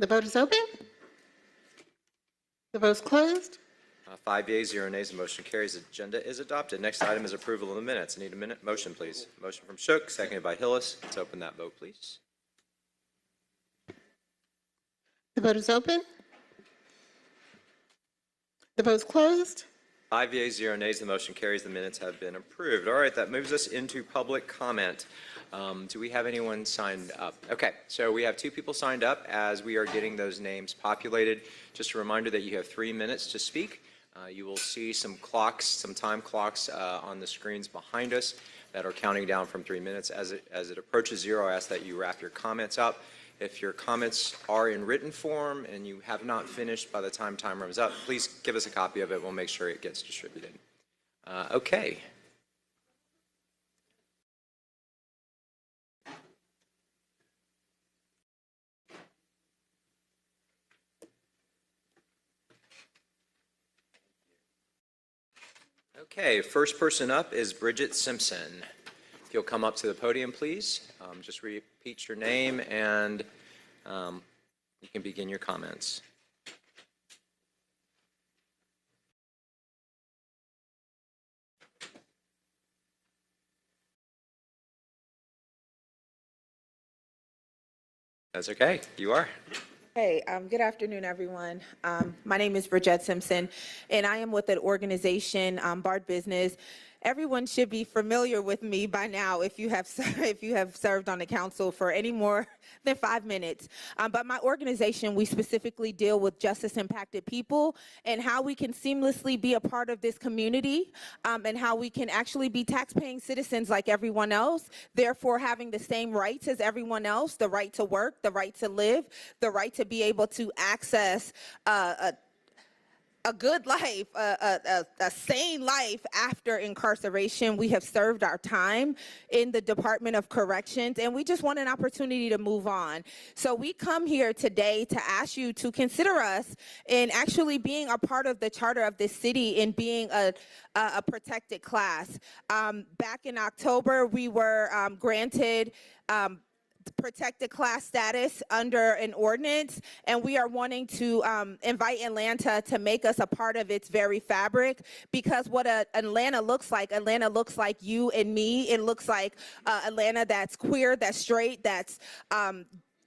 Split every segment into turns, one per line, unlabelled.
The vote is open. The vote's closed.
5 yeas, 0 nays, the motion carries. Agenda is adopted. Next item is approval of the minutes. I need a motion, please. Motion from Shook, seconded by Hillis. Let's open that vote, please.
The vote is open. The vote's closed.
5 yeas, 0 nays, the motion carries. The minutes have been approved. All right, that moves us into public comment. Do we have anyone signed up? Okay, so we have 2 people signed up. As we are getting those names populated, just a reminder that you have 3 minutes to speak. You will see some clocks, some time clocks on the screens behind us that are counting down from 3 minutes. As it approaches 0, I ask that you wrap your comments up. If your comments are in written form and you have not finished by the time runs up, please give us a copy of it. We'll make sure it gets distributed. Okay. Okay, first person up is Bridget Simpson. If you'll come up to the podium, please. Just repeat your name and you can begin your comments. That's okay. You are.
Hey, good afternoon, everyone. My name is Bridget Simpson, and I am with an organization, Bard Business. Everyone should be familiar with me by now if you have served on the council for any more than 5 minutes. But my organization, we specifically deal with justice-impacted people and how we can seamlessly be a part of this community, and how we can actually be tax-paying citizens like everyone else, therefore having the same rights as everyone else, the right to work, the right to live, the right to be able to access a good life, a sane life after incarceration. We have served our time in the Department of Corrections, and we just want an opportunity to move on. So we come here today to ask you to consider us in actually being a part of the charter of this city and being a protected class. Back in October, we were granted protected class status under an ordinance, and we are wanting to invite Atlanta to make us a part of its very fabric, because what Atlanta looks like you and me. It looks like Atlanta that's queer, that's straight, that's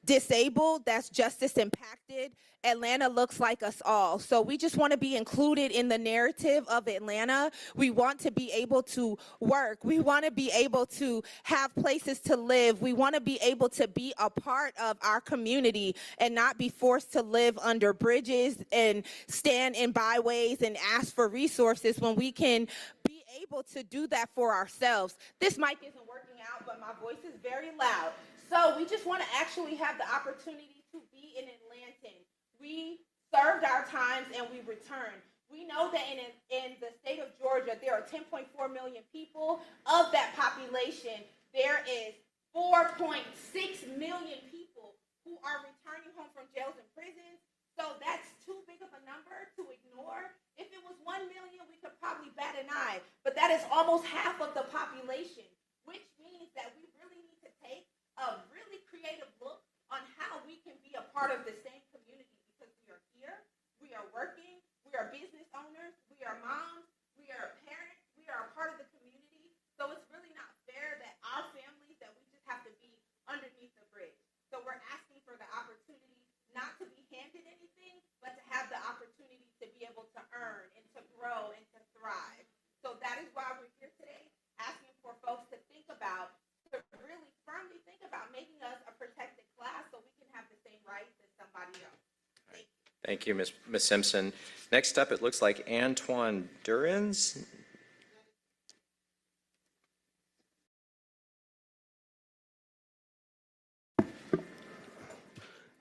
disabled, that's justice impacted. Atlanta looks like us all. So we just want to be included in the narrative of Atlanta. We want to be able to work. We want to be able to have places to live. We want to be able to be a part of our community and not be forced to live under bridges and stand in byways and ask for resources when we can be able to do that for ourselves. This mic isn't working out, but my voice is very loud. So we just want to actually have the opportunity to be an Atlantan. We served our times and we returned. We know that in the state of Georgia, there are 10.4 million people. Of that population, there is 4.6 million people who are returning home from jails and prisons. So that's too big of a number to ignore. If it was 1 million, we could probably bat an eye. But that is almost half of the population, which means that we really need to take a really creative look on how we can be a part of the same community, because we are here, we are working, we are business owners, we are moms, we are parents, we are a part of the community. So it's really not fair that our families, that we just have to be underneath the bridge. So we're asking for the opportunity not to be handed anything, but to have the opportunity to be able to earn and to grow and to thrive. So that is why we're here today, asking for folks to think about, to really firmly think about making us a protected class so we can have the same rights as somebody else.
Thank you, Ms. Simpson. Next up, it looks like Antoine Durans.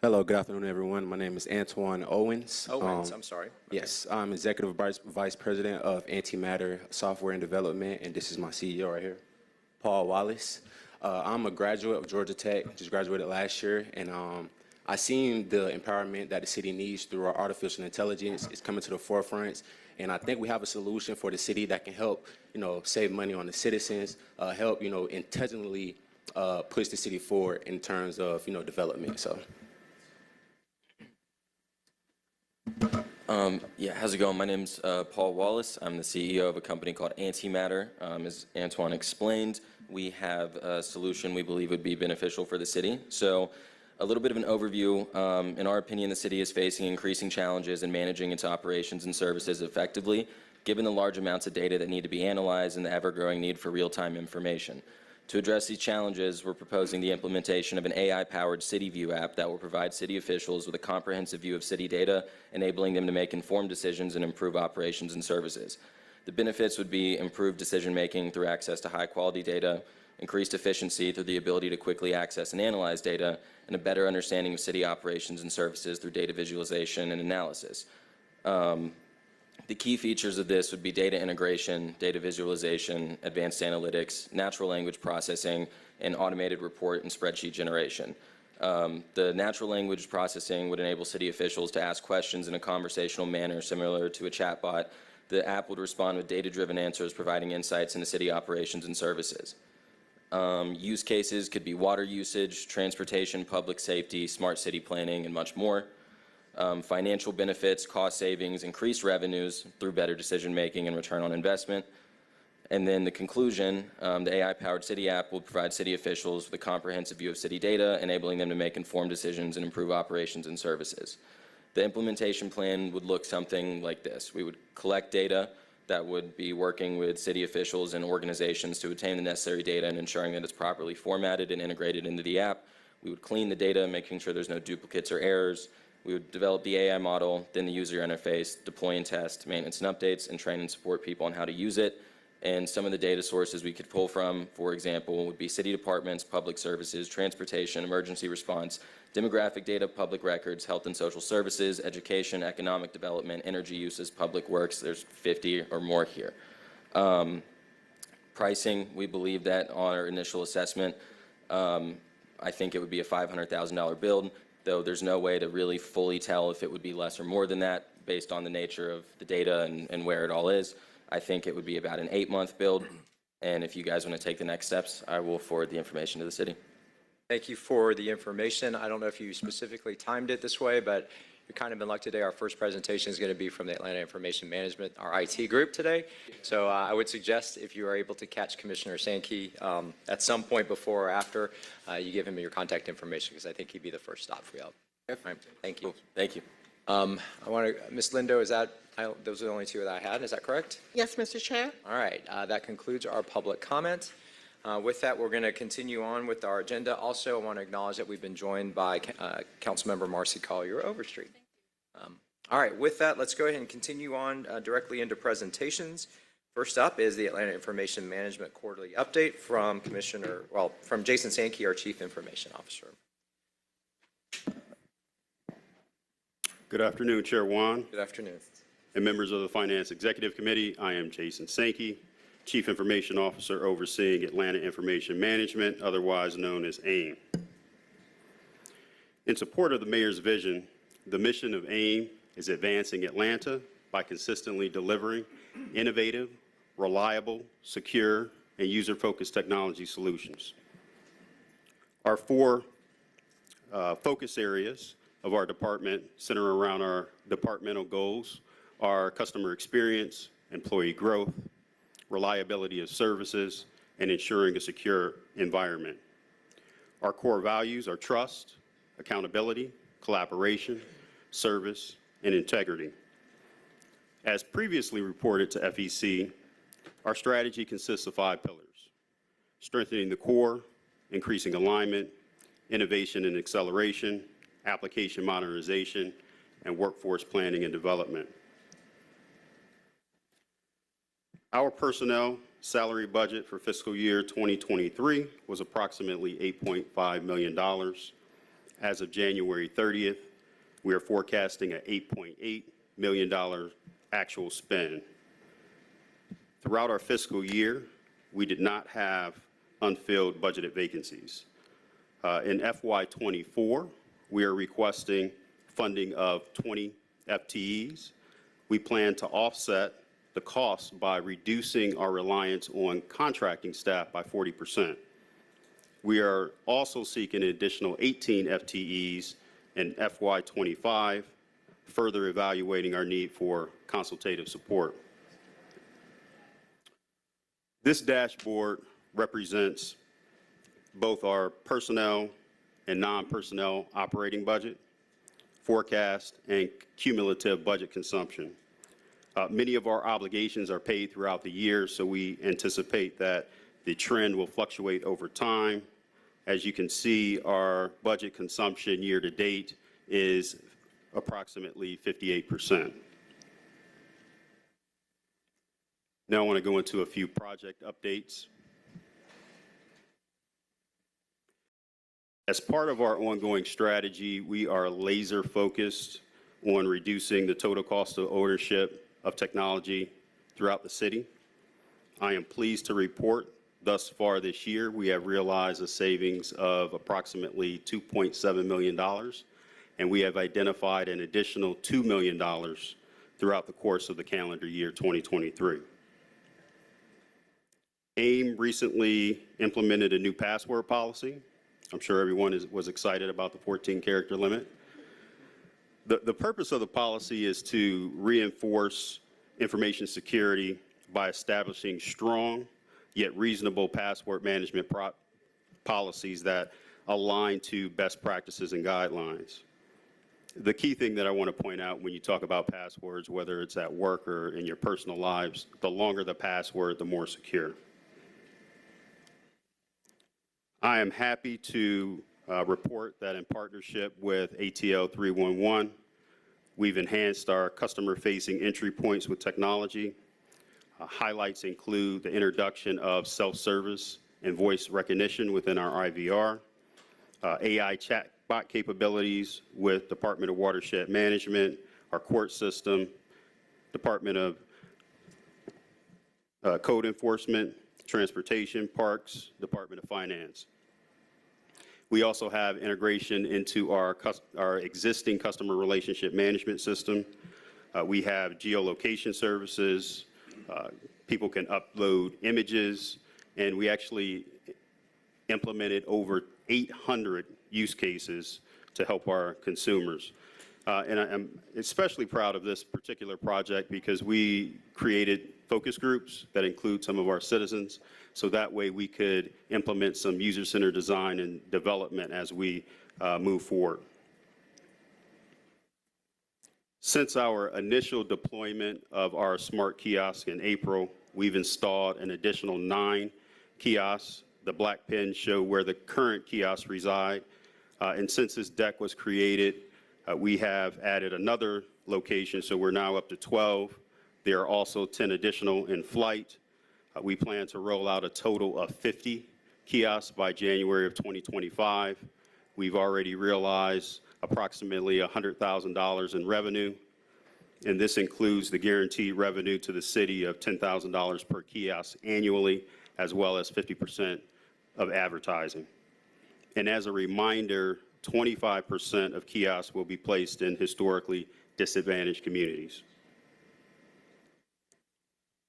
Hello, good afternoon, everyone. My name is Antoine Owens.
I'm sorry. Okay.
Yes, I'm Executive Vice President of Antimatter Software and Development, and this is my CEO right here, Paul Wallace. I'm a graduate of Georgia Tech, just graduated last year, and I seen the empowerment that the city needs through our artificial intelligence. It's coming to the forefront, and I think we have a solution for the city that can help, save money on the citizens, help, intentionally push the city forward in terms of, development. So.
Yeah, how's it going? My name's Paul Wallace. I'm the CEO of a company called Antimatter. As Antoine explained, we have a solution we believe would be beneficial for the city. So a little bit of an overview. In our opinion, the city is facing increasing challenges in managing its operations and services effectively, given the large amounts of data that need to be analyzed and the ever-growing need for real-time information. To address these challenges, we're proposing the implementation of an AI-powered City View app that will provide city officials with a comprehensive view of city data, enabling them to make informed decisions and improve operations and services. The benefits would be improved decision-making through access to high-quality data, increased efficiency through the ability to quickly access and analyze data, and a better understanding of city operations and services through data visualization and analysis. The key features of this would be data integration, data visualization, advanced analytics, natural language processing, and automated report and spreadsheet generation. The natural language processing would enable city officials to ask questions in a conversational manner similar to a chatbot. The app would respond with data-driven answers, providing insights into city operations and services. Use cases could be water usage, transportation, public safety, smart city planning, and much more. Financial benefits, cost savings, increased revenues through better decision-making and return on investment. And then the conclusion, the AI-powered city app will provide city officials with a comprehensive view of city data, enabling them to make informed decisions and improve operations and services. The implementation plan would look something like this. We would collect data that would be working with city officials and organizations to obtain the necessary data and ensuring that it's properly formatted and integrated into the app. We would clean the data, making sure there's no duplicates or errors. We would develop the AI model, then the user interface, deploy and test, maintenance and updates, and train and support people on how to use it. And some of the data sources we could pull from, for example, would be city departments, public services, transportation, emergency response, demographic data, public records, health and social services, education, economic development, energy uses, public works. There's 50 or more here. Pricing, we believe that on our initial assessment, I think it would be a $500,000 build, though there's no way to really fully tell if it would be less or more than that based on the nature of the data and where it all is. I think it would be about an 8-month build, and if you guys want to take the next steps, I will forward the information to the city.
Thank you for the information. I don't know if you specifically timed it this way, but you're kind of in luck today. Our first presentation is going to be from the Atlanta Information Management, our IT group today. So I would suggest if you are able to catch Commissioner Sankey at some point before or after, you give him your contact information because I think he'd be the first stop for y'all. Right. Thank you.
Thank you.
I want to, Ms. Lindo, is that, those are the only two that I had, is that correct?
Yes, Mr. Chair.
All right, that concludes our public comment. With that, we're going to continue on with our agenda. Also, I want to acknowledge that we've been joined by Councilmember Marcy Collier Overstreet. All right, with that, let's go ahead and continue on directly into presentations. First up is the Atlanta Information Management Quarterly Update from from Jason Sankey, our Chief Information Officer.
Good afternoon, Chair Juan
Good afternoon.
and members of the Finance Executive Committee. I am Jason Sankey, Chief Information Officer overseeing Atlanta Information Management, otherwise known as AIM. In support of the Mayor's vision, the mission of AIM is advancing Atlanta by consistently delivering innovative, reliable, secure, and user-focused technology solutions. Our four focus areas of our department center around our departmental goals are customer experience, employee growth, reliability of services, and ensuring a secure environment. Our core values are trust, accountability, collaboration, service, and integrity. As previously reported to FEC, our strategy consists of 5 pillars: strengthening the core, increasing alignment, innovation and acceleration, application modernization, and workforce planning and development. Our personnel salary budget for fiscal year 2023 was approximately $8.5 million. As of January 30th, we are forecasting an $8.8 million actual spend. Throughout our fiscal year, we did not have unfilled budgeted vacancies. In FY24, we are requesting funding of 20 FTEs. We plan to offset the cost by reducing our reliance on contracting staff by 40%. We are also seeking an additional 18 FTEs in FY25 further evaluating our need for consultative support. This dashboard represents both our personnel and non-personnel operating budget, forecast, and cumulative budget consumption. Many of our obligations are paid throughout the year, so we anticipate that the trend will fluctuate over time. As you can see, our budget consumption year to date is approximately 58%. Now I want to go into a few project updates. As part of our ongoing strategy, we are laser focused on reducing the total cost of ownership of technology throughout the city. I am pleased to report thus far this year, we have realized a savings of approximately $2.7 million, and we have identified an additional $2 million throughout the course of the calendar year 2023. AIM recently implemented a new password policy. I'm sure everyone was excited about the 14-character limit. The purpose of the policy is to reinforce information security by establishing strong yet reasonable password management policies that align to best practices and guidelines. The key thing that I want to point out when you talk about passwords, whether it's at work or in your personal lives, the longer the password, the more secure. I am happy to report that in partnership with ATL 311, we've enhanced our customer-facing entry points with technology. Highlights include the introduction of self-service and voice recognition within our IVR, AI chatbot capabilities with Department of Watershed Management, our court system, Department of Code Enforcement, Transportation, Parks, Department of Finance. We also have integration into our existing customer relationship management system. We have geolocation services. People can upload images, and we actually implemented over 800 use cases to help our consumers. And I'm especially proud of this particular project because we created focus groups that include some of our citizens, so that way we could implement some user-centered design and development as we move forward. Since our initial deployment of our smart kiosk in April, we've installed an additional 9 kiosks. The black pins show where the current kiosks reside. And since this deck was created, we have added another location, so we're now up to 12. There are also 10 additional in flight. We plan to roll out a total of 50 kiosks by January of 2025. We've already realized approximately $100,000 in revenue, and this includes the guaranteed revenue to the city of $10,000 per kiosk annually, as well as 50% of advertising. And as a reminder, 25% of kiosks will be placed in historically disadvantaged communities.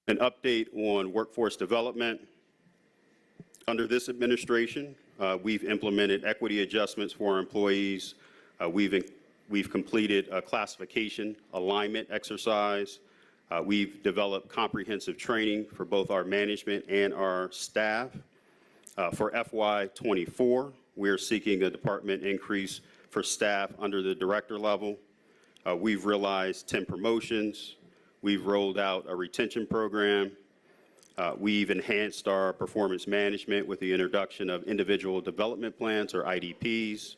An update on workforce development. Under this administration, we've implemented equity adjustments for our employees. We've completed a classification alignment exercise. We've developed comprehensive training for both our management and our staff. For FY24, we're seeking a department increase for staff under the director level. We've realized 10 promotions. We've rolled out a retention program. We've enhanced our performance management with the introduction of individual development plans, or IDPs.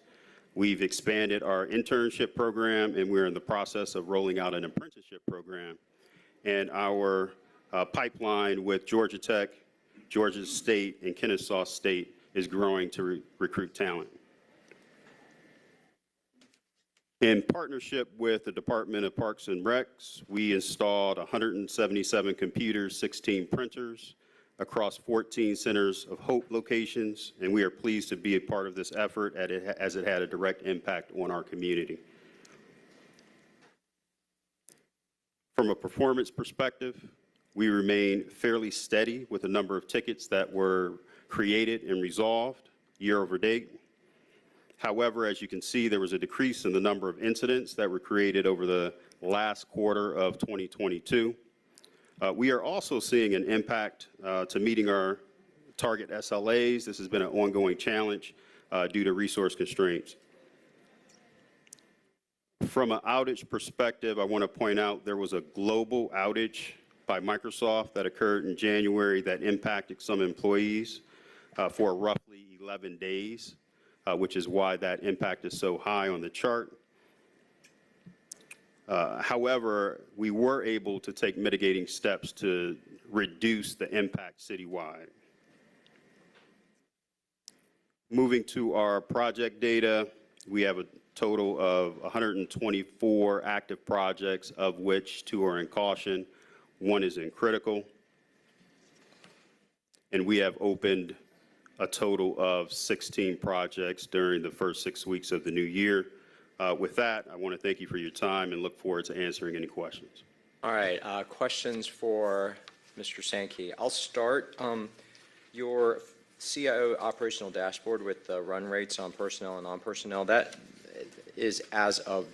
We've expanded our internship program, and we're in the process of rolling out an apprenticeship program. And our pipeline with Georgia Tech, Georgia State, and Kennesaw State is growing to recruit talent. In partnership with the Department of Parks and Recs, we installed 177 computers, 16 printers across 14 Centers of Hope locations, and we are pleased to be a part of this effort as it had a direct impact on our community. From a performance perspective, we remain fairly steady with the number of tickets that were created and resolved year over date. However, as you can see, there was a decrease in the number of incidents that were created over the last quarter of 2022. We are also seeing an impact to meeting our target SLAs. This has been an ongoing challenge due to resource constraints. From an outage perspective, I want to point out there was a global outage by Microsoft that occurred in January that impacted some employees for roughly 11 days, which is why that impact is so high on the chart. However, we were able to take mitigating steps to reduce the impact citywide. Moving to our project data, we have a total of 124 active projects, of which 2 are in caution, 1 is in critical. And we have opened a total of 16 projects during the first 6 weeks of the new year. With that, I want to thank you for your time and look forward to answering any questions.
All right, questions for Mr. Sankey. I'll start. Your CIO operational dashboard with the run rates on personnel and non-personnel, that is as of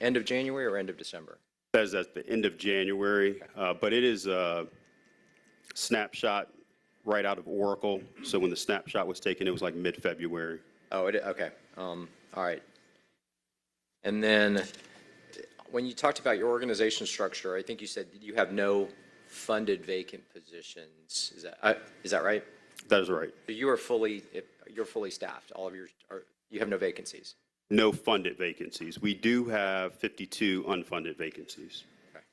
end of January or end of December?
That is at the end of January, but it is a snapshot right out of Oracle. So when the snapshot was taken, it was like mid-February.
Oh, okay. All right. And then when you talked about your organization structure, I think you said you have no funded vacant positions. Is that right?
That is right.
So you're fully staffed. All of your, you have no vacancies.
No funded vacancies. We do have 52 unfunded vacancies.
Okay.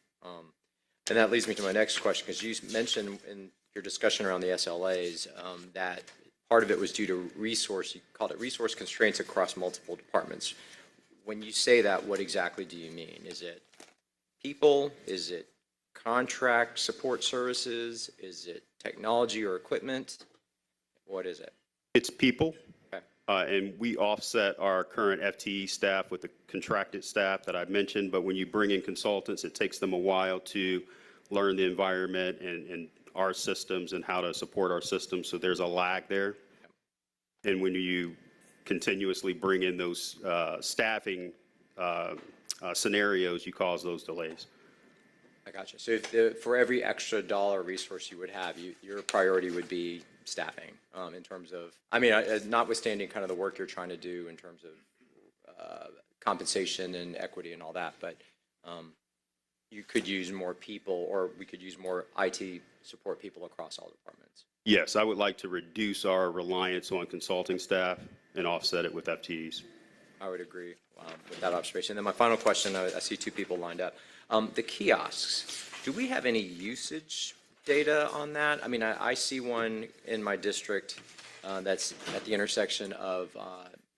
And that leads me to my next question, because you mentioned in your discussion around the SLAs that part of it was due to you called it resource constraints across multiple departments. When you say that, what exactly do you mean? Is it people? Is it contract support services? Is it technology or equipment? What is it?
It's people.
Okay.
And we offset our current FTE staff with the contracted staff that I've mentioned, but when you bring in consultants, it takes them a while to learn the environment and our systems and how to support our systems, so there's a lag there. And when you continuously bring in those staffing scenarios, you cause those delays.
I got you. So if for every extra dollar resource you would have, your priority would be staffing in terms of, I mean, notwithstanding kind of the work you're trying to do in terms of compensation and equity and all that, but you could use more people, or we could use more IT support people across all departments.
Yes, I would like to reduce our reliance on consulting staff and offset it with FTEs.
I would agree with that observation. Then my final question, I see 2 people lined up. The kiosks, do we have any usage data on that? I mean, I see one in my district that's at the intersection of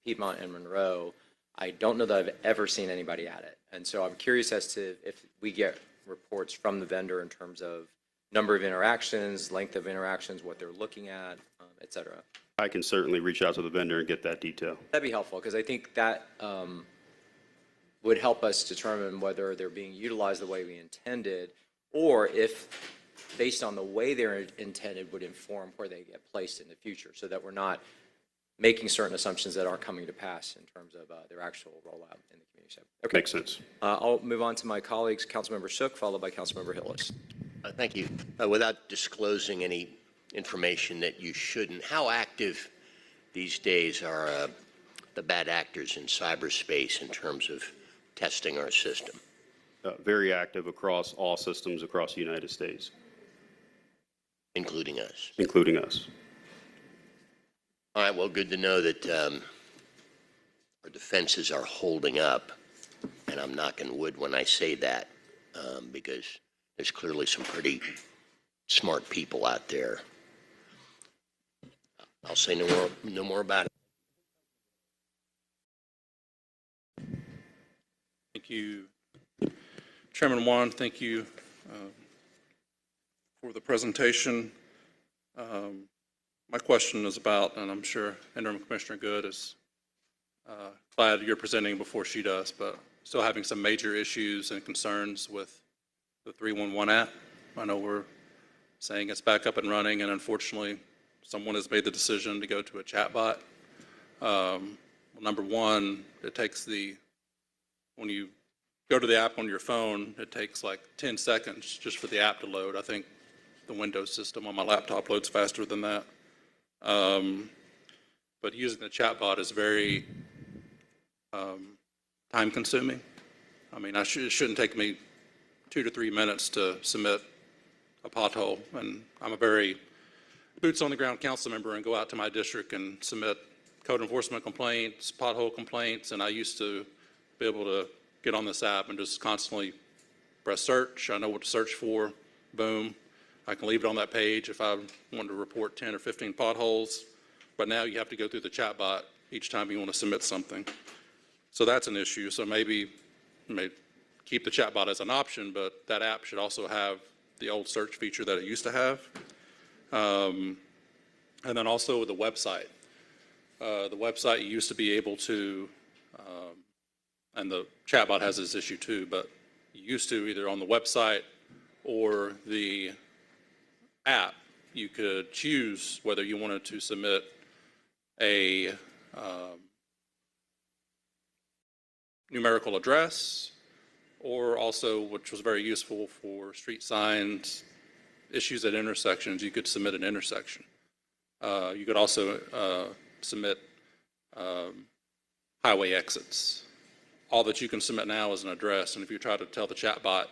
Piedmont and Monroe. I don't know that I've ever seen anybody at it. And so I'm curious as to if we get reports from the vendor in terms of number of interactions, length of interactions, what they're looking at, et cetera.
I can certainly reach out to the vendor and get that detail.
That'd be helpful, because I think that would help us determine whether they're being utilized the way we intended, or if, based on the way they're intended, would inform where they get placed in the future, so that we're not making certain assumptions that aren't coming to pass in terms of their actual rollout in the community. Okay.
Makes sense.
I'll move on to my colleagues, Councilmember Shook, followed by Councilmember Hillis.
Thank you. Without disclosing any information that you shouldn't, how active these days are the bad actors in cyberspace in terms of testing our system?
Very active across all systems across the United States.
Including us?
Including us.
All right, well, good to know that our defenses are holding up, and I'm knocking wood when I say that, because there's clearly some pretty smart people out there. I'll say no more about it.
Thank you, Chairman Wan. Thank you for the presentation. My question is about, and I'm sure Interim Commissioner Good is glad you're presenting before she does, but still having some major issues and concerns with the 311 app. I know we're saying it's back up and running, and unfortunately, someone has made the decision to go to a chatbot. Well, number one, when you go to the app on your phone, it takes like 10 seconds just for the app to load. I think the Windows system on my laptop loads faster than that. But using the chatbot is very time consuming. I mean, it shouldn't take me 2 to 3 minutes to submit a pothole. And I'm a very boots on the ground council member and go out to my district and submit code enforcement complaints, pothole complaints. And I used to be able to get on this app and just constantly press search. I know what to search for. Boom. I can leave it on that page if I want to report 10 or 15 potholes. But now you have to go through the chatbot each time you want to submit something. So that's an issue. So maybe keep the chatbot as an option, but that app should also have the old search feature that it used to have. And then also the website. The website, you used to be able to, and the chatbot has this issue too, but you used to either on the website or the app, you could choose whether you wanted to submit a numerical address, or also, which was very useful for street signs, issues at intersections, you could submit an intersection. You could also submit highway exits. All that you can submit now is an address, and if you try to tell the chatbot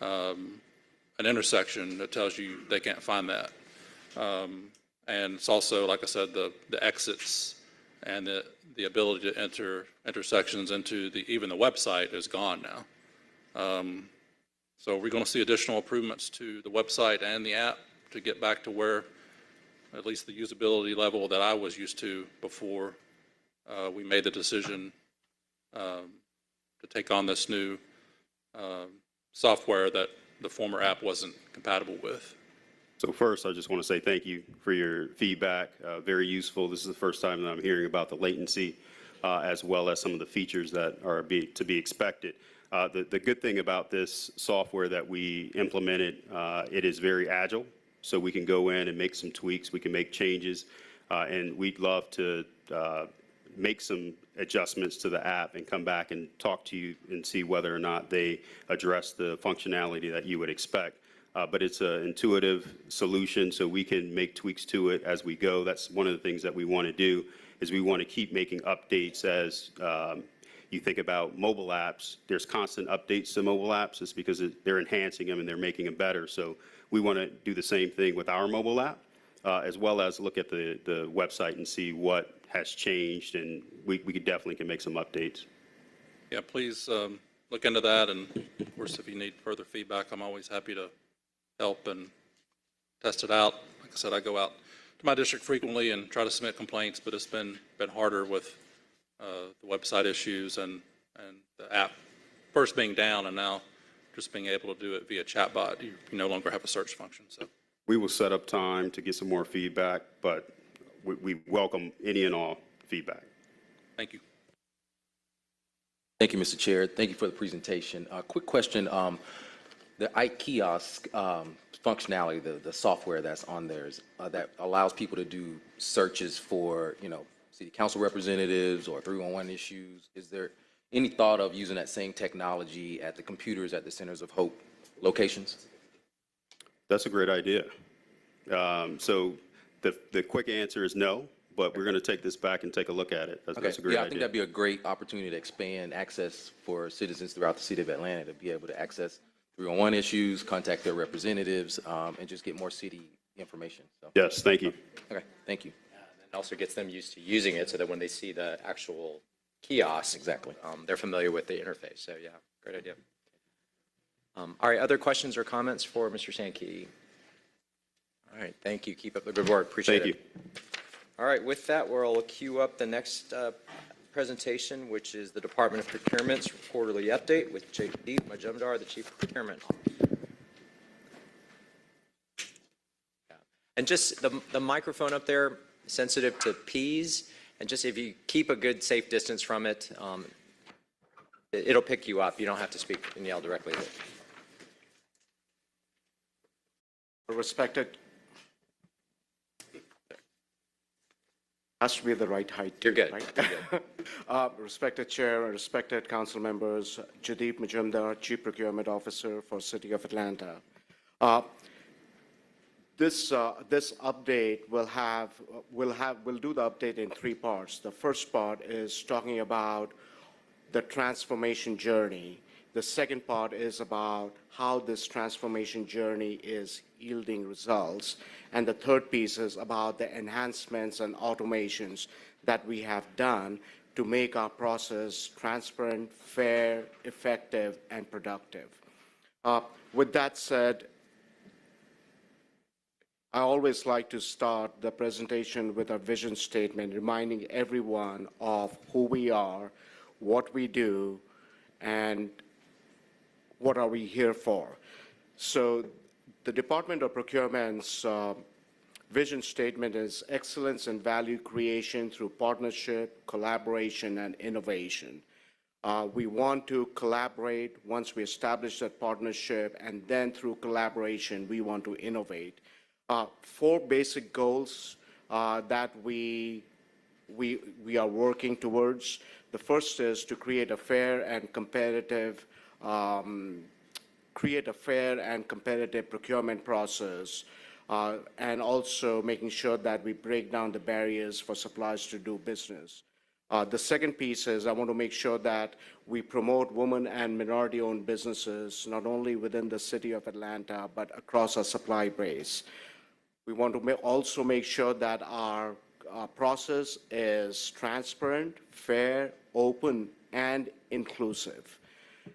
an intersection, it tells you they can't find that. And it's also, like I said, the exits and the ability to enter intersections into even the website is gone now. So we're going to see additional improvements to the website and the app to get back to where at least the usability level that I was used to before we made the decision to take on this new software that the former app wasn't compatible with.
So first, I just want to say thank you for your feedback. Very useful. This is the first time that I'm hearing about the latency as well as some of the features that are to be expected. The good thing about this software that we implemented, it is very agile. So we can go in and make some tweaks. We can make changes. And we'd love to make some adjustments to the app and come back and talk to you and see whether or not they address the functionality that you would expect. But it's an intuitive solution, so we can make tweaks to it as we go. That's one of the things that we want to do, is we want to keep making updates as you think about mobile apps. There's constant updates to mobile apps. It's because they're enhancing them and they're making them better. So we want to do the same thing with our mobile app, as well as look at the website and see what has changed, and we definitely can make some updates.
Yeah, please look into that, and of course, if you need further feedback, I'm always happy to help and test it out. Like I said, I go out to my district frequently and try to submit complaints, but it's been harder with the website issues and the app first being down, and now just being able to do it via chatbot. You no longer have a search function. So
We will set up time to get some more feedback, but we welcome any and all feedback.
thank you.
Thank you, Mr. Chair. Thank you for the presentation. Quick question. The iKiosk functionality, the software that's on there, that allows people to do searches for, city council representatives or 311 issues. Is there any thought of using that same technology at the computers at the Centers of Hope locations?
That's a great idea. So the quick answer is no, but we're going to take this back and take a look at it. That's a great
I
idea.
think that'd be a great opportunity to expand access for citizens throughout the city of Atlanta to be able to access 311 issues, contact their representatives, and just get more city information. So,
Yes, thank you.
okay, thank you.
It also gets them used to using it so that when they see the actual kiosk,
Exactly.
They're familiar with the interface. So yeah, great idea. All right, other questions or comments for Mr. Sankey? All right, thank you. Keep up the good work. Appreciate
Thank
it.
you.
All right, with that, we'll queue up the next presentation, which is the Department of Procurement's quarterly update with Jagdeep Majumdar, the Chief Procurement Officer. Yeah. And just the microphone up there, sensitive to P's, and just if you keep a good, safe distance from it, it'll pick you up. You don't have to speak and yell directly at it.
Respected Has to be the right height.
You're good.
Right?
You're good.
Respected Chair and respected council members, Jadeep Majumdar, Chief Procurement Officer for City of Atlanta. This update we'll do the update in three parts. The first part is talking about the transformation journey. The second part is about how this transformation journey is yielding results. And the third piece is about the enhancements and automations that we have done to make our process transparent, fair, effective, and productive. With that said, I always like to start the presentation with a vision statement, reminding everyone of who we are, what we do, and what are we here for. So the Department of Procurement's vision statement is excellence and value creation through partnership, collaboration, and innovation. We want to collaborate once we establish that partnership, and then through collaboration, we want to innovate. Four basic goals that we are working towards. The first is to create a fair and competitive procurement process, and also making sure that we break down the barriers for suppliers to do business. The second piece is I want to make sure that we promote women and minority-owned businesses, not only within the city of Atlanta, but across our supply base. We want to also make sure that our process is transparent, fair, open, and inclusive.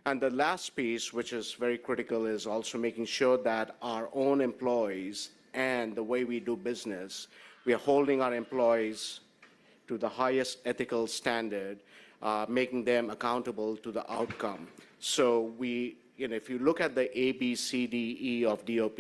And the last piece, which is very critical, is also making sure that our own employees and the way we do business, we are holding our employees to the highest ethical standard, making them accountable to the outcome. So if you look at the A, B, C, D, E of DOP,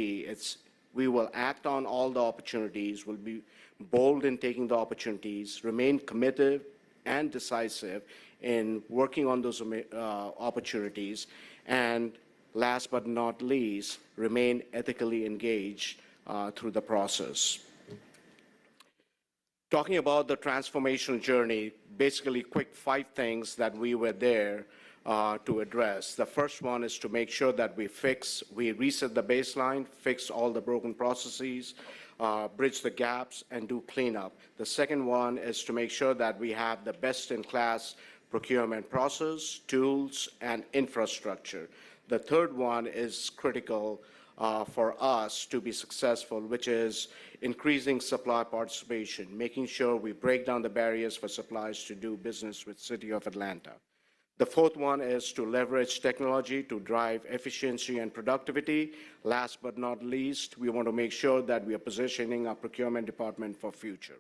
we will act on all the opportunities, we'll be bold in taking the opportunities, remain committed and decisive in working on those opportunities, and last but not least, remain ethically engaged through the process. Talking about the transformational journey, basically quick 5 things that we were there to address. The first one is to make sure that we reset the baseline, fix all the broken processes, bridge the gaps, and do cleanup. The second one is to make sure that we have the best-in-class procurement process, tools, and infrastructure. The third one is critical for us to be successful, which is increasing supply participation, making sure we break down the barriers for suppliers to do business with City of Atlanta. The fourth one is to leverage technology to drive efficiency and productivity. Last but not least, we want to make sure that we are positioning our procurement department for future.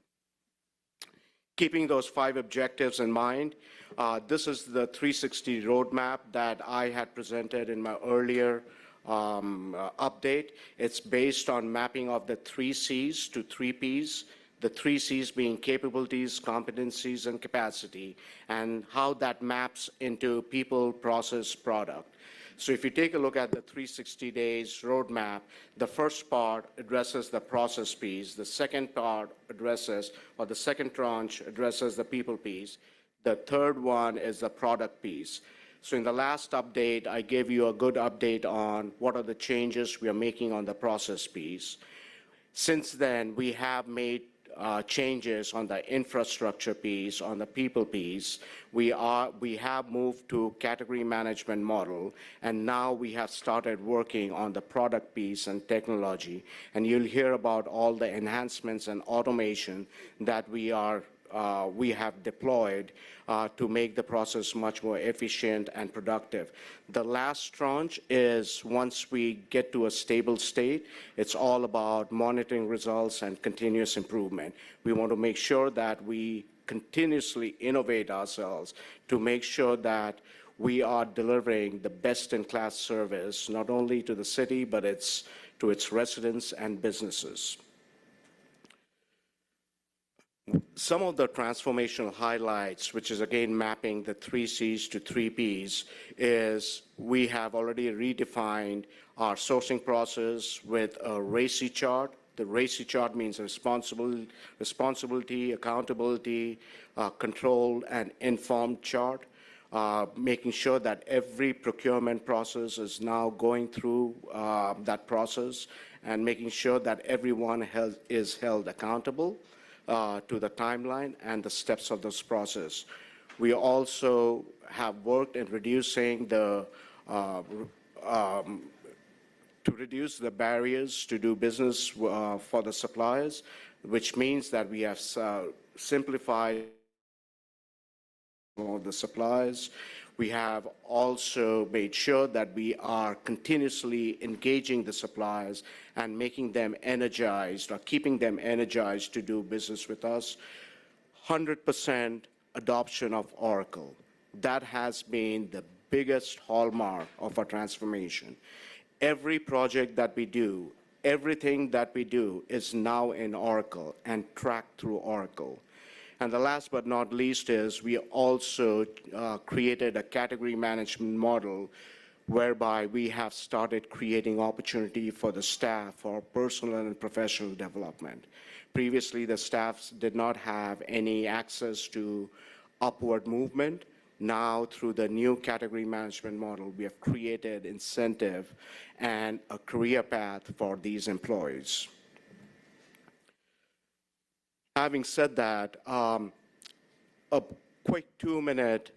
Keeping those 5 objectives in mind, this is the 360 roadmap that I had presented in my earlier update. It's based on mapping of the 3 C's to 3 P's. The 3 C's being capabilities, competencies, and capacity, and how that maps into people, process, product. So if you take a look at the 360 days roadmap, the first part addresses the process piece. The second part the second tranche addresses the people piece. The third one is the product piece. So in the last update, I gave you a good update on what are the changes we are making on the process piece. Since then, we have made changes on the infrastructure piece, on the people piece. We have moved to category management model, and now we have started working on the product piece and technology. And you'll hear about all the enhancements and automation that we have deployed to make the process much more efficient and productive. The last tranche is once we get to a stable state, it's all about monitoring results and continuous improvement. We want to make sure that we continuously innovate ourselves to make sure that we are delivering the best-in-class service, not only to the city, but to its residents and businesses. Some of the transformational highlights, which is again mapping the 3 C's to 3 P's, is we have already redefined our sourcing process with a RACI chart, The RACI chart means responsibility, accountability, control, and informed chart, making sure that every procurement process is now going through that process and making sure that everyone is held accountable to the timeline and the steps of this process. We also have worked in reducing the to reduce the barriers to do business for the suppliers, which means that we have simplified the suppliers. We have also made sure that we are continuously engaging the suppliers and making them energized or keeping them energized to do business with us. 100% adoption of Oracle. That has been the biggest hallmark of our transformation. Every project that we do, everything that we do is now in Oracle and tracked through Oracle. And the last but not least is we also created a category management model whereby we have started creating opportunity for the staff for personal and professional development. Previously, the staffs did not have any access to upward movement. Now, through the new category management model, we have created incentive and a career path for these employees. Having said that, a quick 2-minute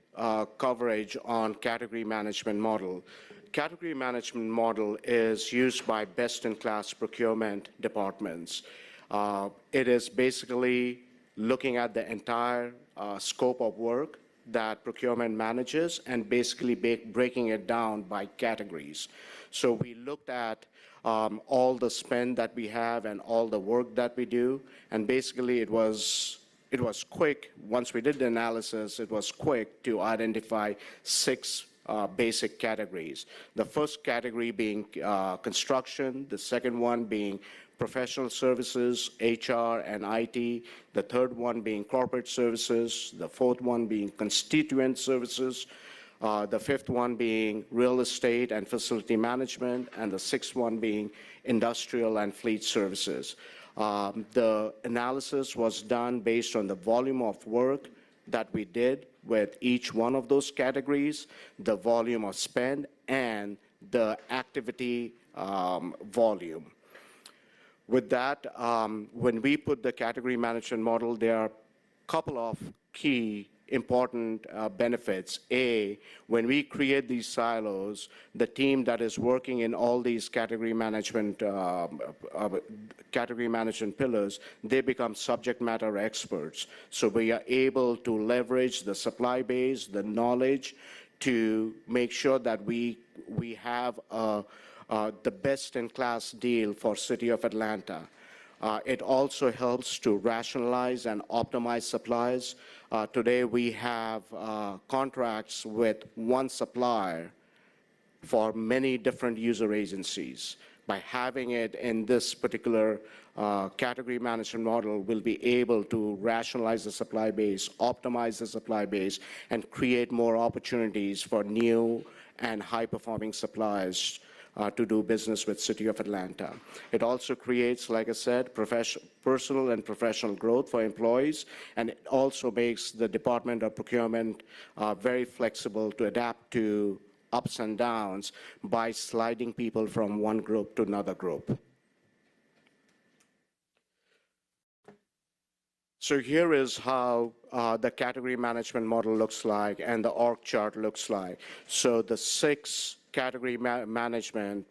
coverage on category management model. Category management model is used by best-in-class procurement departments. It is basically looking at the entire scope of work that procurement manages and basically breaking it down by categories. So we looked at all the spend that we have and all the work that we do, and basically it was quick. Once we did the analysis, it was quick to identify 6 basic categories. The first category being construction, the second one being professional services, HR and IT, the third one being corporate services, the fourth one being constituent services, the fifth one being real estate and facility management, and the sixth one being industrial and fleet services. The analysis was done based on the volume of work that we did with each one of those categories, the volume of spend, and the activity volume. With that, when we put the category management model, there are a couple of key important benefits. A, when we create these silos, the team that is working in all these category management pillars, they become subject matter experts. So we are able to leverage the supply base, the knowledge, to make sure that we have the best-in-class deal for City of Atlanta. It also helps to rationalize and optimize supplies. Today, we have contracts with one supplier for many different user agencies. By having it in this particular category management model, we'll be able to rationalize the supply base, optimize the supply base, and create more opportunities for new and high-performing suppliers to do business with City of Atlanta. It also creates, like I said, personal and professional growth for employees, and it also makes the Department of Procurement very flexible to adapt to ups and downs by sliding people from one group to another group. So here is how the category management model looks like and the org chart looks like. So the six category management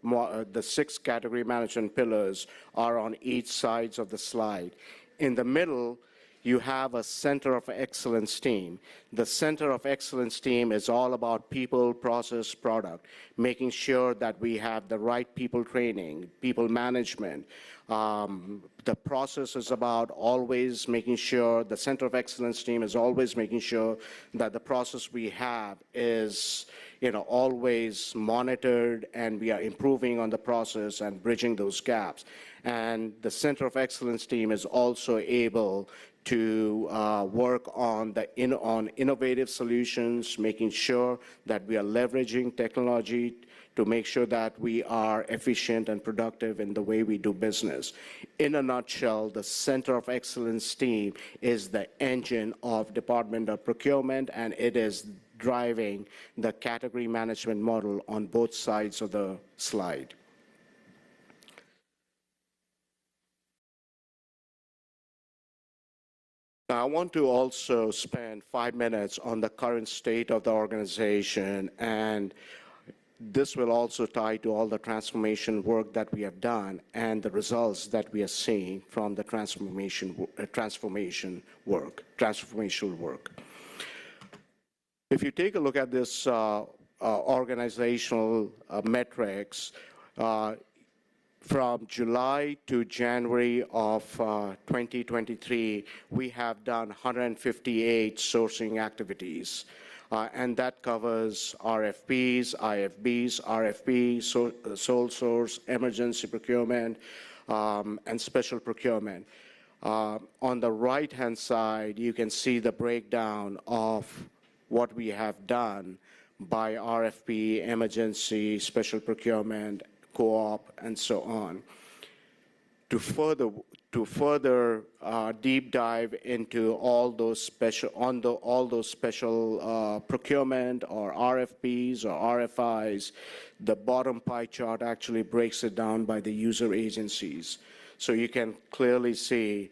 pillars are on each sides of the slide. In the middle, you have a center of excellence team. The center of excellence team is all about people, process, product, making sure that we have the right people training, people management. The process is about always making sure, the center of excellence team is always making sure that the process we have is always monitored, and we are improving on the process and bridging those gaps. And the Center of Excellence team is also able to work on on innovative solutions, making sure that we are leveraging technology to make sure that we are efficient and productive in the way we do business. In a nutshell, the Center of Excellence team is the engine of Department of Procurement, and it is driving the category management model on both sides of the slide. Now, I want to also spend 5 minutes on the current state of the organization, and this will also tie to all the transformation work that we have done and the results that we are seeing from the transformational work. If you take a look at this organizational metrics, from July to January of 2023, we have done 158 sourcing activities. And that covers RFPs, IFBs, RFP, sole source, emergency procurement, and special procurement. On the right-hand side, you can see the breakdown of what we have done by RFP, emergency, special procurement, co-op, and so on. To further deep dive into all those special procurement or RFPs or RFIs, the bottom pie chart actually breaks it down by the user agencies. So you can clearly see,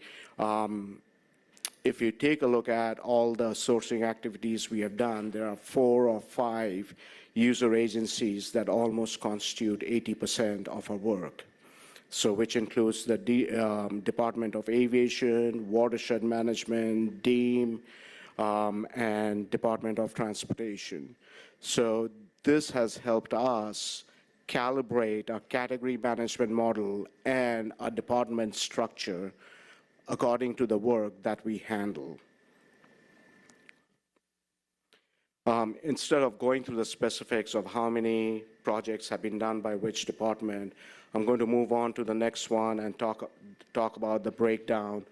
if you take a look at all the sourcing activities we have done, there are 4 or 5 user agencies that almost constitute 80% of our work. So which includes the Department of Aviation, Watershed Management, DEEM, and Department of Transportation. So this has helped us calibrate our category management model and our department structure according to the work that we handle. Instead of going through the specifics of how many projects have been done by which department, I'm going to move on to the next one and talk about the breakdown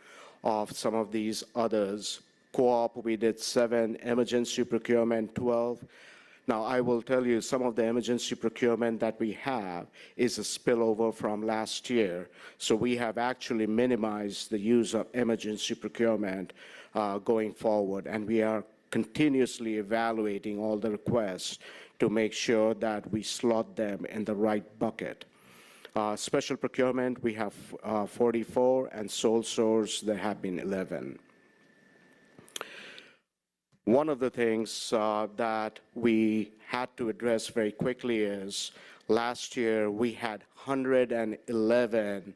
of some of these others. Co-op, we did 7, emergency procurement, 12. Now, I will tell you some of the emergency procurement that we have is a spillover from last year. So we have actually minimized the use of emergency procurement going forward, and we are continuously evaluating all the requests to make sure that we slot them in the right bucket. Special procurement, we have 44, and sole source, there have been 11. One of the things that we had to address very quickly is last year we had 111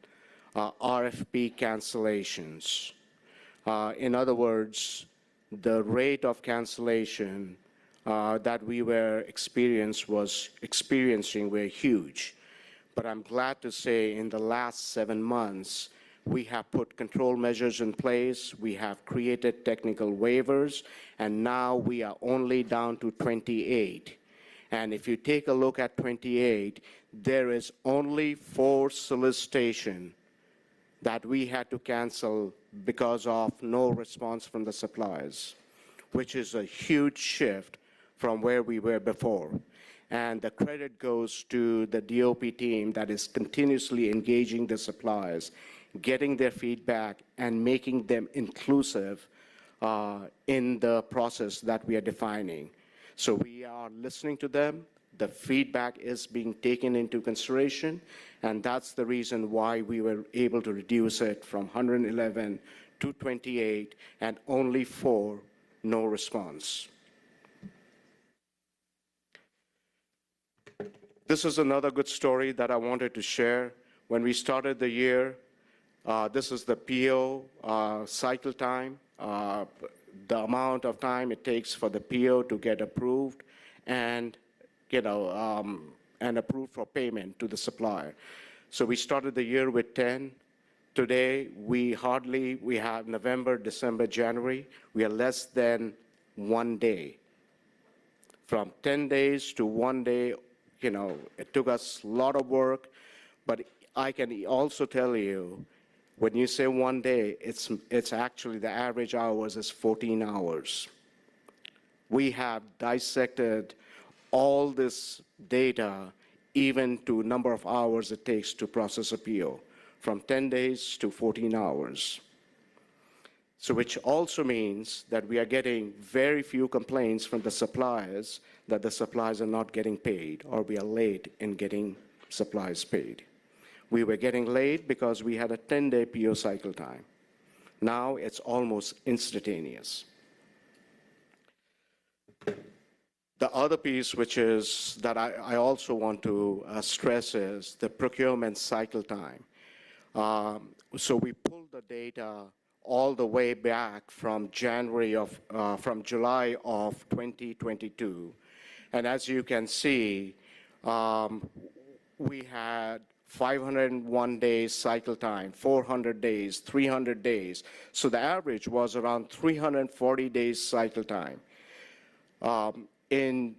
RFP cancellations. In other words, the rate of cancellation that we were experiencing were huge. But I'm glad to say in the last 7 months, we have put control measures in place, we have created technical waivers, and now we are only down to 28. And if you take a look at 28, there is only 4 solicitations that we had to cancel because of no response from the suppliers, which is a huge shift from where we were before. And the credit goes to the DOP team that is continuously engaging the suppliers, getting their feedback, and making them inclusive in the process that we are defining. So we are listening to them. The feedback is being taken into consideration, and that's the reason why we were able to reduce it from 111 to 28, and only 4 no response. This is another good story that I wanted to share. When we started the year, this is the PO cycle time, the amount of time it takes for the PO to get approved and approved for payment to the supplier. So we started the year with 10. Today, we have November, December, January. We are less than 1 day. From 10 days to 1 day, it took us a lot of work, but I can also tell you, When you say 1 day, it's actually the average hours is 14 hours. We have dissected all this data, even to number of hours it takes to process a PO, from 10 days to 14 hours. So which also means that we are getting very few complaints from the suppliers that the suppliers are not getting paid or we are late in getting suppliers paid. We were getting late because we had a 10-day PO cycle time. Now it's almost instantaneous. The other piece which is that I also want to stress is the procurement cycle time. So we pulled the data all the way back from July of 2022. And as you can see, we had 501 days cycle time, 400 days, 300 days. So the average was around 340 days cycle time. In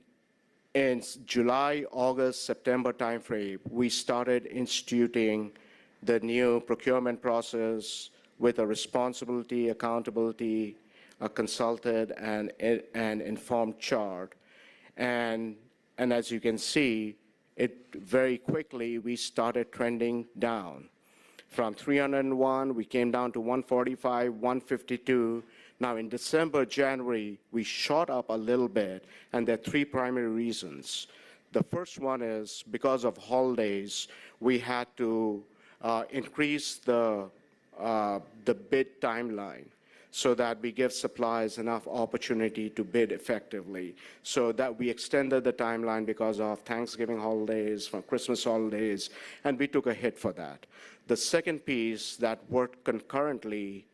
July, August, September timeframe, we started instituting the new procurement process with a responsibility, accountability, a consulted and informed chart. And as you can see, very quickly, we started trending down. From 301, we came down to 145, 152. Now in December, January, we shot up a little bit, and there are three primary reasons. The first one is because of holidays, we had to increase the bid timeline so that we give suppliers enough opportunity to bid effectively. So that we extended the timeline because of Thanksgiving holidays, from Christmas holidays, and we took a hit for that. The second piece that worked concurrently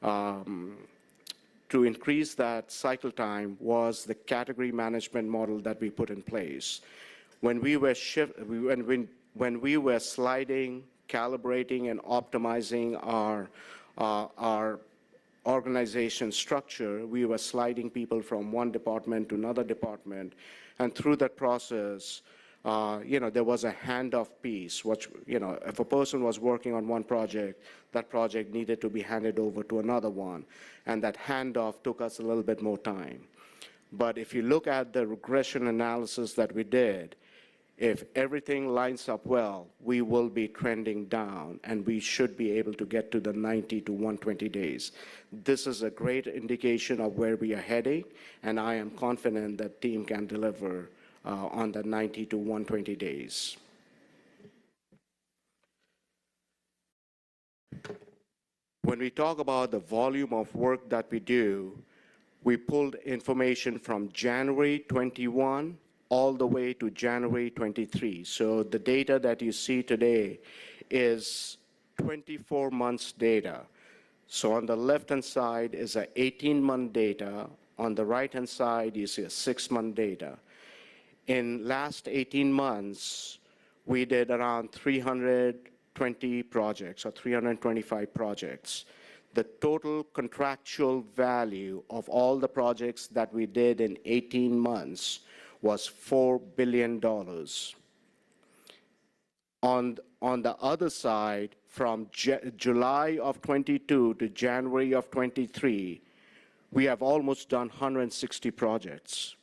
to increase that cycle time was the category management model that we put in place. When we were sliding, calibrating, and optimizing our organization structure, we were sliding people from one department to another department. And through that process, there was a handoff piece, which, if a person was working on one project, that project needed to be handed over to another one. And that handoff took us a little bit more time. But if you look at the regression analysis that we did, if everything lines up well, we will be trending down, and we should be able to get to the 90 to 120 days. This is a great indication of where we are heading, and I am confident that team can deliver on the 90 to 120 days. When we talk about the volume of work that we do, we pulled information from January 21 all the way to January 23. So the data that you see today is 24 months data. So on the left-hand side is a 18-month data. On the right-hand side, you see a 6-month data. In last 18 months, we did around 320 projects or 325 projects. The total contractual value of all the projects that we did in 18 months was $4 billion. On the other side, from July of 22 to January of 23, we have almost done 160 projects.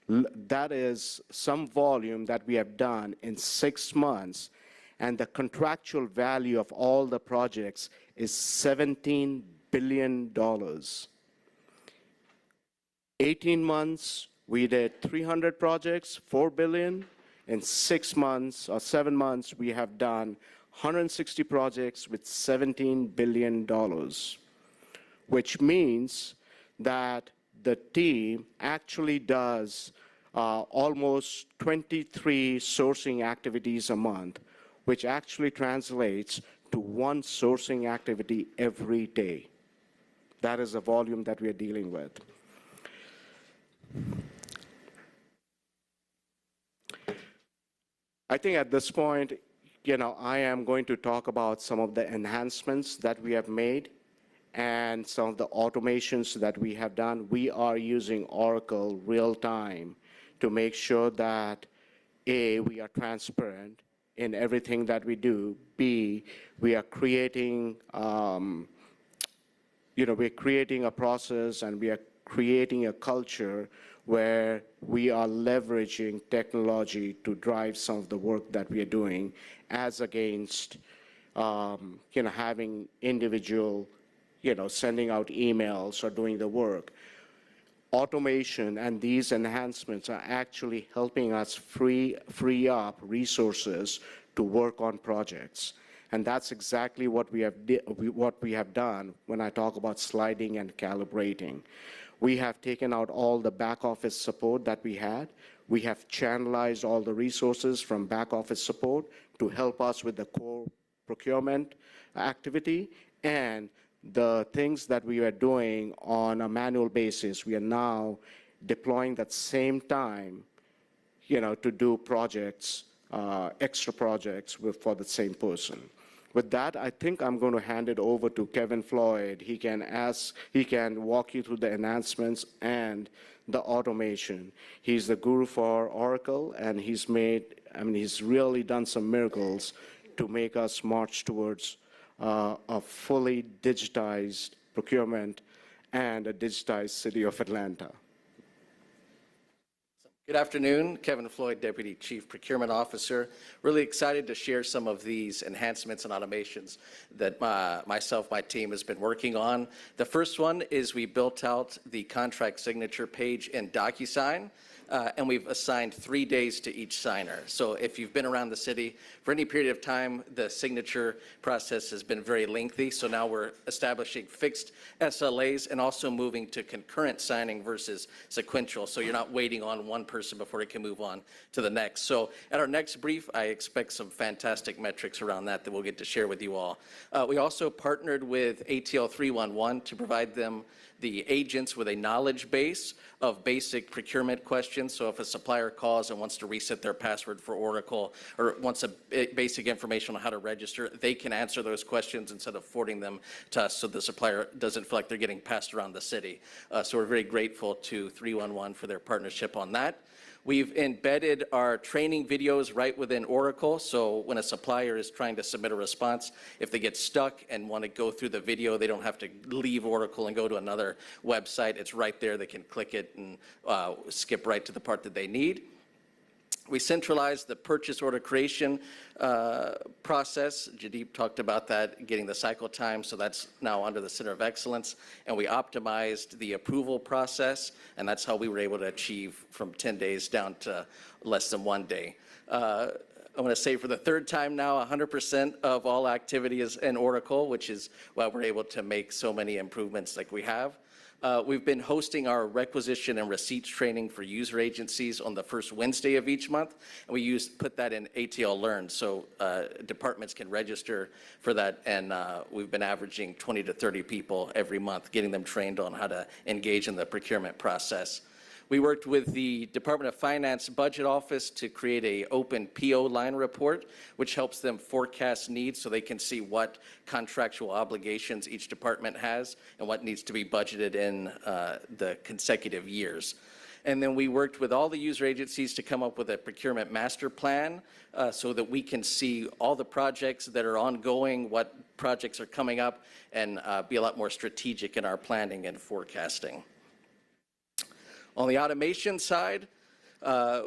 That is some volume that we have done in 6 months, and the contractual value of all the projects is $17 billion. 18 months, we did 300 projects, $4 billion. In 6 months or 7 months, we have done 160 projects with $17 billion, which means that the team actually does almost 23 sourcing activities a month, which actually translates to 1 sourcing activity every day. That is the volume that we are dealing with. I think at this point, I am going to talk about some of the enhancements that we have made and some of the automations that we have done. We are using Oracle real time to make sure that, A, we are transparent, in everything that we do. B, we are creating, we're creating a process and we are creating a culture where we are leveraging technology to drive some of the work that we are doing, as against, having individual, sending out emails or doing the work. Automation and these enhancements are actually helping us free up resources to work on projects. And that's exactly what we have done when I talk about sliding and calibrating. We have taken out all the back office support that we had. We have channelized all the resources from back office support to help us with the core procurement activity, and the things that we were doing on a manual basis, we are now deploying that same time, to do projects, extra projects for the same person. With that, I think I'm going to hand it over to Kevin Floyd. He can walk you through the enhancements and the automation. He's the guru for Oracle, and he's really done some miracles to make us march towards a fully digitized procurement and a digitized city of Atlanta.
Good afternoon, Kevin Floyd, Deputy Chief Procurement Officer. Really excited to share some of these enhancements and automations that my team has been working on. The first one is we built out the contract signature page in DocuSign. And we've assigned 3 days to each signer. So if you've been around the city for any period of time, the signature process has been very lengthy. So now we're establishing fixed SLAs and also moving to concurrent signing versus sequential. So you're not waiting on one person before it can move on to the next. So at our next brief, I expect some fantastic metrics around that we'll get to share with you all. We also partnered with ATL 311 to provide them the agents with a knowledge base of basic procurement questions. So if a supplier calls and wants to reset their password for Oracle or wants a basic information on how to register, they can answer those questions instead of forwarding them to us so the supplier doesn't feel like they're getting passed around the city. So we're very grateful to 311 for their partnership on that. We've embedded our training videos right within Oracle, so when a supplier is trying to submit a response, if they get stuck and want to go through the video, they don't have to leave Oracle and go to another website. It's right there. They can click it and skip right to the part that they need. We centralized the purchase order creation process. Jadip talked about that, getting the cycle time, so that's now under the Center of Excellence. And we optimized the approval process, and that's how we were able to achieve from 10 days down to less than 1 day. I want to say for the third time now, 100% of all activity is in Oracle, which is why we're able to make so many improvements like we have. We've been hosting our requisition and receipts training for user agencies on the first Wednesday of each month, and we put that in ATL Learn, so departments can register for that, and we've been averaging 20 to 30 people every month, getting them trained on how to engage in the procurement process. We worked with the Department of Finance Budget Office to create an open PO line report, which helps them forecast needs so they can see what contractual obligations each department has and what needs to be budgeted in the consecutive years. And then we worked with all the user agencies to come up with a procurement master plan so that we can see all the projects that are ongoing, what projects are coming up, and be a lot more strategic in our planning and forecasting. On the automation side,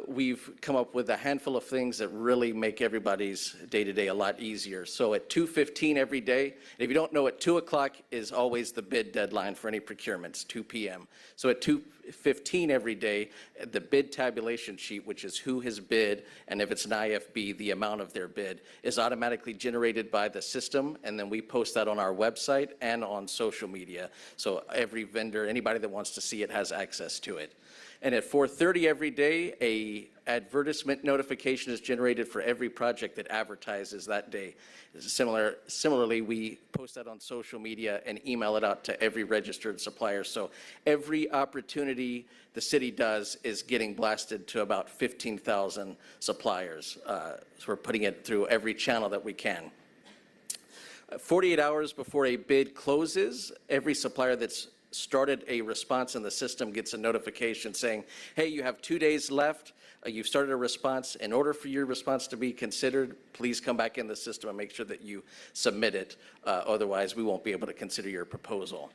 we've come up with a handful of things that really make everybody's day-to-day a lot easier. So at 2:15 every day, and if you don't know it, 2 o'clock is always the bid deadline for any procurements, 2 p.m. So at 2:15 every day, the bid tabulation sheet, which is who has bid, and if it's an IFB, the amount of their bid, is automatically generated by the system, and then we post that on our website and on social media. So every vendor, anybody that wants to see it has access to it. And at 4:30 every day, a advertisement notification is generated for every project that advertises that day. Similarly, we post that on social media and email it out to every registered supplier. So every opportunity the city does is getting blasted to about 15,000 suppliers. So we're putting it through every channel that we can. 48 hours before a bid closes, every supplier that's started a response and the system gets a notification saying, hey, you have 2 days left, you've started a response. In order for your response to be considered, please come back in the system and make sure that you submit it. Otherwise, we won't be able to consider your proposal.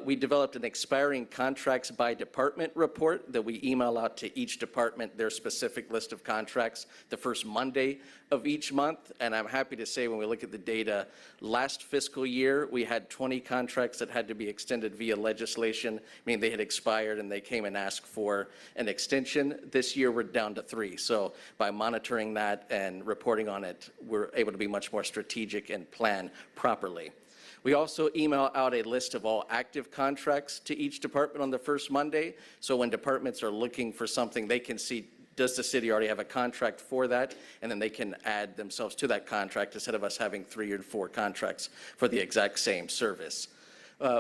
We developed an expiring contracts by department report that we email out to each department, their specific list of contracts, the first Monday of each month. And I'm happy to say when we look at the data, last fiscal year, we had 20 contracts that had to be extended via legislation, meaning they had expired and they came and asked for an extension. This year, we're down to 3. So by monitoring that and reporting on it, we're able to be much more strategic and plan properly. We also email out a list of all active contracts to each department on the first Monday. So when departments are looking for something, they can see, does the city already have a contract for that? And then they can add themselves to that contract instead of us having 3 or 4 contracts for the exact same service.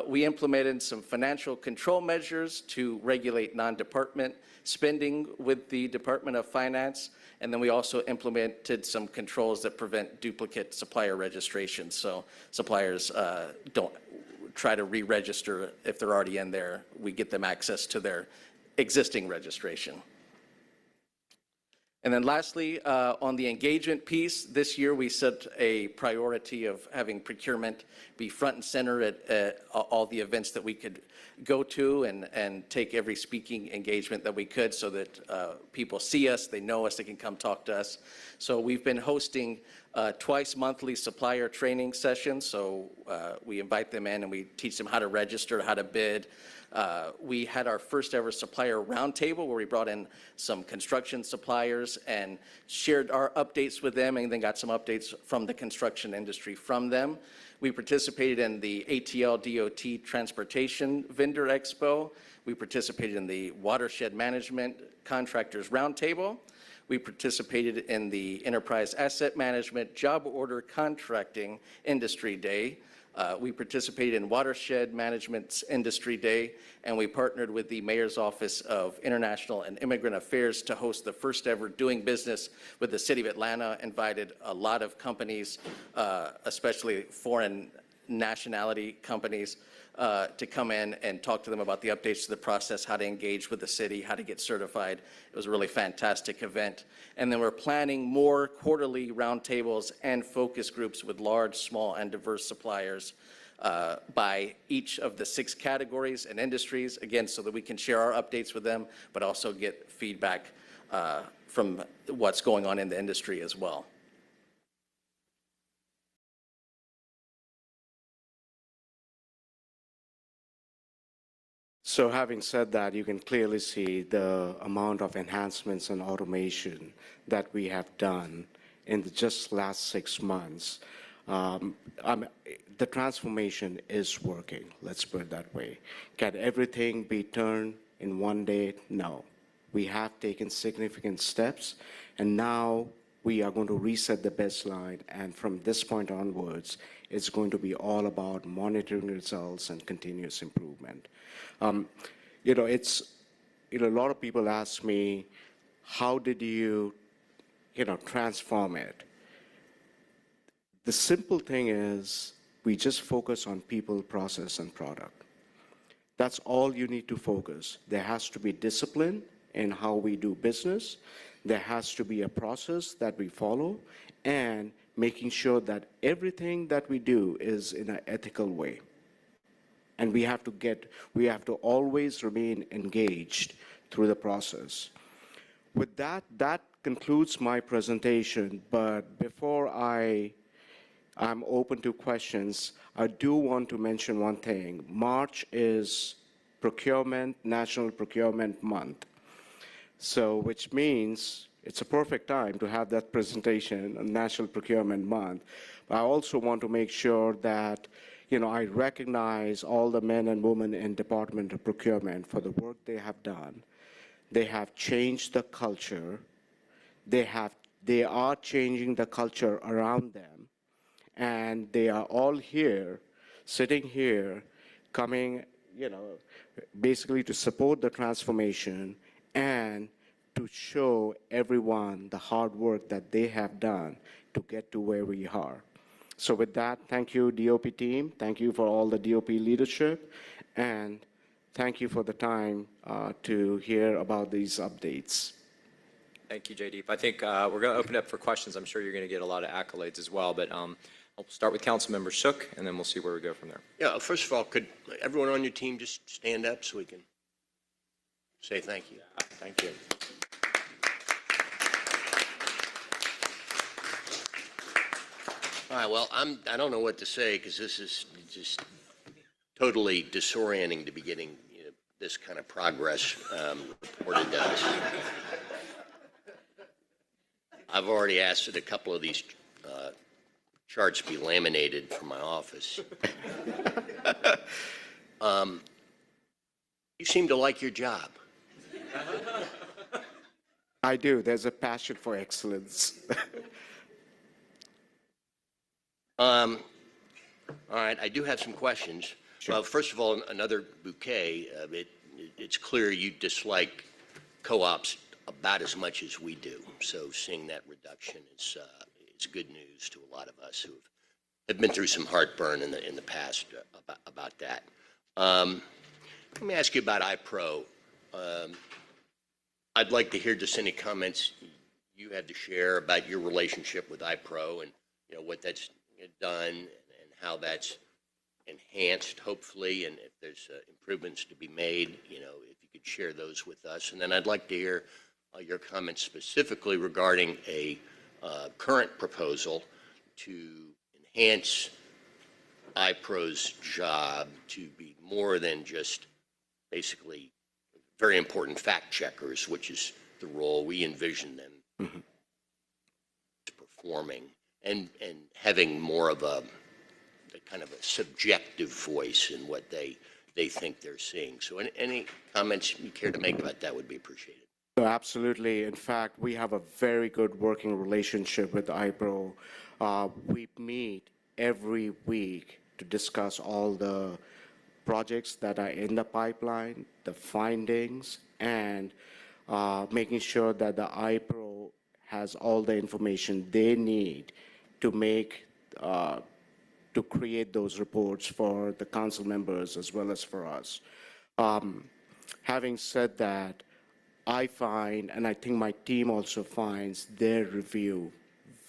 We implemented some financial control measures to regulate non-department spending with the Department of Finance. And then we also implemented some controls that prevent duplicate supplier registration. So suppliers don't try to re-register if they're already in there. We get them access to their existing registration. And then lastly, on the engagement piece, this year we set a priority of having procurement be front and center at all the events that we could go to and take every speaking engagement that we could so that people see us, they know us, they can come talk to us. So we've been hosting twice monthly supplier training sessions. So we invite them in and we teach them how to register, how to bid. We had our first ever supplier roundtable where we brought in some construction suppliers and shared our updates with them and then got some updates from the construction industry from them. We participated in the ATL DOT Transportation Vendor Expo. We participated in the Watershed Management Contractors Roundtable. We participated in the Enterprise Asset Management Job Order Contracting Industry Day. We participated in Watershed Management's Industry Day, and we partnered with the Mayor's Office of International and Immigrant Affairs to host the first ever Doing Business with the City of Atlanta. Invited a lot of companies, especially foreign nationality companies, to come in and talk to them about the updates to the process, how to engage with the city, how to get certified. It was a really fantastic event. And then we're planning more quarterly roundtables and focus groups with large, small, and diverse suppliers by each of the 6 categories and industries, again, so that we can share our updates with them, but also get feedback from what's going on in the industry as well.
So having said that, you can clearly see the amount of enhancements and automation that we have done in the just last 6 months. The transformation is working, let's put it that way. Can everything be turned in one day? No. We have taken significant steps, and now we are going to reset the baseline, and from this point onwards, it's going to be all about monitoring results and continuous improvement. You know, a lot of people ask me, how did you transform it? The simple thing is, we just focus on people, process, and product. That's all you need to focus. There has to be discipline in how we do business. There has to be a process that we follow, and making sure that everything that we do is in an ethical way. And we have to always remain engaged through the process. With that, that concludes my presentation. But before I'm open to questions, I do want to mention one thing. March is National Procurement Month. So, which means it's a perfect time to have that presentation on National Procurement Month. But I also want to make sure that I recognize all the men and women in Department of Procurement for the work they have done. They have changed the culture. They are changing the culture around them. And they are all here, sitting here, coming, basically to support the transformation and to show everyone the hard work that they have done to get to where we are. So with that, thank you, DOP team. Thank you for all the DOP leadership. And thank you for the time to hear about these updates.
Thank you, Jaydeep. I think we're going to open up for questions. I'm sure you're going to get a lot of accolades as well, but I'll start with Councilmember Shook, and then we'll see where we go from there.
Yeah, first of all, could everyone on your team just stand up so we can say thank you?
Thank you.
All right, well, I don't know what to say because this is just totally disorienting to be getting this kind of progress reported to us. I've already asked that a couple of these charts be laminated for my office. You seem to like your job.
I do. There's a passion for excellence.
All right, I do have some questions.
Sure.
Well, first of all, another bouquet. It's clear you dislike co-ops about as much as we do. So seeing that reduction is good news to a lot of us who have been through some heartburn in the past about that. Let me ask you about iPro. I'd like to hear just any comments you had to share about your relationship with iPro and what that's done and how that's enhanced, hopefully, and if there's improvements to be made, if you could share those with us. And then I'd like to hear your comments specifically regarding a current proposal to enhance iPro's job to be more than just basically very important fact checkers, which is the role we envision them performing, and having more of a kind of a subjective voice in what they think they're seeing. So any comments you care to make about that would be appreciated.
So absolutely. In fact, we have a very good working relationship with iPro. We meet every week to discuss all the projects that are in the pipeline, the findings, and making sure that the iPro has all the information they need to make to create those reports for the council members as well as for us. Having said that, I find, and I think my team also finds, their review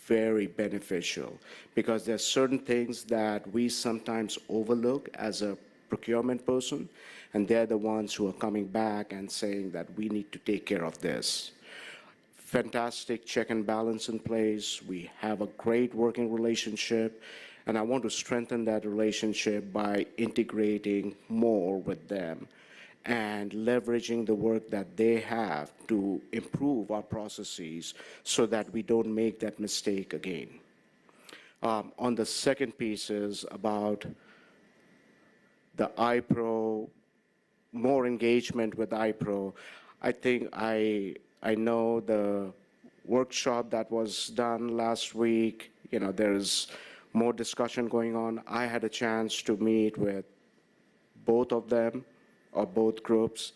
very beneficial because there's certain things that we sometimes overlook as a procurement person, and they're the ones who are coming back and saying that we need to take care of this. Fantastic check and balance in place. We have a great working relationship, and I want to strengthen that relationship by integrating more with them and leveraging the work that they have to improve our processes so that we don't make that mistake again. On the second piece is about the iPro, more engagement with iPro. I think I know the workshop that was done last week, there's more discussion going on. I had a chance to meet with both of them, or both groups,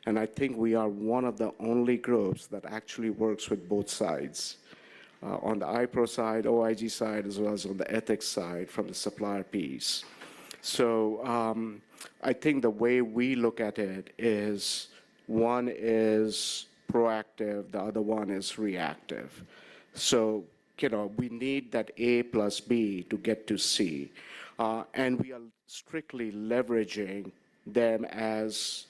and I think we are one of the only groups that actually works with both sides. On the iPro side, OIG side, as well as on the ethics side from the supplier piece. So I think the way we look at it is one is proactive, the other one is reactive. So, we need that A plus B to get to C. And we are strictly leveraging them as,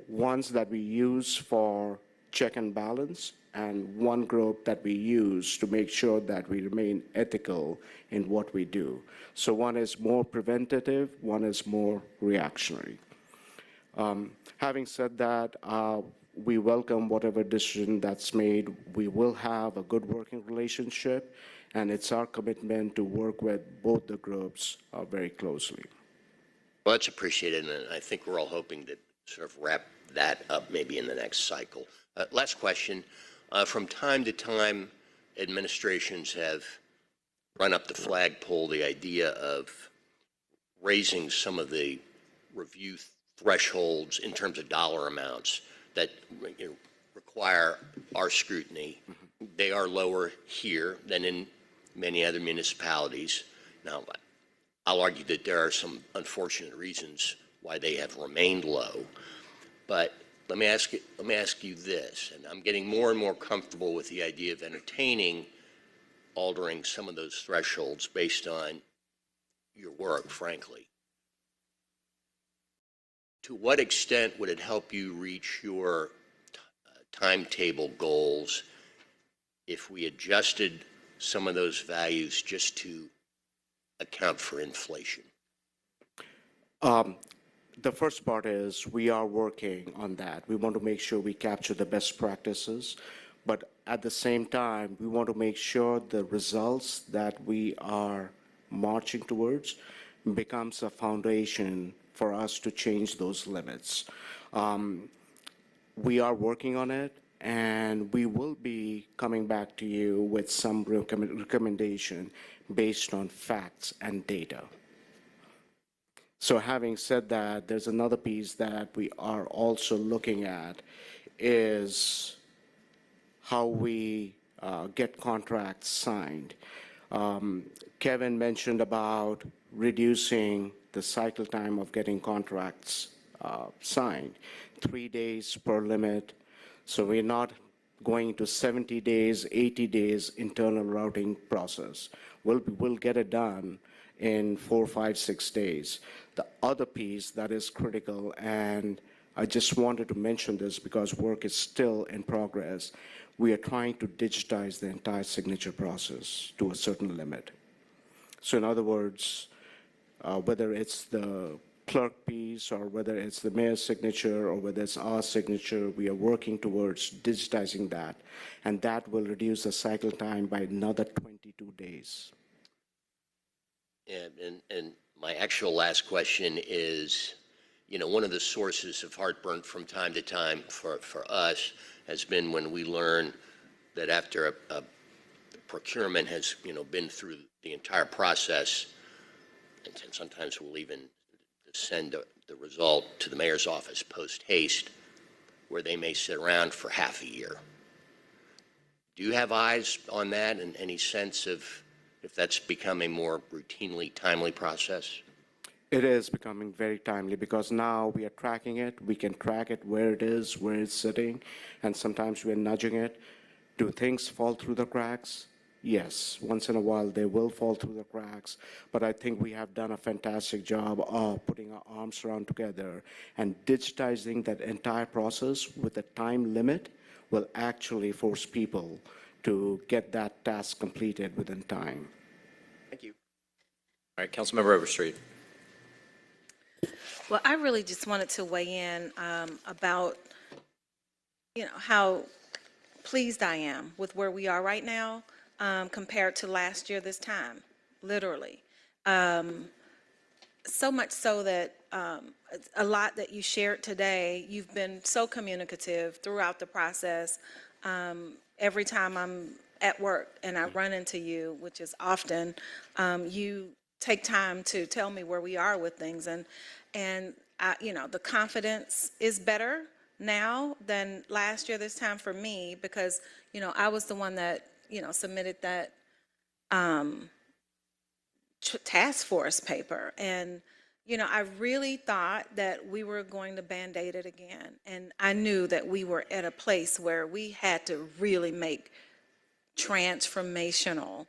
ones that we use for check and balance, and one group that we use to make sure that we remain ethical in what we do. So one is more preventative, one is more reactionary. Having said that, we welcome whatever decision that's made. We will have a good working relationship, and it's our commitment to work with both the groups very closely.
Well, that's appreciated, and I think we're all hoping to sort of wrap that up maybe in the next cycle. Last question. From time to time, administrations have run up the flagpole the idea of raising some of the review thresholds in terms of dollar amounts that require our scrutiny. They are lower here than in many other municipalities. Now, I'll argue that there are some unfortunate reasons why they have remained low. But let me ask you this, and I'm getting more and more comfortable with the idea of entertaining altering some of those thresholds based on your work, frankly. To what extent would it help you reach your timetable goals if we adjusted some of those values just to account for inflation?
The first part is we are working on that. We want to make sure we capture the best practices, but at the same time, we want to make sure the results that we are marching towards becomes a foundation for us to change those limits. We are working on it, and we will be coming back to you with some recommendation based on facts and data. So having said that, there's another piece that we are also looking at is how we get contracts signed. Kevin mentioned about reducing the cycle time of getting contracts signed, 3 days per limit. So we're not going to 70 days, 80 days internal routing process. We'll get it done in 4, 5, 6 days. The other piece that is critical, and I just wanted to mention this because work is still in progress, we are trying to digitize the entire signature process to a certain limit. So in other words, whether it's the clerk piece or whether it's the mayor's signature or whether it's our signature, we are working towards digitizing that, and that will reduce the cycle time by another 22 days.
And my actual last question is, you know, one of the sources of heartburn from time to time for us has been when we learn that after a procurement has, you know, been through the entire process, and sometimes we'll even send the result to the mayor's office post haste, where they may sit around for half a year. Do you have eyes on that and any sense of if that's become a more routinely timely process?
It is becoming very timely because now we are tracking it. We can track it where it is, where it's sitting, and sometimes we're nudging it. Do things fall through the cracks? Yes, once in a while they will fall through the cracks, but I think we have done a fantastic job of putting our arms around together and digitizing that entire process with a time limit will actually force people to get that task completed within time.
Thank you. All right, Councilmember Overstreet.
Well, I really just wanted to weigh in about, you know, how pleased I am with where we are right now compared to last year this time, literally. So much so that a lot that you shared today, you've been so communicative throughout the process. Every time I'm at work and I run into you, which is often, you take time to tell me where we are with things. And I, you know, the confidence is better now than last year this time for me because, you know, I was the one that, you know, submitted that task force paper. And, you know, I really thought that we were going to Band-Aid it again. And I knew that we were at a place where we had to really make transformational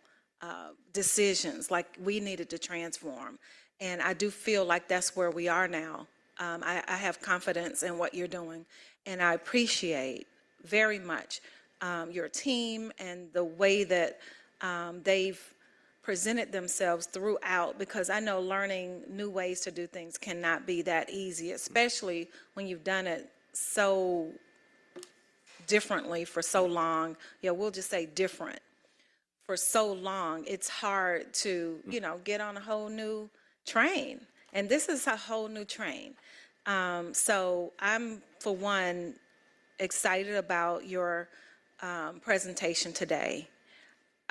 decisions, like we needed to transform. And I do feel like that's where we are now. I have confidence in what you're doing. And I appreciate very much your team and the way that they've presented themselves throughout, because I know learning new ways to do things cannot be that easy, especially when you've done it so differently for so long. Yeah, we'll just say different. For so long, it's hard to, you know, get on a whole new train. And this is a whole new train. So I'm, for one, excited about your presentation today.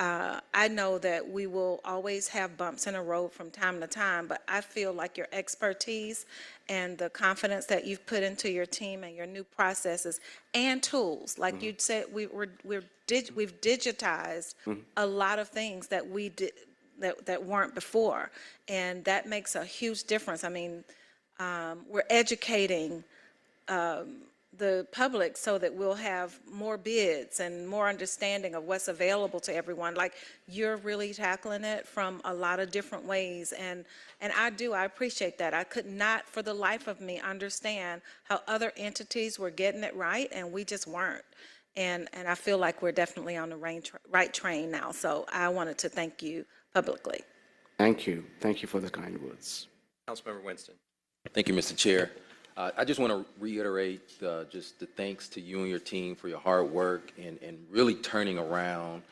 I know that we will always have bumps in the road from time to time, but I feel like your expertise and the confidence that you've put into your team and your new processes and tools, like you said, we've digitized a lot of things that we did that weren't before, and that makes a huge difference. I mean, we're educating the public so that we'll have more bids and more understanding of what's available to everyone. Like, you're really tackling it from a lot of different ways, and I appreciate that. I could not for the life of me understand how other entities were getting it right and we just weren't. And I feel like we're definitely on the right train now. So I wanted to thank you publicly.
Thank you. Thank you for the kind words.
Councilmember Winston.
Thank you, Mr. Chair. I just want to reiterate just the thanks to you and your team for your hard work and really turning around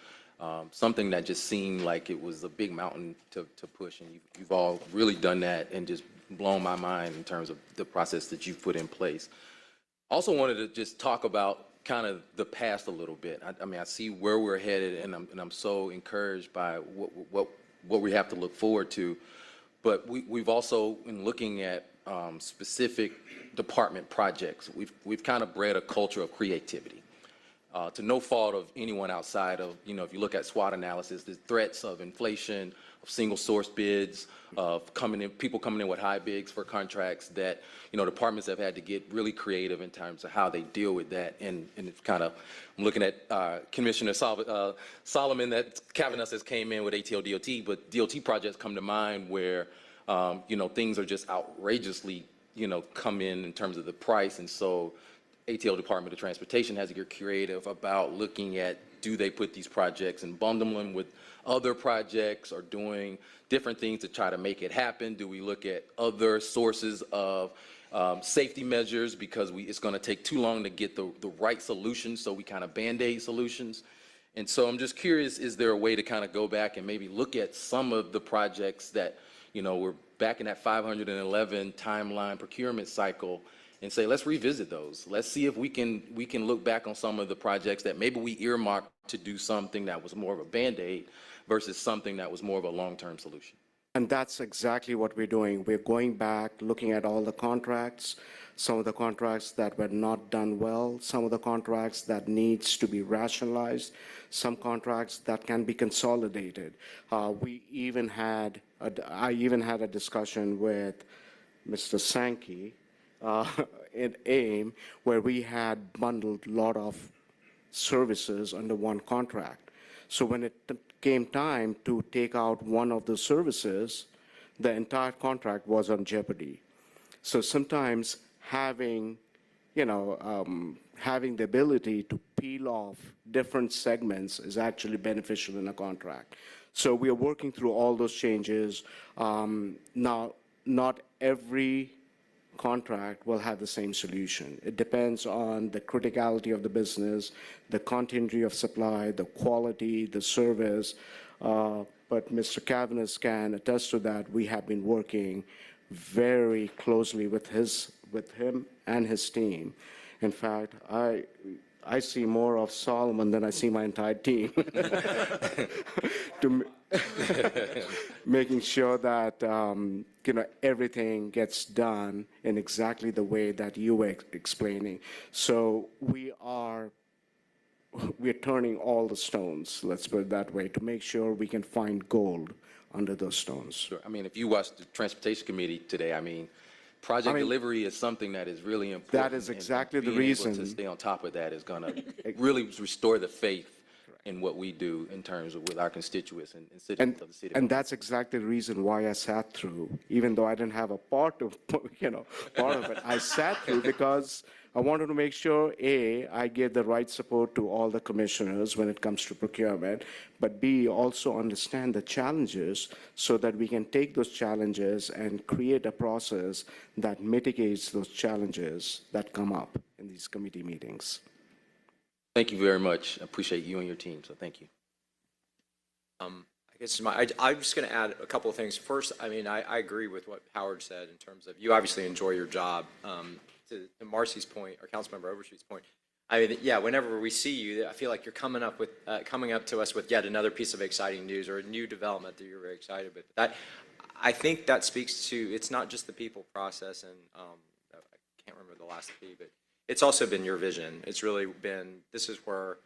something that just seemed like it was a big mountain to push. And you've all really done that and just blown my mind in terms of the process that you've put in place. Also wanted to just talk about kind of the past a little bit. I mean, I see where we're headed, and I'm so encouraged by what we have to look forward to. But we've also, in looking at specific department projects, we've kind of bred a culture of creativity. To no fault of anyone outside of, if you look at SWOT analysis, the threats of inflation, of single source bids, of people coming in with high bids for contracts that, departments have had to get really creative in terms of how they deal with that. And it's kind of, I'm looking at Commissioner Solomon, that cabinet has came in with ATL DOT, but DOT projects come to mind where, things are just outrageously, come in terms of the price. And so ATL Department of Transportation has to get creative about looking at, do they put these projects and bundle them with other projects or doing different things to try to make it happen? Do we look at other sources of safety measures because it's going to take too long to get the right solutions, so we kind of Band-Aid solutions? And so I'm just curious, is there a way to kind of go back and maybe look at some of the projects that, we're back in that 511 timeline procurement cycle and say, let's revisit those. Let's see if we can look back on some of the projects that maybe we earmarked to do something that was more of a Band-Aid versus something that was more of a long-term solution.
And that's exactly what we're doing. We're going back, looking at all the contracts, some of the contracts that were not done well, some of the contracts that needs to be rationalized, some contracts that can be consolidated. I even had a discussion with Mr. Sankey in AIM, where we had bundled a lot of services under one contract. So when it came time to take out one of the services, the entire contract was on jeopardy. So sometimes having the ability to peel off different segments is actually beneficial in a contract. So we are working through all those changes. Now, not every contract will have the same solution. It depends on the criticality of the business, the continuity of supply, the quality, the service. But Mr. Cavanis can attest to that. We have been working very closely with him and his team. In fact, I see more of Solomon than I see my entire team. Making sure that everything gets done in exactly the way that you were explaining. So we're turning all the stones, let's put it that way, to make sure we can find gold under those stones.
Sure. I mean, if you watch the Transportation Committee today, project delivery is something that is really important.
That is exactly the
being
reason.
able to stay on top of that is going to really restore the faith in what we do in terms of with our constituents and citizens of the city.
And that's exactly the reason why I sat through, even though I didn't have a part of it. I sat through because I wanted to make sure, A, I gave the right support to all the commissioners when it comes to procurement, but B, also understand the challenges so that we can take those challenges and create a process that mitigates those challenges that come up in these committee meetings.
Thank you very much. I appreciate you and your team, so thank you.
I guess I'm just going to add a couple of things. First, I agree with what Howard said in terms of you obviously enjoy your job. To Marcy's point, or Councilmember Overstreet's point, I mean, yeah, whenever we see you, I feel like you're coming up to us with yet another piece of exciting news or a new development that you're very excited with. I think that speaks to, it's not just the people process, and I can't remember the last P, but it's also been your vision. It's really been, this is where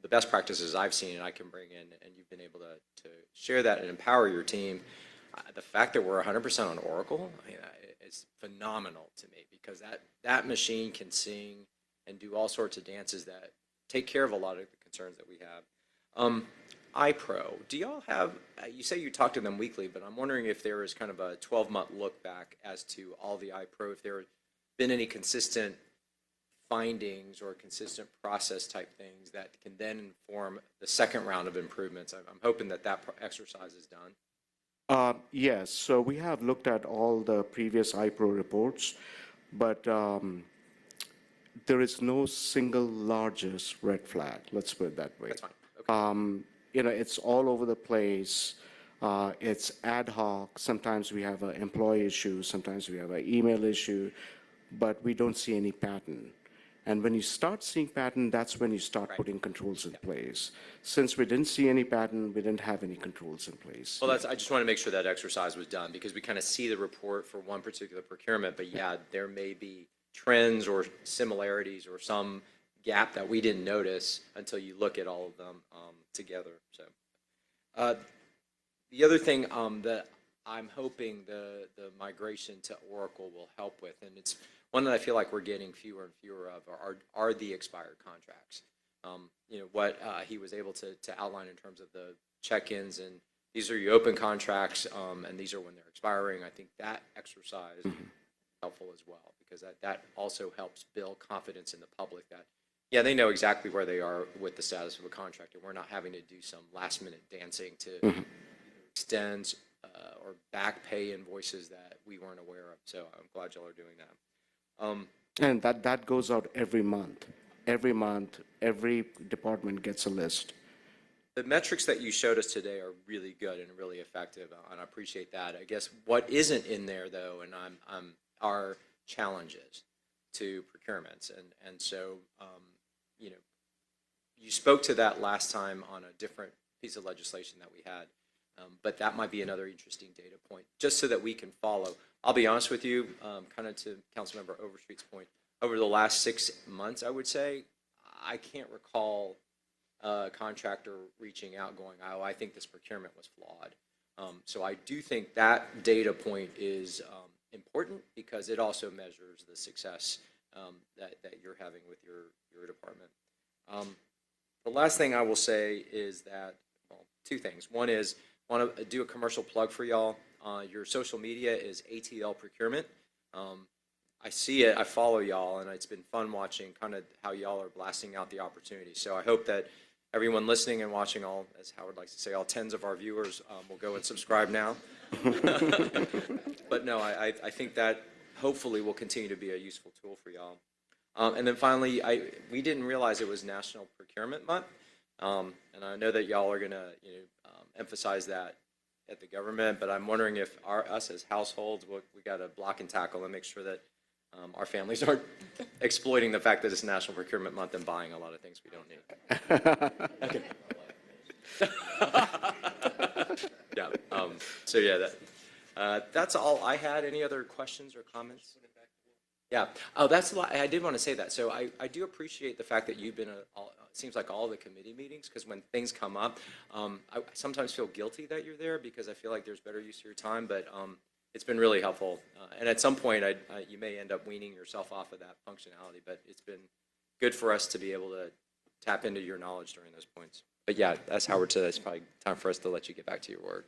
the best practices I've seen and I can bring in, and you've been able to share that and empower your team. The fact that we're 100% on Oracle, I mean, it's phenomenal to me, because that machine can sing and do all sorts of dances that take care of a lot of the concerns that we have. iPro, do y'all have, you say you talk to them weekly, but I'm wondering if there is kind of a 12-month look back as to all the iPro, if there have been any consistent findings or consistent process type things that can then inform the second round of improvements. I'm hoping that exercise is done.
Yes, so we have looked at all the previous iPro reports, but there is no single largest red flag, let's put it that way.
That's fine. Okay.
It's all over the place. It's ad hoc. Sometimes we have an employee issue, sometimes we have an email issue, but we don't see any pattern. And when you start seeing pattern, that's when you start putting controls in place. Since we didn't see any pattern, we didn't have any controls in place.
Well, I just want to make sure that exercise was done, because we kind of see the report for one particular procurement, but yeah, there may be trends or similarities or some gap that we didn't notice until you look at all of them together. So the other thing that I'm hoping the migration to Oracle will help with, and it's one that I feel like we're getting fewer and fewer of, are the expired contracts. What he was able to outline in terms of the check-ins, and these are your open contracts, and these are when they're expiring. I think that exercise is helpful as well, because that also helps build confidence in the public that, yeah, they know exactly where they are with the status of a contract, and we're not having to do some last-minute dancing to extend or back pay invoices that we weren't aware of. So I'm glad y'all are doing that.
And that goes out every month. Every month, every department gets a list.
The metrics that you showed us today are really good and really effective, and I appreciate that. I guess what isn't in there, though, and are challenges to procurements, and so you spoke to that last time on a different piece of legislation that we had, but that might be another interesting data point, just so that we can follow. I'll be honest with you, kind of to Councilmember Overstreet's point, over the last 6 months, I would say, I can't recall a contractor reaching out going, oh, I think this procurement was flawed. So I do think that data point is important, because it also measures the success that you're having with your department. The last thing I will say is that, well, two things. One is, I want to do a commercial plug for y'all. Your social media is ATL Procurement. I see it, I follow y'all, and it's been fun watching kind of how y'all are blasting out the opportunities. So I hope that everyone listening and watching, all, as Howard likes to say, all tens of our viewers will go and subscribe now. But no, I think that hopefully will continue to be a useful tool for y'all. And then finally, we didn't realize it was National Procurement Month, and I know that y'all are going to emphasize that at the government, but I'm wondering if us as households, we got to block and tackle and make sure that our families aren't exploiting the fact that it's National Procurement Month and buying a lot of things we don't need. Okay. Yeah. So yeah, that's all I had. Any other questions or comments? Yeah. Oh, that's a lot. I did want to say that. So I do appreciate the fact that you've been it seems like all the committee meetings, because when things come up, I sometimes feel guilty that you're there, because I feel like there's better use of your time, but it's been really helpful. And at some point, you may end up weaning yourself off of that functionality, but it's been good for us to be able to tap into your knowledge during those points. But yeah, as Howard said, it's probably time for us to let you get back to your work.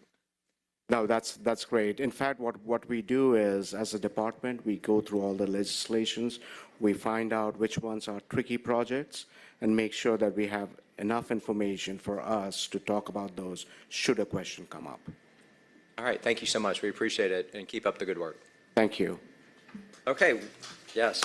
No, that's great. In fact, what we do is, as a department, we go through all the legislations, we find out which ones are tricky projects, and make sure that we have enough information for us to talk about those should a question come up.
All right, thank you so much. We appreciate it, and keep up the good work.
Thank you.
Okay, yes.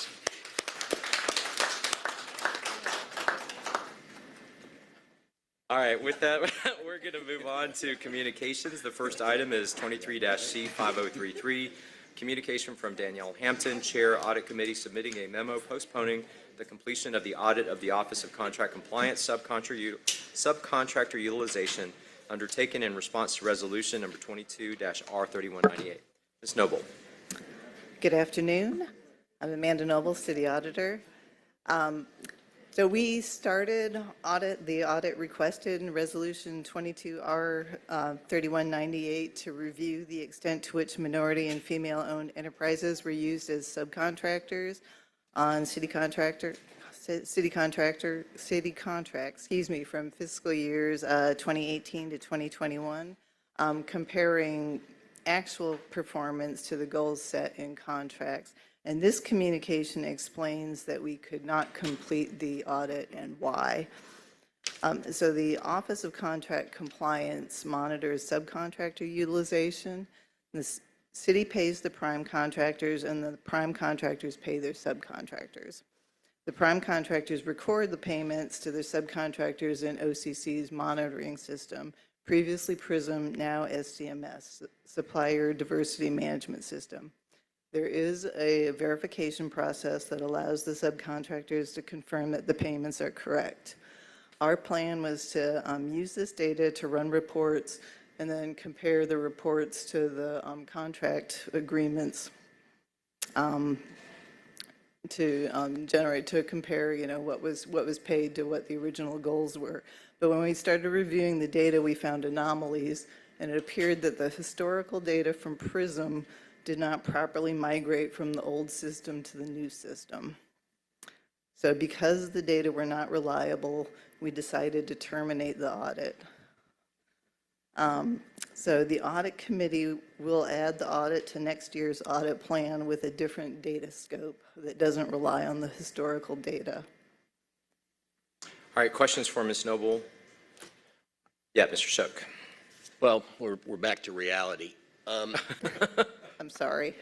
All right, with that, we're going to move on to communications. The first item is 23-C5033, communication from Danielle Hampton, Chair, Audit Committee, submitting a memo postponing the completion of the audit of the Office of Contract Compliance subcontractor utilization undertaken in response to Resolution Number 22-R3198. Ms. Noble.
Good afternoon. I'm Amanda Noble, City Auditor. So we started the audit requested in Resolution 22R3198 to review the extent to which minority and female-owned enterprises were used as subcontractors on city contracts, from fiscal years 2018 to 2021, comparing actual performance to the goals set in contracts. And this communication explains that we could not complete the audit and why. So the Office of Contract Compliance monitors subcontractor utilization. The city pays the prime contractors, and the prime contractors pay their subcontractors. The prime contractors record the payments to their subcontractors in OCC's monitoring system, previously PRISM, now SDMS, Supplier Diversity Management System. There is a verification process that allows the subcontractors to confirm that the payments are correct. Our plan was to use this data to run reports and then compare the reports to the contract agreements to compare, what was paid to what the original goals were. But when we started reviewing the data, we found anomalies, and it appeared that the historical data from PRISM did not properly migrate from the old system to the new system. So because the data were not reliable, we decided to terminate the audit. So the audit committee will add the audit to next year's audit plan with a different data scope that doesn't rely on the historical data.
All right, questions for Ms. Noble? Yeah, Mr. Shook.
Well, we're back to reality.
I'm sorry.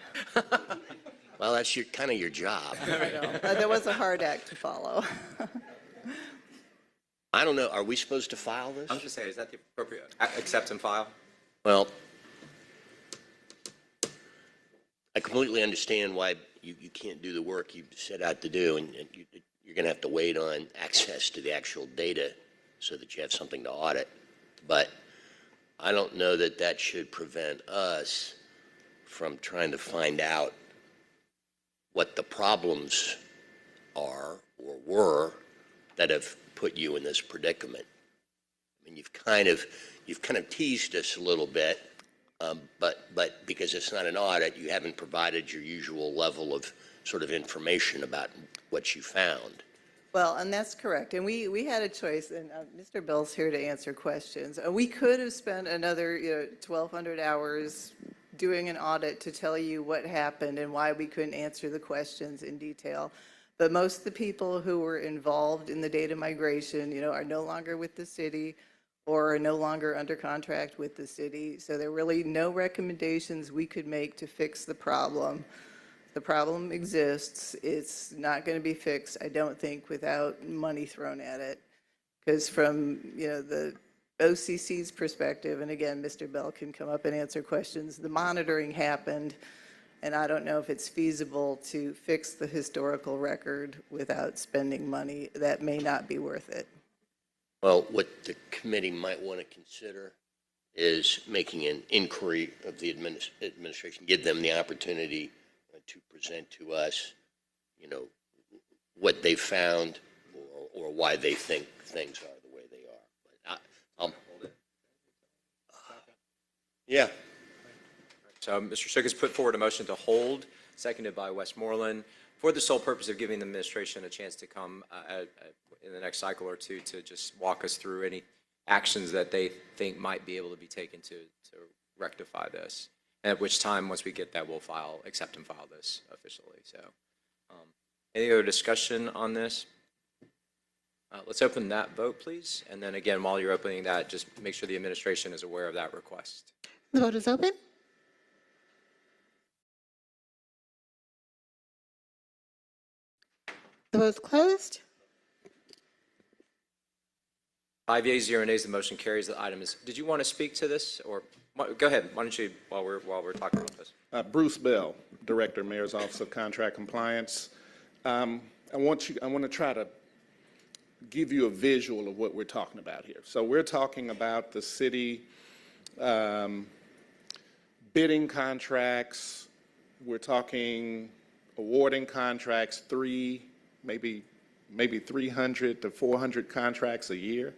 Well, that's kind of your job.
I know. That was a hard act to follow.
I don't know, are we supposed to file this?
I was just saying, is that the appropriate, accept and file?
Well, I completely understand why you can't do the work you set out to do, and you're going to have to wait on access to the actual data so that you have something to audit. But I don't know that that should prevent us from trying to find out what the problems are or were that have put you in this predicament. I mean, you've kind of teased us a little bit, but because it's not an audit, you haven't provided your usual level of sort of information about what you found.
Well, and that's correct. And we had a choice, and Mr. Bell's here to answer questions. We could have spent another 1,200 hours doing an audit to tell you what happened and why we couldn't answer the questions in detail. But most of the people who were involved in the data migration, are no longer with the city or are no longer under contract with the city. So there are really no recommendations we could make to fix the problem. The problem exists. It's not going to be fixed, I don't think, without money thrown at it. Because from, the OCC's perspective, and again, Mr. Bell can come up and answer questions, the monitoring happened, and I don't know if it's feasible to fix the historical record without spending money. That may not be worth it.
Well, what the committee might want to consider is making an inquiry of the administration, give them the opportunity to present to us, what they found or why they think things are the way they are. But yeah.
So Mr. Shook has put forward a motion to hold, seconded by Westmoreland, for the sole purpose of giving the administration a chance to come in the next cycle or two to just walk us through any actions that they think might be able to be taken to rectify this. At which time, once we get that, we'll accept and file this officially. So, any other discussion on this? Let's open that vote, please. And then again, while you're opening that, just make sure the administration is aware of that request.
The vote is open. The vote is closed.
5 yeas, 0 nays, the motion carries. The item is, did you want to speak to this? Or go ahead. Why don't you, while we're talking about this?
Bruce Bell, Director, Mayor's Office of Contract Compliance. I want to try to give you a visual of what we're talking about here. So we're talking about the city bidding contracts. We're talking awarding contracts, maybe 300 to 400 contracts a year.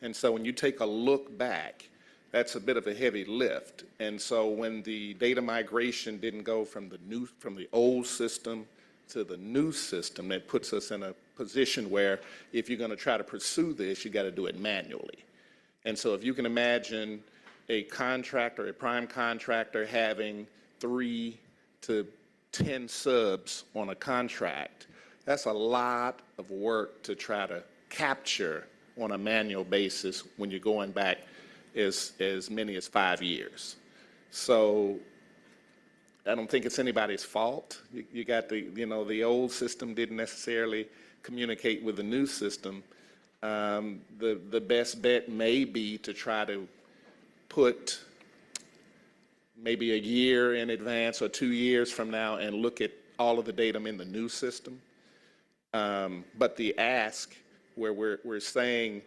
And so when you take a look back, that's a bit of a heavy lift. And so when the data migration didn't go from the old system to the new system, that puts us in a position where if you're going to try to pursue this, you got to do it manually. And so if you can imagine a contractor, a prime contractor having 3 to 10 subs on a contract, that's a lot of work to try to capture on a manual basis when you're going back as many as 5 years. So I don't think it's anybody's fault. You got the old system didn't necessarily communicate with the new system. The best bet may be to try to put maybe a year in advance or 2 years from now and look at all of the data in the new system. But the ask where we're saying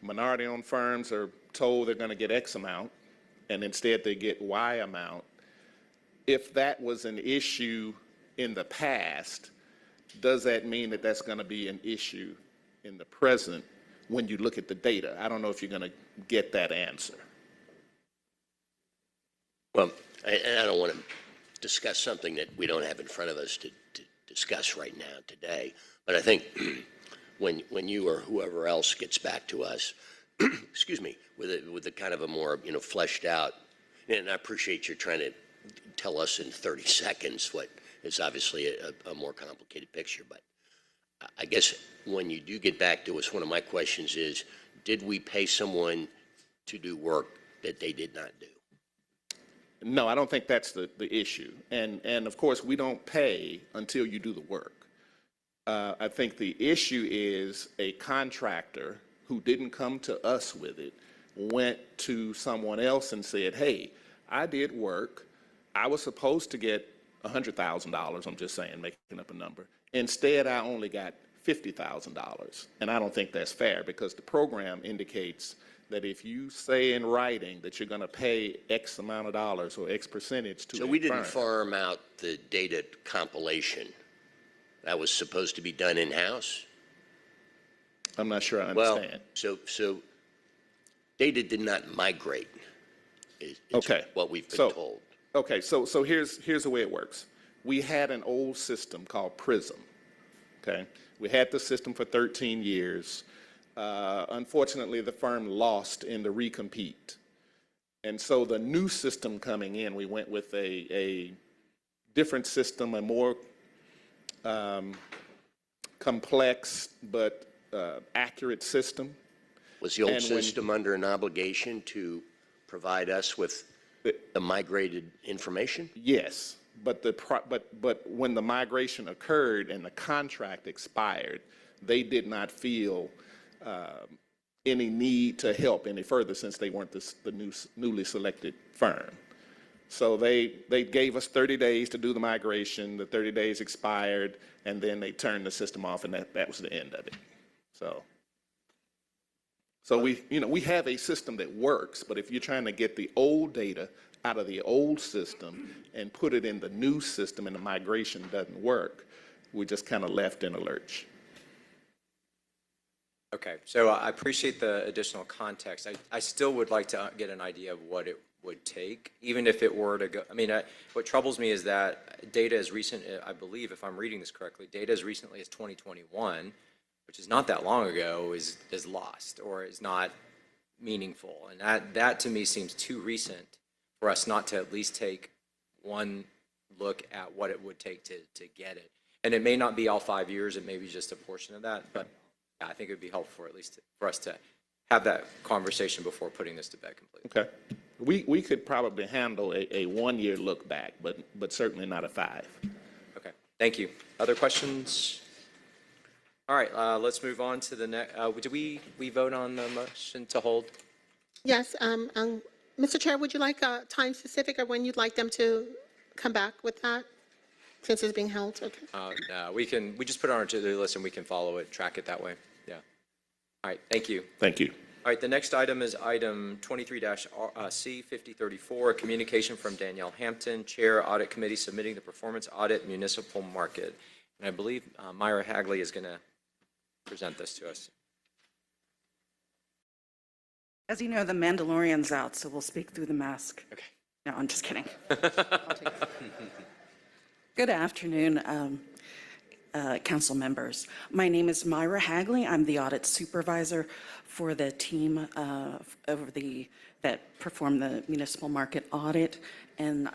minority-owned firms are told they're going to get X amount, and instead they get Y amount. If that was an issue in the past, does that mean that that's going to be an issue in the present when you look at the data? I don't know if you're going to get that answer.
Well, I don't want to discuss something that we don't have in front of us to discuss right now today, but I think when you or whoever else gets back to us, excuse me, with a kind of a more fleshed out, and I appreciate you're trying to tell us in 30 seconds what is obviously a more complicated picture, but I guess when you do get back to us, one of my questions is, did we pay someone to do work that they did not do?
No, I don't think that's the issue. And of course, we don't pay until you do the work. I think the issue is a contractor who didn't come to us with it went to someone else and said, hey, I did work. I was supposed to get $100,000, I'm just saying, making up a number. Instead, I only got $50,000. And I don't think that's fair because the program indicates that if you say in writing that you're going to pay X amount of dollars or X percentage to
So we didn't farm out the data compilation. That was supposed to be done in-house?
I'm not sure I understand.
Well, so data did not migrate, is
Okay.
what we've been told.
Okay, so here's the way it works. We had an old system called PRISM, okay? We had the system for 13 years. Unfortunately, the firm lost in the recompete. And so the new system coming in, we went with a different system, a more complex but accurate system.
Was the old system under an obligation to provide us with the migrated information?
Yes, but when the migration occurred and the contract expired, they did not feel any need to help any further since they weren't the newly selected firm. So they gave us 30 days to do the migration. The 30 days expired, and then they turned the system off, and that was the end of it. So we have a system that works, but if you're trying to get the old data out of the old system and put it in the new system and the migration doesn't work, we're just kind of left in a lurch.
Okay, so I appreciate the additional context. I still would like to get an idea of what it would take, even if it were to go. I mean, what troubles me is that data as recent, I believe, if I'm reading this correctly, data as recently as 2021, which is not that long ago, is lost or is not meaningful. And that to me seems too recent for us not to at least take one look at what it would take to get it. And it may not be all 5 years, it may be just a portion of that, but I think it would be helpful at least for us to have that conversation before putting this to bed completely.
Okay. We could probably handle a 1 year look back, but certainly not a 5.
Okay, thank you. Other questions? All right, let's move on to the next. Do we vote on the motion to hold?
Yes, Mr. Chair, would you like a time specific or when you'd like them to come back with that? since it's being held? Okay.
No, we just put it on our to-do list and we can follow it, track it that way. Yeah. All right, thank you.
Thank you.
All right, the next item is item 23-C5034, a communication from Danielle Hampton, Chair, Audit Committee, submitting the performance audit municipal market. And I believe Myra Hagley is going to present this to us.
As you know, the Mandalorian's out, so we'll speak through the mask.
Okay.
No, I'm just kidding. Good afternoon, council members. My name is Myra Hagley. I'm the audit supervisor for the team that performed the municipal market audit, and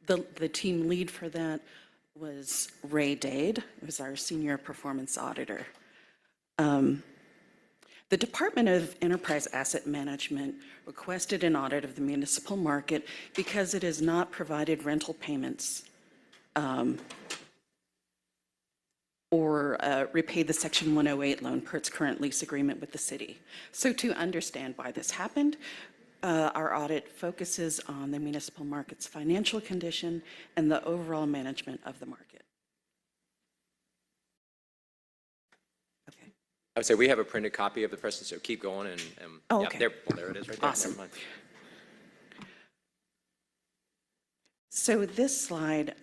the team lead for that was Ray Dade, who was our senior performance auditor. The Department of Enterprise Asset Management requested an audit of the municipal market because it has not provided rental payments or repaid the Section 108 loan per its current lease agreement with the city. So to understand why this happened, our audit focuses on the municipal market's financial condition and the overall management of the market. Okay.
I would say we have a printed copy of the presentation, so keep going and
Oh,
yeah,
okay.
there it is right there.
Awesome.
Never mind.
So this slide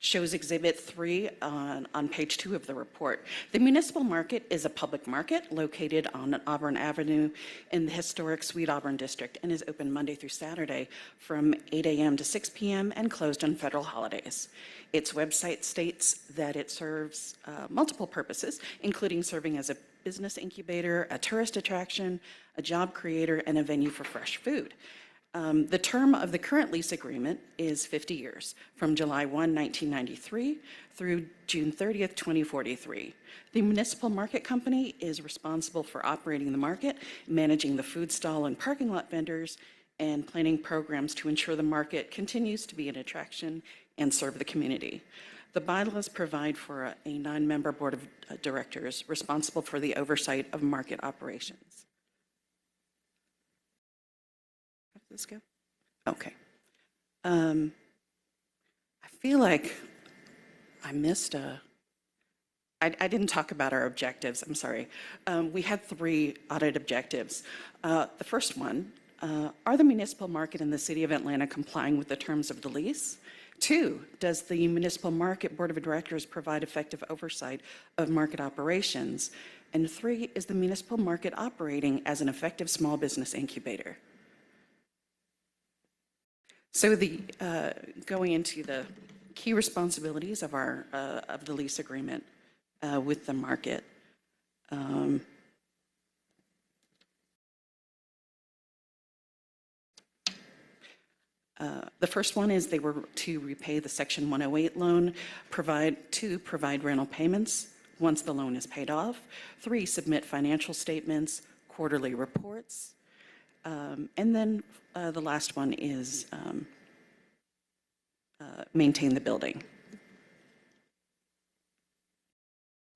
shows Exhibit 3 on page 2 of the report. The municipal market is a public market located on Auburn Avenue in the historic Sweet Auburn District and is open Monday through Saturday from 8 a.m. to 6 p.m. and closed on federal holidays. Its website states that it serves multiple purposes, including serving as a business incubator, a tourist attraction, a job creator, and a venue for fresh food. The term of the current lease agreement is 50 years, from July 1, 1993 through June 30th, 2043. The municipal market company is responsible for operating the market, managing the food stall and parking lot vendors, and planning programs to ensure the market continues to be an attraction and serve the community. The bylaws provide for a 9-member board of directors responsible for the oversight of market operations. Let's go. Okay. I feel like I missed I didn't talk about our objectives, I'm sorry. We had 3 audit objectives. The first one, are the municipal market in the city of Atlanta complying with the terms of the lease? 2, does the municipal market board of directors provide effective oversight of market operations? And 3, is the municipal market operating as an effective small business incubator? So going into the key responsibilities of of the lease agreement with the market. The first one is they were to repay the Section 108 loan, provide rental payments once the loan is paid off. 3, submit financial statements, quarterly reports. And then the last one is maintain the building.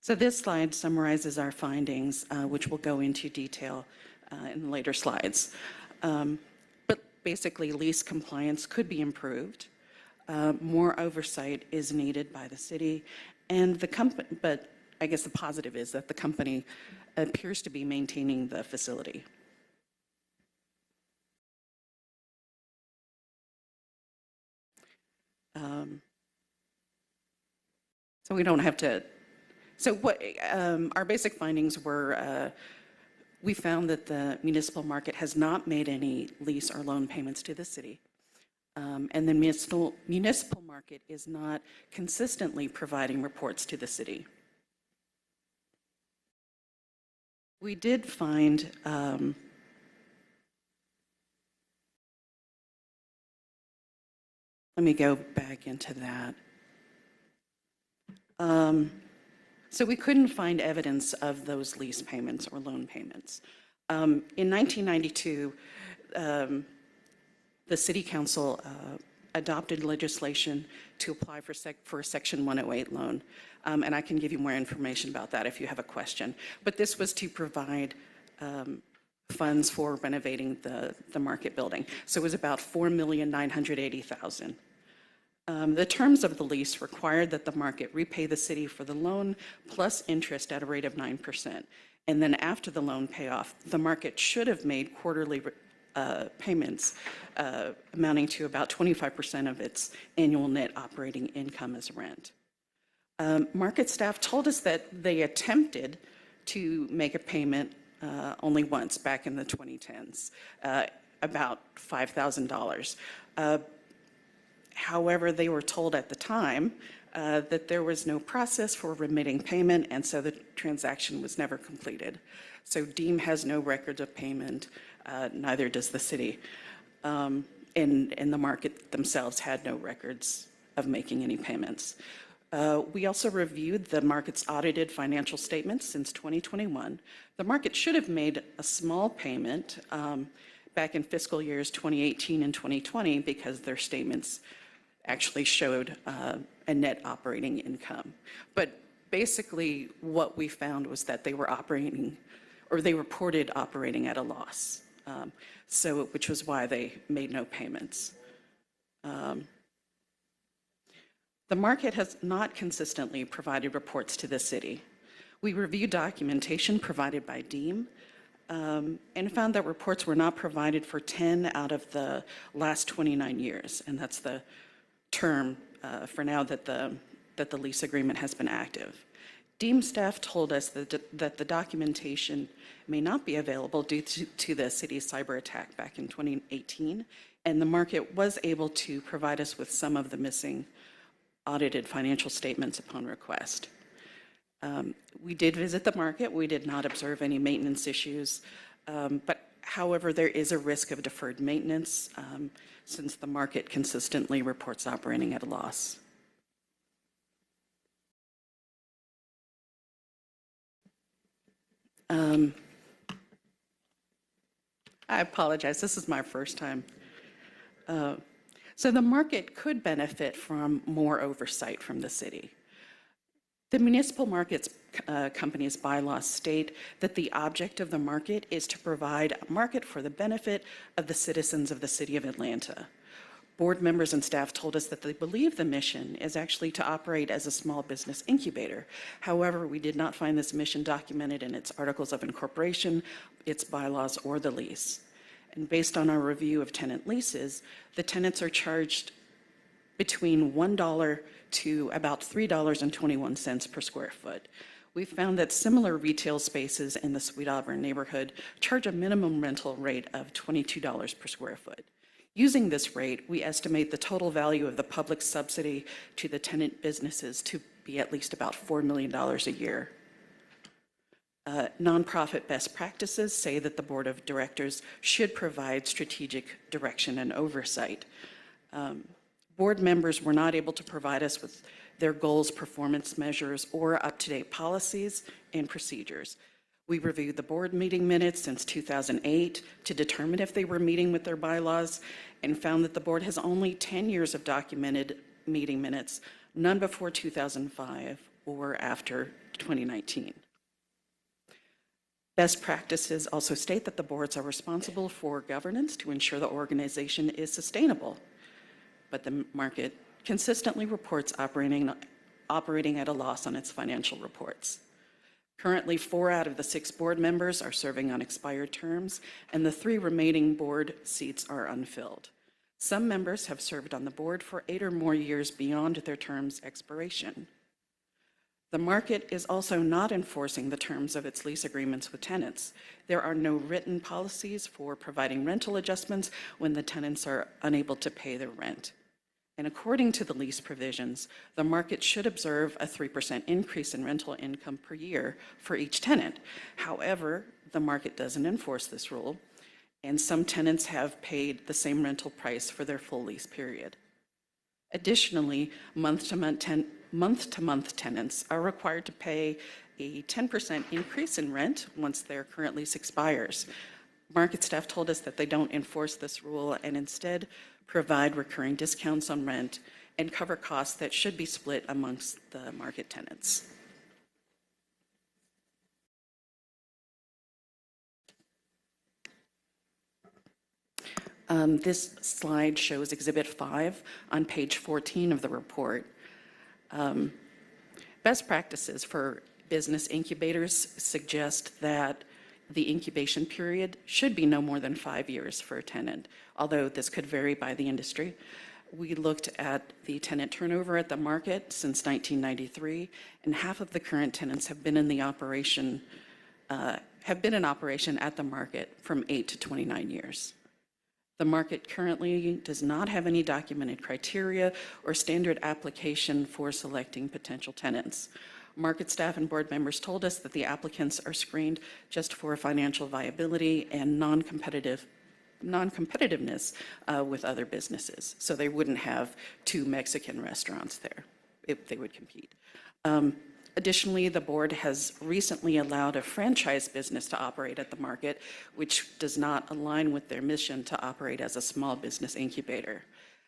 So this slide summarizes our findings, which we'll go into detail in later slides. But basically, lease compliance could be improved. More oversight is needed by the city, and the company. But I guess the positive is that the company appears to be maintaining the facility. So we don't have to, so what, our basic findings were, we found that the municipal market has not made any lease or loan payments to the city. And the municipal market is not consistently providing reports to the city. We did find, let me go back into that. So we couldn't find evidence of those lease payments or loan payments. In 1992, the City Council adopted legislation to apply for a Section 108 loan. And I can give you more information about that if you have a question. But this was to provide funds for renovating the market building. So it was about $4,980,000. The terms of the lease required that the market repay the city for the loan plus interest at a rate of 9%. And then after the loan payoff, the market should have made quarterly payments amounting to about 25% of its annual net operating income as rent. Market staff told us that they attempted to make a payment only once back in the 2010s, about $5,000. However, they were told at the time that there was no process for remitting payment, and so the transaction was never completed. So Deem has no records of payment, neither does the city. And the market themselves had no records of making any payments. We also reviewed the market's audited financial statements since 2021. The market should have made a small payment back in fiscal years 2018 and 2020 because their statements actually showed a net operating income. But basically what we found was that they were operating, or they reported operating at a loss, which was why they made no payments. The market has not consistently provided reports to the city. We reviewed documentation provided by Deem and found that reports were not provided for 10 out of the last 29 years, and that's the term for now that the lease agreement has been active. Deem staff told us that the documentation may not be available due to the city's cyber attack back in 2018, and the market was able to provide us with some of the missing audited financial statements upon request. We did visit the market. We did not observe any maintenance issues, but however, there is a risk of deferred maintenance since the market consistently reports operating at a loss. I apologize, this is my first time. So the market could benefit from more oversight from the city. The municipal markets company's bylaws state that the object of the market is to provide a market for the benefit of the citizens of the city of Atlanta. Board members and staff told us that they believe the mission is actually to operate as a small business incubator. However, we did not find this mission documented in its articles of incorporation, its bylaws, or the lease. And based on our review of tenant leases, the tenants are charged between $1 to about $3.21 per square foot. We found that similar retail spaces in the Sweet Auburn neighborhood charge a minimum rental rate of $22 per square foot. Using this rate, we estimate the total value of the public subsidy to the tenant businesses to be at least about $4 million a year. Nonprofit best practices say that the board of directors should provide strategic direction and oversight. Board members were not able to provide us with their goals, performance measures, or up-to-date policies and procedures. We reviewed the board meeting minutes since 2008 to determine if they were meeting with their bylaws and found that the board has only 10 years of documented meeting minutes, none before 2005 or after 2019. Best practices also state that the boards are responsible for governance to ensure the organization is sustainable, but the market consistently reports operating at a loss on its financial reports. Currently, 4 out of the 6 board members are serving on expired terms, and the 3 remaining board seats are unfilled. Some members have served on the board for 8 or more years beyond their term's expiration. The market is also not enforcing the terms of its lease agreements with tenants. There are no written policies for providing rental adjustments when the tenants are unable to pay their rent. And according to the lease provisions, the market should observe a 3% increase in rental income per year for each tenant. However, the market doesn't enforce this rule, and some tenants have paid the same rental price for their full lease period. Additionally, month-to-month tenants are required to pay a 10% increase in rent once their current lease expires. Market staff told us that they don't enforce this rule and instead provide recurring discounts on rent and cover costs that should be split amongst the market tenants. This slide shows Exhibit 5 on page 14 of the report. Best practices for business incubators suggest that the incubation period should be no more than 5 years for a tenant, although this could vary by the industry. We looked at the tenant turnover at the market since 1993, and half of the current tenants have been in operation at the market from 8 to 29 years. The market currently does not have any documented criteria or standard application for selecting potential tenants. Market staff and board members told us that the applicants are screened just for financial viability and non-competitiveness with other businesses. So they wouldn't have 2 Mexican restaurants there if they would compete. Additionally, the board has recently allowed a franchise business to operate at the market, which does not align with their mission to operate as a small business incubator.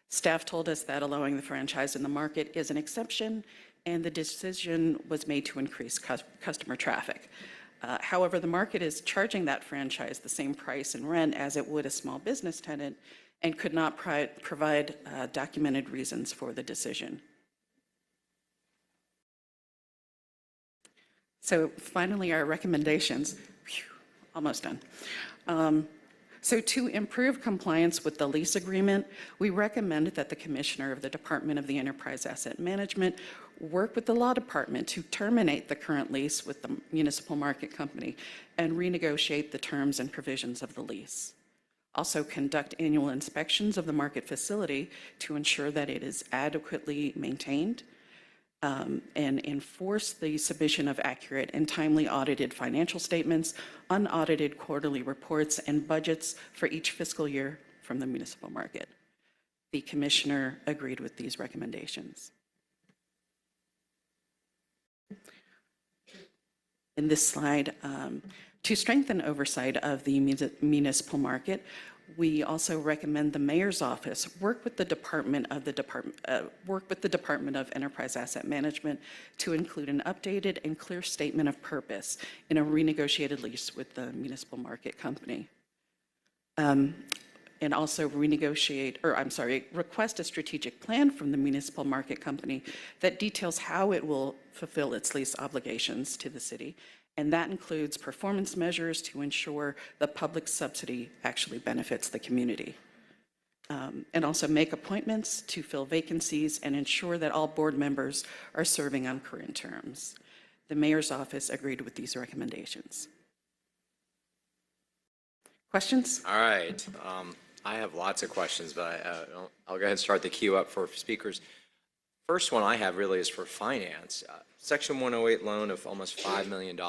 Staff told us that allowing the franchise in the market is an exception, and the decision was made to increase customer traffic. However, the market is charging that franchise the same price and rent as it would a small business tenant and could not provide documented reasons for the decision. So finally, our recommendations. Whew, almost done. So to improve compliance with the lease agreement, we recommend that the Commissioner of the Department of the Enterprise Asset Management work with the Law Department to terminate the current lease with the Municipal Market Company and renegotiate the terms and provisions of the lease. Also conduct annual inspections of the market facility to ensure that it is adequately maintained, and enforce the submission of accurate and timely audited financial statements, unaudited quarterly reports, and budgets for each fiscal year from the municipal market. The Commissioner agreed with these recommendations. In this slide, to strengthen oversight of the municipal market, we also recommend the Mayor's Office work with the Department of Enterprise Asset Management to include an updated and clear statement of purpose in a renegotiated lease with the Municipal Market Company. And also request a strategic plan from the Municipal Market Company that details how it will fulfill its lease obligations to the city. And that includes performance measures to ensure the public subsidy actually benefits the community. And also make appointments to fill vacancies and ensure that all board members are serving on current terms. The Mayor's Office agreed with these recommendations. Questions?
All right. I have lots of questions, but I'll go ahead and start the queue up for speakers. First one I have really is for finance. Section 108 loan of almost $5 million.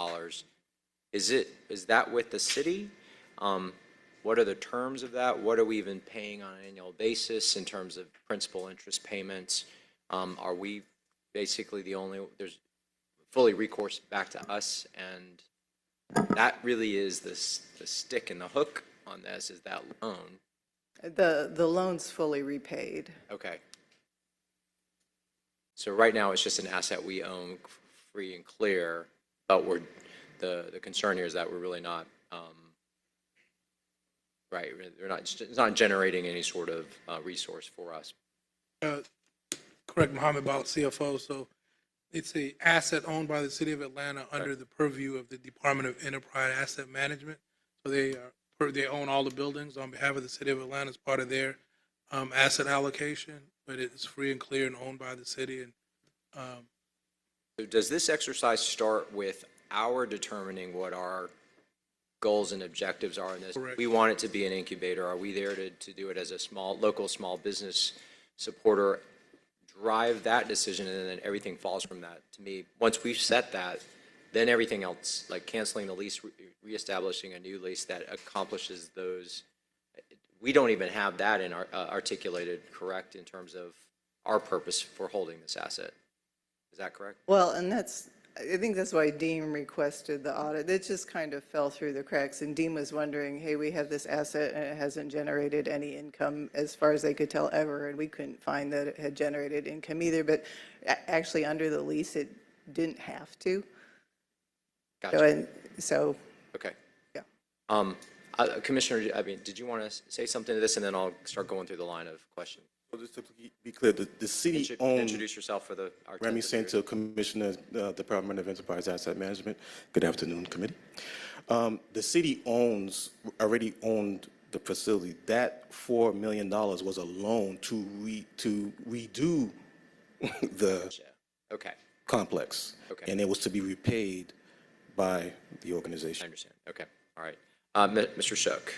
Is that with the city? What are the terms of that? What are we even paying on an annual basis in terms of principal interest payments? Are we basically there's fully recourse back to us, and that really is the stick and the hook on this, is that loan.
The loan's fully repaid.
Okay. So right now, it's just an asset we own free and clear, but the concern here is that we're really not, right, it's not generating any sort of resource for us.
Correct, Mohammed Bal, CFO. So it's an asset owned by the City of Atlanta under the purview of the Department of Enterprise Asset Management. So they own all the buildings on behalf of the City of Atlanta as part of their asset allocation, but it's free and clear and owned by the city. And
So does this exercise start with our determining what our goals and objectives are in this?
Correct.
We want it to be an incubator. Are we there to do it as a local small business supporter, drive that decision, and then everything falls from that? To me, once we've set that, then everything else, like canceling the lease, reestablishing a new lease that accomplishes those, we don't even have that in our articulated correct in terms of our purpose for holding this asset. Is that correct?
Well, and I think that's why Dean requested the audit. It just kind of fell through the cracks, and Dean was wondering, hey, we have this asset and it hasn't generated any income as far as they could tell ever, and we couldn't find that it had generated income either, but actually under the lease it didn't have to.
Gotcha.
So
Okay.
yeah.
Commissioner, I mean, did you want to say something to this, and then I'll start going through the line of questions?
So just to be clear, the city owns.
Introduce yourself for our
Remy
10th viewers.
Santo, Commissioner, Department of Enterprise Asset Management. Good afternoon, committee. The city already owned the facility. That $4 million was a loan to redo the
Okay,
complex.
Okay.
And it was to be repaid by the
I
organization.
understand. Okay, all right. Mr. Shook.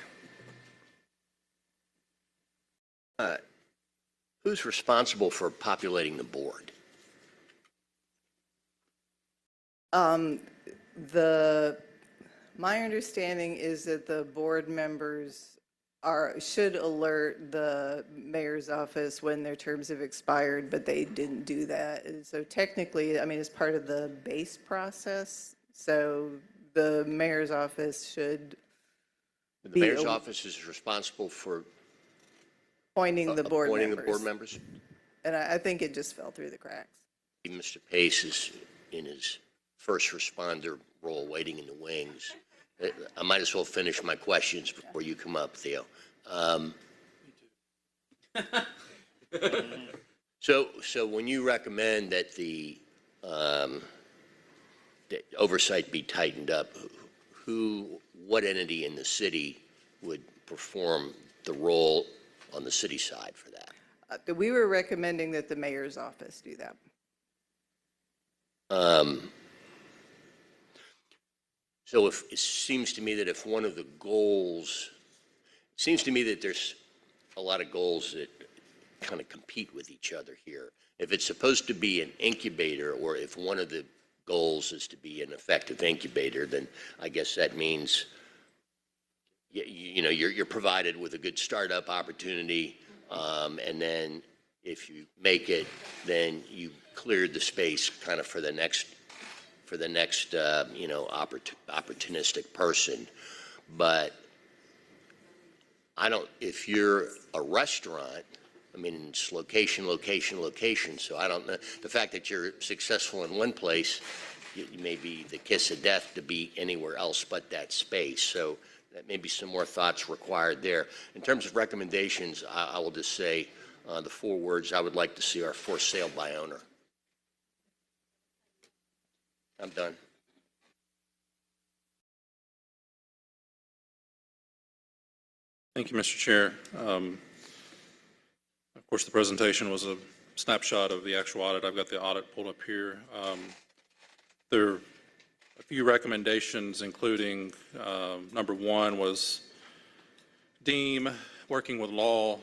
Who's responsible for populating the board?
My understanding is that the board members should alert the mayor's office when their terms have expired, but they didn't do that. And so technically, I mean, it's part of the base process. So the mayor's office should
The mayor's office is responsible for
appointing the board
appointing
members.
the board members?
And I think it just fell through the cracks.
Mr. Pace is in his first responder role, waiting in the wings. I might as well finish my questions before you come up, Theo. So when you recommend that the that oversight be tightened up, what entity in the city would perform the role on the city side for that?
We were recommending that the mayor's office do that.
So it seems to me that if one of the goals, it seems to me that there's a lot of goals that kind of compete with each other here. If it's supposed to be an incubator, or if one of the goals is to be an effective incubator, then I guess that means you're provided with a good startup opportunity, and then if you make it, then you cleared the space kind of for the next opportunistic person. But if you're a restaurant, I mean, it's location. So I don't know, the fact that you're successful in one place, you may be the kiss of death to be anywhere else but that space. So that may be some more thoughts required there. In terms of recommendations, I will just say the 4 words I would like to see are for sale by owner. I'm done.
Thank you, Mr. Chair. Of course, the presentation was a snapshot of the actual audit. I've got the audit pulled up here. There are a few recommendations, including number 1 was deem working with law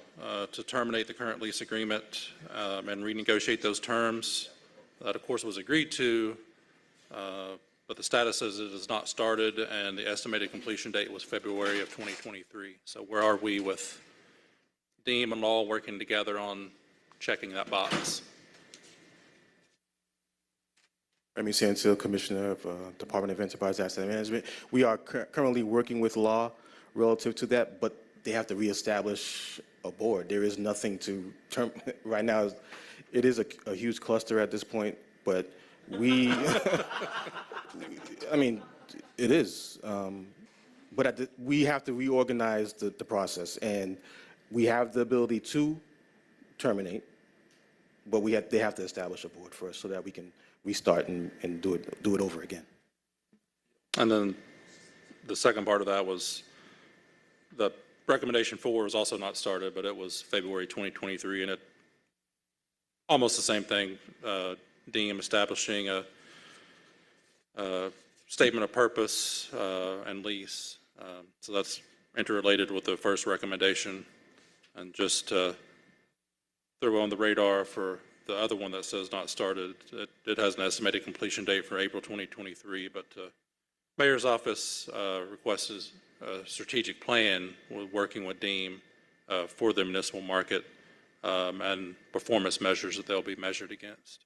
to terminate the current lease agreement and renegotiate those terms. That, of course, was agreed to, but the status is it has not started, and the estimated completion date was February of 2023. So where are we with Deem and law working together on checking that box?
Remy Santil, Commissioner of Department of Enterprise Asset Management. We are currently working with law relative to that, but they have to reestablish a board. There is nothing to right now. It is a huge cluster at this point, but we, I mean, it is. But we have to reorganize the process, and we have the ability to terminate, but they have to establish a board first so that we can restart and do it over again.
And then the second part of that was the recommendation 4 was also not started, but it was February 2023, and it almost the same thing. Deem establishing a statement of purpose and lease. So that's interrelated with the first recommendation. And just throw on the radar for the other one that says not started, it has an estimated completion date for April 2023, but Mayor's office requests a strategic plan working with Deem for the municipal market and performance measures that they'll be measured against.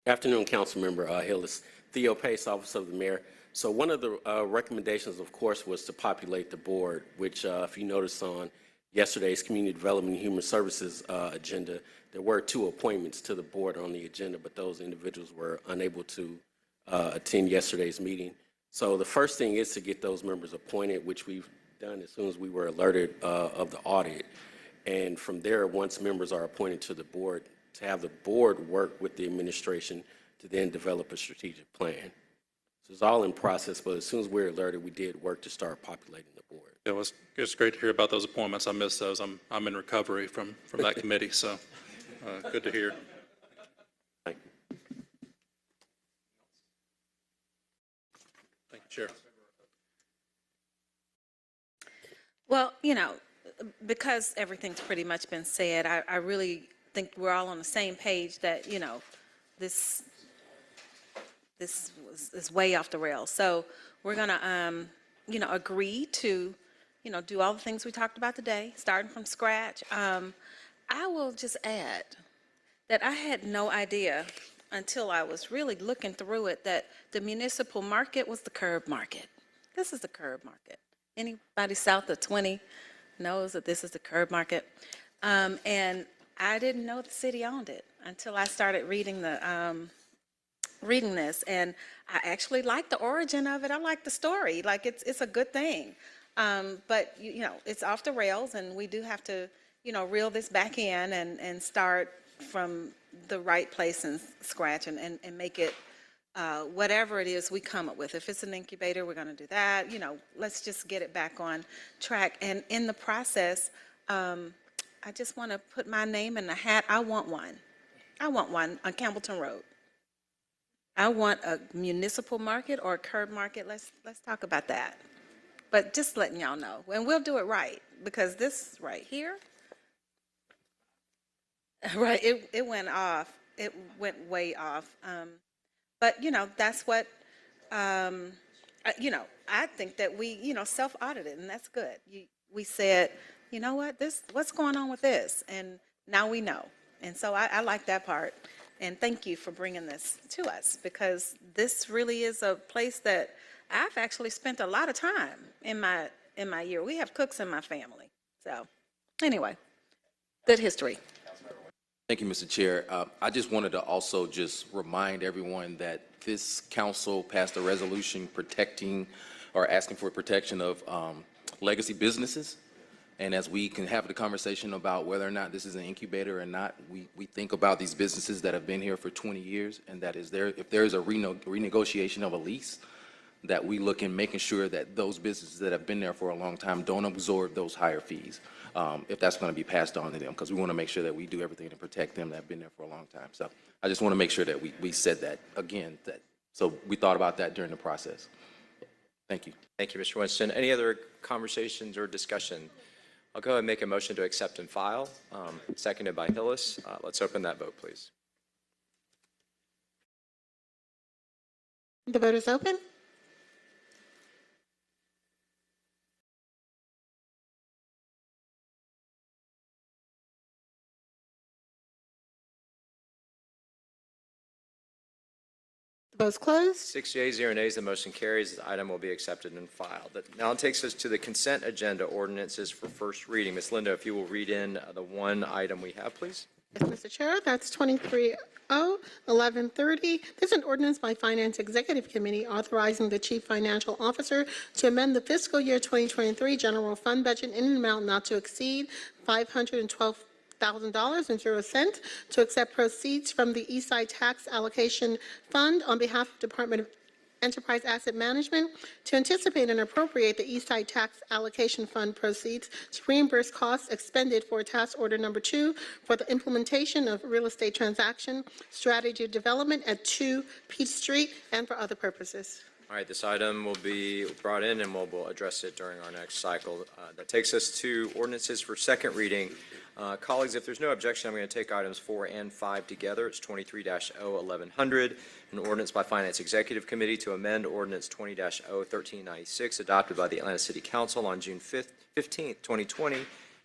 Afternoon, Councilmember Hillis. Theo Pace, Office of the Mayor. So one of the recommendations, of course, was to populate the board, which if you notice on yesterday's Community Development and Human Services agenda, there were 2 appointments to the board on the agenda, but those individuals were unable to attend yesterday's meeting. So the first thing is to get those members appointed, which we've done as soon as we were alerted of the audit. And from there, once members are appointed to the board, to have the board work with the administration to then develop a strategic plan. So it's all in process, but as soon as we're alerted, we did work to start populating the board.
It's great to hear about those appointments. I missed those. I'm in recovery from that committee, so good to hear.
Thank you.
Thank you, Chair.
Well, you know, because everything's pretty much been said, I really think we're all on the same page that, you know, this is way off the rails. So we're going to, you know, agree to, you know, do all the things we talked about today, starting from scratch. I will just add that I had no idea until I was really looking through it that the municipal market was the curb market. This is the curb market. Anybody south of 20 knows that this is the curb market. And I didn't know the city owned it until I started reading this, and I actually like the origin of it. I like the story. Like it's a good thing. But you know, it's off the rails, and we do have to, you know, reel this back in and start from the right place and scratch and make it whatever it is we come up with. If it's an incubator, we're going to do that. You know, let's just get it back on track. And in the process, I just want to put my name in the hat. I want one. I want one on Campbellton Road. I want a municipal market or a curb market. Let's talk about that. But just letting y'all know, and we'll do it right, because this right here, right, it went off. It went way off. But you know, that's what, you know, I think that we, you know, self-audited, and that's good. We said, you know what, what's going on with this? And now we know. And so I like that part. And thank you for bringing this to us, because this really is a place that I've actually spent a lot of time in my year. We have cooks in my family. So anyway, good history.
Thank you, Mr. Chair. I just wanted to also just remind everyone that this council passed a resolution protecting or asking for protection of legacy businesses. And as we can have the conversation about whether or not this is an incubator or not, we think about these businesses that have been here for 20 years, and that is there, if there is a renegotiation of a lease, that we look in making sure that those businesses that have been there for a long time don't absorb those higher fees, if that's going to be passed on to them, because we want to make sure that we do everything to protect them that have been there for a long time. So I just want to make sure that we said that again, so we thought about that during the process. Thank you.
Thank you, Mr. Winston. Any other conversations or discussion? I'll go ahead and make a motion to accept and file, seconded by Hillis. Let's open that vote, please.
The vote is open. The vote's closed.
6 yeas, 0 nays, the motion carries. The item will be accepted and filed. That now takes us to the consent agenda ordinances for first reading. Ms. Linda, if you will read in the one item we have, please.
Yes, Mr. Chair, that's 23-0-1130. This is an ordinance by Finance Executive Committee authorizing the Chief Financial Officer to amend the fiscal year 2023 general fund budget in an amount not to exceed $512,000.00 to accept proceeds from the Eastside Tax Allocation Fund on behalf of Department of Enterprise Asset Management to anticipate and appropriate the Eastside Tax Allocation Fund proceeds to reimburse costs expended for Task Order Number 2 for the implementation of real estate transaction strategy development at 2 Peach Street and for other purposes.
All right, this item will be brought in and we'll address it during our next cycle. That takes us to ordinances for second reading. Colleagues, if there's no objection, I'm going to take items 4 and 5 together. It's 23-0-1100, an ordinance by Finance Executive Committee to amend Ordinance 20-0-1396, adopted by the Atlanta City Council on June 15th, 2020,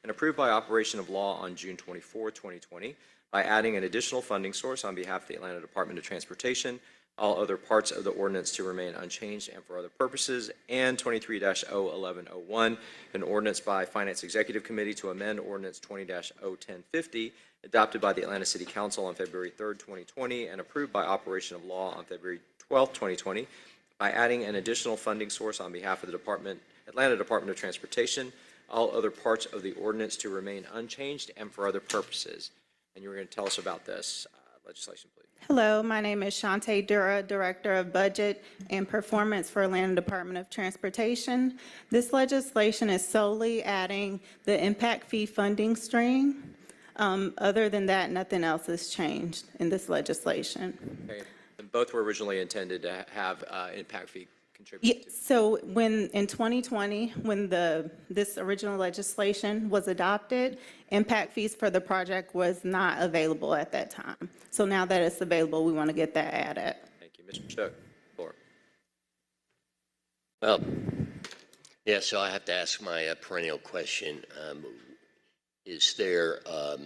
and approved by operation of law on June 24, 2020, by adding an additional funding source on behalf of the Atlanta Department of Transportation, all other parts of the ordinance to remain unchanged and for other purposes, and 23-0-1101, an ordinance by Finance Executive Committee to amend Ordinance 20-0-1050, adopted by the Atlanta City Council on February 3rd, 2020, and approved by operation of law on February 12th, 2020, by adding an additional funding source on behalf of the Atlanta Department of Transportation, all other parts of the ordinance to remain unchanged and for other purposes. And you're going to tell us about this legislation, please.
Hello, my name is Shantae Dura, Director of Budget and Performance for Atlanta Department of Transportation. This legislation is solely adding the impact fee funding stream. Other than that, nothing else has changed in this legislation.
Okay. And both were originally intended to have impact fee contributed to.
So in 2020, when this original legislation was adopted, impact fees for the project was not available at that time. So now that it's available, we want to get that added.
Thank you. Mr. Shook, floor.
Well, yeah, so I have to ask my perennial question. Is there so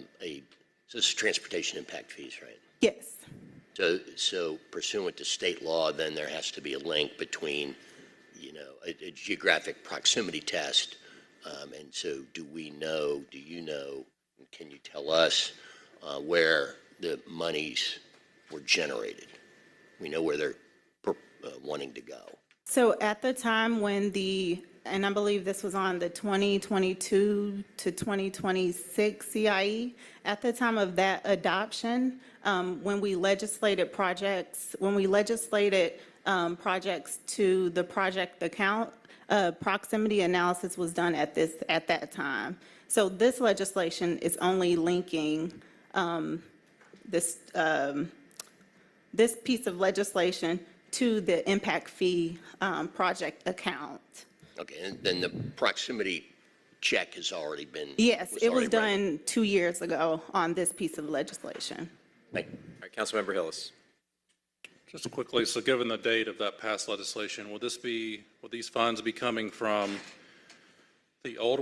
this is transportation impact fees, right?
Yes.
So pursuant to state law, then there has to be a link between, a geographic proximity test. And so do you know, can you tell us where the monies were generated? We know where they're wanting to go.
So at the time when and I believe this was on the 2022 to 2026 CIE, at the time of that adoption, when we legislated projects to the project account, proximity analysis was done at that time. So this legislation is only linking this piece of legislation to the impact fee project account.
Okay, and then the proximity check has already been.
Yes, it was
already ready.
done 2 years ago on this piece of legislation.
Thank you.
All right, Councilmember Hillis.
Just quickly, so given the date of that past legislation, will these funds be coming from the old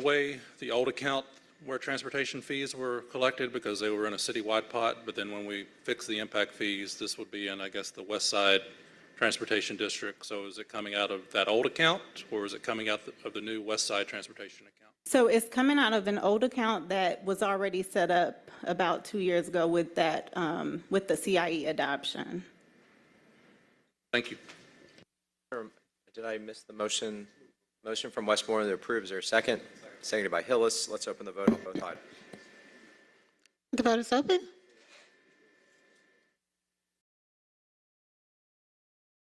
account where transportation fees were collected because they were in a citywide pot, but then when we fix the impact fees, this would be in, I guess, the West Side Transportation District. So is it coming out of that old account, or is it coming out of the new West Side Transportation account?
So it's coming out of an old account that was already set up about 2 years ago with that, with the CIE adoption.
Thank you.
Did I miss the motion? Motion from Westmoreland to approve. Is there a second? Seconded by Hillis. Let's open the vote on both items.
The vote is open.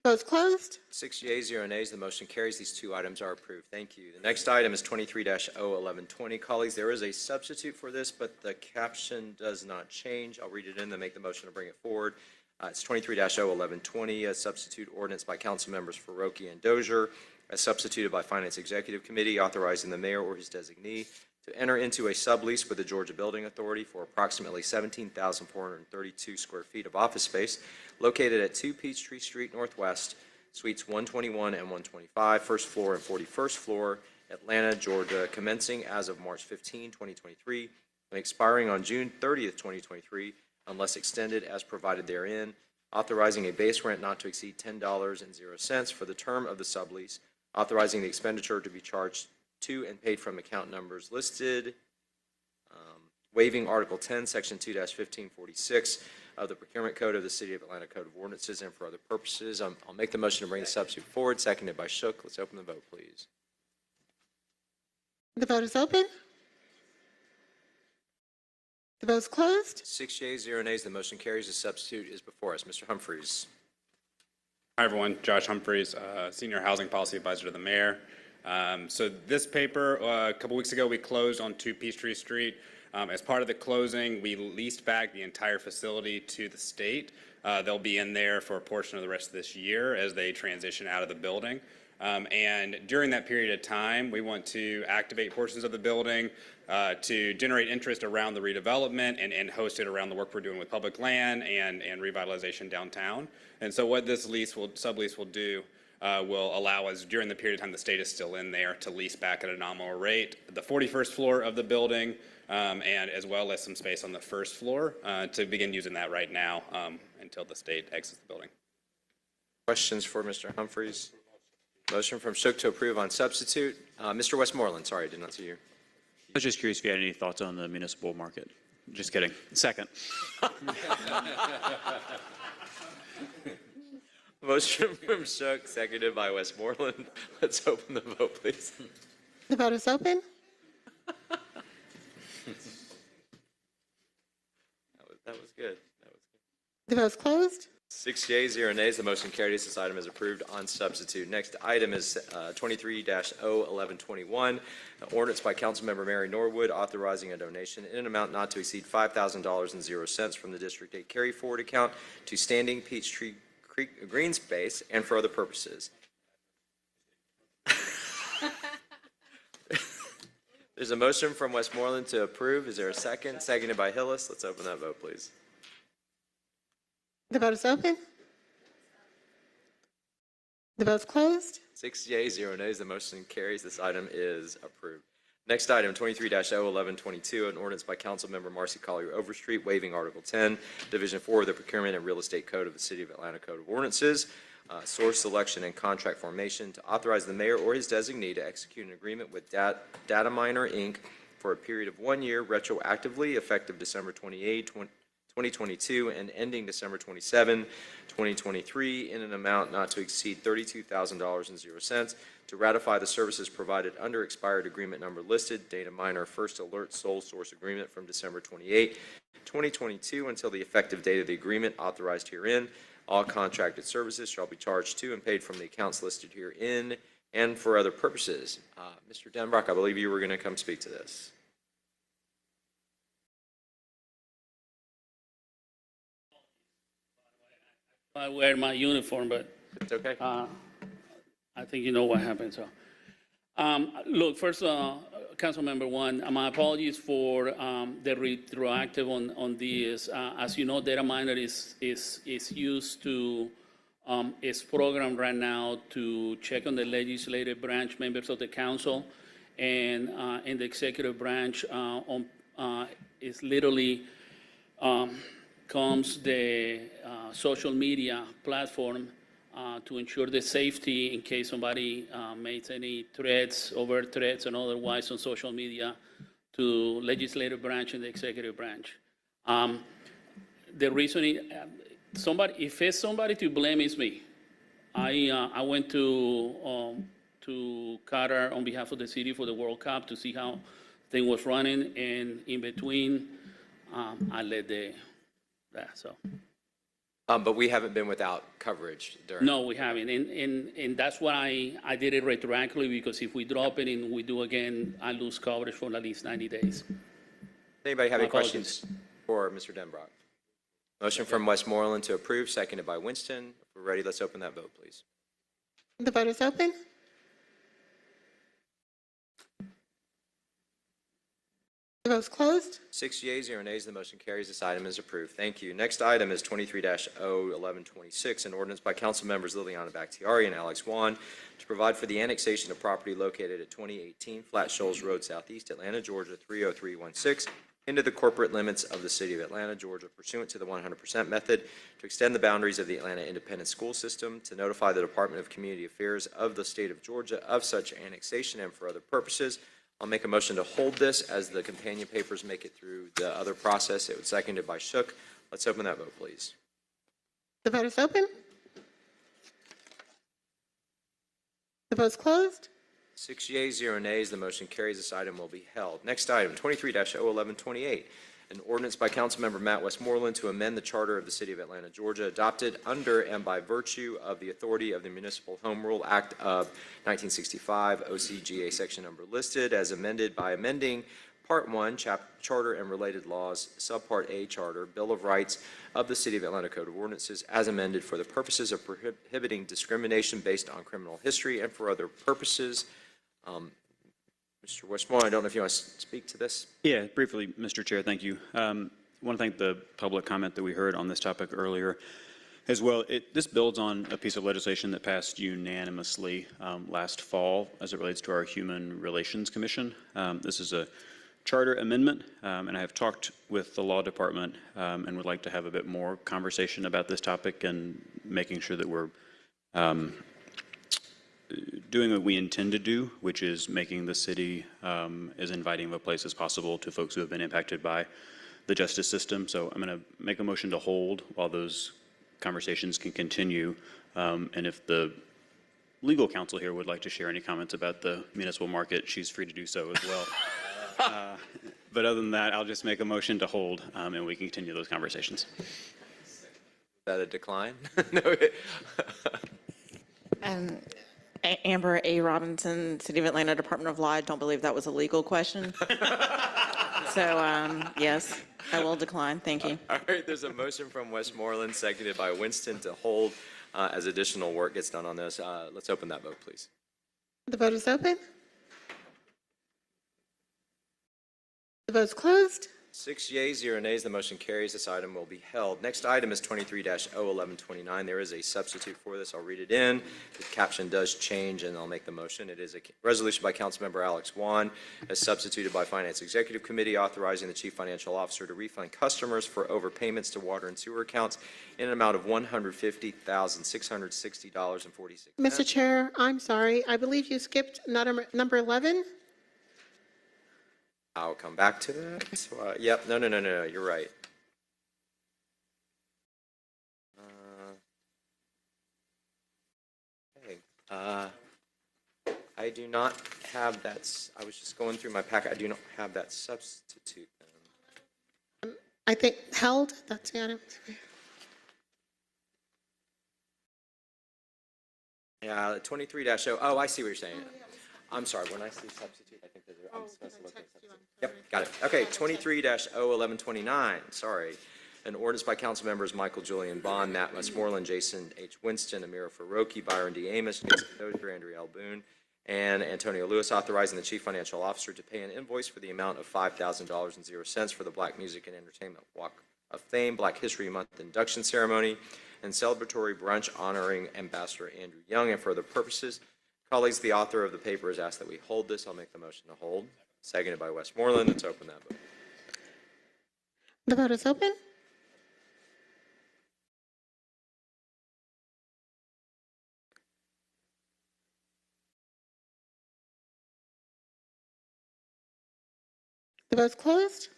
Vote is closed.
6 yeas, 0 nays. The motion carries. These two items are approved. Thank you. The next item is 23-01120. Colleagues, there is a substitute for this, but the caption does not change. I'll read it in, then make the motion to bring it forward. It's 23-01120, a substitute ordinance by council members Farokhi and Dozier, as substituted by Finance Executive Committee, authorizing the mayor or his designee to enter into a sublease with the Georgia Building Authority for approximately 17,432 square feet of office space located at 2 Peachtree Street Northwest, Suites 121 and 125, first floor and 41st floor, Atlanta, Georgia, commencing as of March 15, 2023, and expiring on June 30th, 2023, unless extended as provided therein, authorizing a base rent not to exceed $10.00 for the term of the sublease, authorizing the expenditure to be charged to and paid from account numbers listed, waiving Article 10, Section 2-1546 of the Procurement Code of the City of Atlanta Code of Ordinances and for other purposes. I'll make the motion to bring the substitute forward, seconded by Shook. Let's open the vote, please.
The vote is open. The vote is closed.
6 yeas, 0 nays. The motion carries. The substitute is before us. Mr. Humphreys.
Hi, everyone. Josh Humphreys, Senior Housing Policy Advisor to the Mayor. So this paper, a couple weeks ago, we closed on 2 Peachtree Street. As part of the closing, we leased back the entire facility to the state. They'll be in there for a portion of the rest of this year as they transition out of the building. And during that period of time, we want to activate portions of the building to generate interest around the redevelopment and host it around the work we're doing with public land and revitalization downtown. And so what this sublease will do will allow us, during the period of time the state is still in there, to lease back at a nominal rate the 41st floor of the building, and as well as some space on the first floor to begin using that right now until the state exits the building.
Questions for Mr. Humphreys? Motion from Shook to approve on substitute. Mr. Westmoreland, sorry, I did not see you.
I was just curious if you had any thoughts on the municipal market. Just kidding. Second.
Motion from Shook, seconded by Westmoreland. Let's open the vote, please.
The vote is open.
That was good.
The vote is closed.
6 yeas, 0 nays. The motion carries. This item is approved on substitute. Next item is 23-01121, an ordinance by Councilmember Mary Norwood authorizing a donation in an amount not to exceed $5,000.00 from the District 8 carry forward account to Standing Peachtree Creek Green Space and for other purposes. There's a motion from Westmoreland to approve. Is there a second? Seconded by Hillis. Let's open that vote, please.
The vote is open. The vote is closed.
6 yeas, 0 nays. The motion carries. This item is approved. Next item, 23-01122, an ordinance by Councilmember Marcy Collier Overstreet waiving Article 10, Division 4 of the Procurement and Real Estate Code of the City of Atlanta Code of Ordinances, source selection and contract formation, to authorize the mayor or his designee to execute an agreement with Data Miner, Inc. for a period of 1 year retroactively effective December 28, 2022 and ending December 27, 2023 in an amount not to exceed $32,000.00 to ratify the services provided under expired agreement number listed, Data Miner First Alert Sole Source Agreement from December 28, 2022 until the effective date of the agreement authorized herein. All contracted services shall be charged to and paid from the accounts listed herein and for other purposes. Mr. Denbrock, I believe you were going to come speak to this.
I wear my uniform, but
it's okay.
I think you know what happened. So, look, first, Councilmember One, my apologies for the retroactive on this. As you know, Data Miner is used to is programmed right now to check on the legislative branch members of the council, and in the executive branch is literally comes the social media platform to ensure the safety in case somebody makes any threats, overt threats and otherwise on social media to legislative branch and the executive branch. The reason if it's somebody to blame, it's me. I went to Qatar on behalf of the city for the World Cup to see how thing was running, and in between, I led so.
But we haven't been without coverage during.
No, we haven't, and that's why I did it retroactively, because if we drop it and we do again, I lose coverage for at least 90 days.
Anybody have any
My
questions for Mr. Denbrock? Motion from Westmoreland to approve, seconded by Winston. If we're ready, let's open that vote, please.
The vote is open. The vote is closed.
6 yeas, 0 nays. The motion carries. This item is approved. Thank you. Next item is 23-01126, an ordinance by council members Liliana Bakhtiari and Alex Wan to provide for the annexation of property located at 2018 Flat Shoals Road Southeast, Atlanta, Georgia 30316 into the corporate limits of the city of Atlanta, Georgia, pursuant to the 100% method, to extend the boundaries of the Atlanta Independent School System, to notify the Department of Community Affairs of the state of Georgia of such annexation and for other purposes. I'll make a motion to hold this as the companion papers make it through the other process. It was seconded by Shook. Let's open that vote, please.
The vote is open. The vote is closed.
6 yeas, 0 nays. The motion carries. This item will be held. Next item, 23-01128, an ordinance by Councilmember Matt Westmoreland to amend the charter of the City of Atlanta, Georgia, adopted under and by virtue of the authority of the Municipal Home Rule Act of 1965, OCGA section number listed, as amended by amending Part 1, Charter and Related Laws, Subpart A, Charter, Bill of Rights of the City of Atlanta Code of Ordinances, as amended for the purposes of prohibiting discrimination based on criminal history and for other purposes. Mr. Westmoreland, I don't know if you want to speak to this.
Yeah, briefly, Mr. Chair, thank you. I want to thank the public comment that we heard on this topic earlier as well. This builds on a piece of legislation that passed unanimously last fall as it relates to our Human Relations Commission. This is a charter amendment, and I have talked with the law department and would like to have a bit more conversation about this topic and making sure that we're doing what we intend to do, which is making the city as inviting of a place as possible to folks who have been impacted by the justice system. So I'm going to make a motion to hold while those conversations can continue And if the legal counsel here would like to share any comments about the municipal market, she's free to do so as well. But other than that, I'll just make a motion to hold, and we can continue those conversations.
Is that a decline? No.
Amber A. Robinson, City of Atlanta Department of Law. I don't believe that was a legal question. So, yes, I will decline. Thank you.
All right, there's a motion from Westmoreland, seconded by Winston, to hold as additional work gets done on this. Let's open that vote, please.
The vote is open. The vote is closed.
6 yeas, 0 nays, the motion carries. This item will be held. Next item is 23-01129. There is a substitute for this. I'll read it in. The caption does change, and I'll make the motion. It is a resolution by Councilmember Alex Wan, as substituted by Finance Executive Committee, authorizing the Chief Financial Officer to refund customers for overpayments to water and sewer accounts in an amount of $150,660.46.
Mr. Chair, I'm sorry. I believe you skipped number 11.
I'll come back to that. Yep, no, you're right. Okay, I do not have that, I was just going through my packet, I do not have that substitute.
I think held, that's the item.
Yeah, 23-0, oh, I see what you're saying. I'm sorry, when I see substitute, I think those are, I'm supposed to look at substitute. Yep, got it. Okay, 23-01129, sorry. An ordinance by council members Michael Julian Bond, Matt Westmoreland, Jason H. Winston, Amira Faroki, Byron D. Amos, Jason Dozier, Andrea L. Boone, and Antonio Lewis, authorizing the chief financial officer to pay an invoice for the amount of $5,000.00 for the Black Music and Entertainment Walk of Fame, Black History Month induction ceremony, and celebratory brunch honoring Ambassador Andrew Young, and for other purposes. Colleagues, the author of the paper has asked that we hold this. I'll make the motion to hold. Seconded by Westmoreland. Let's open that vote.
The vote is open. The vote is closed.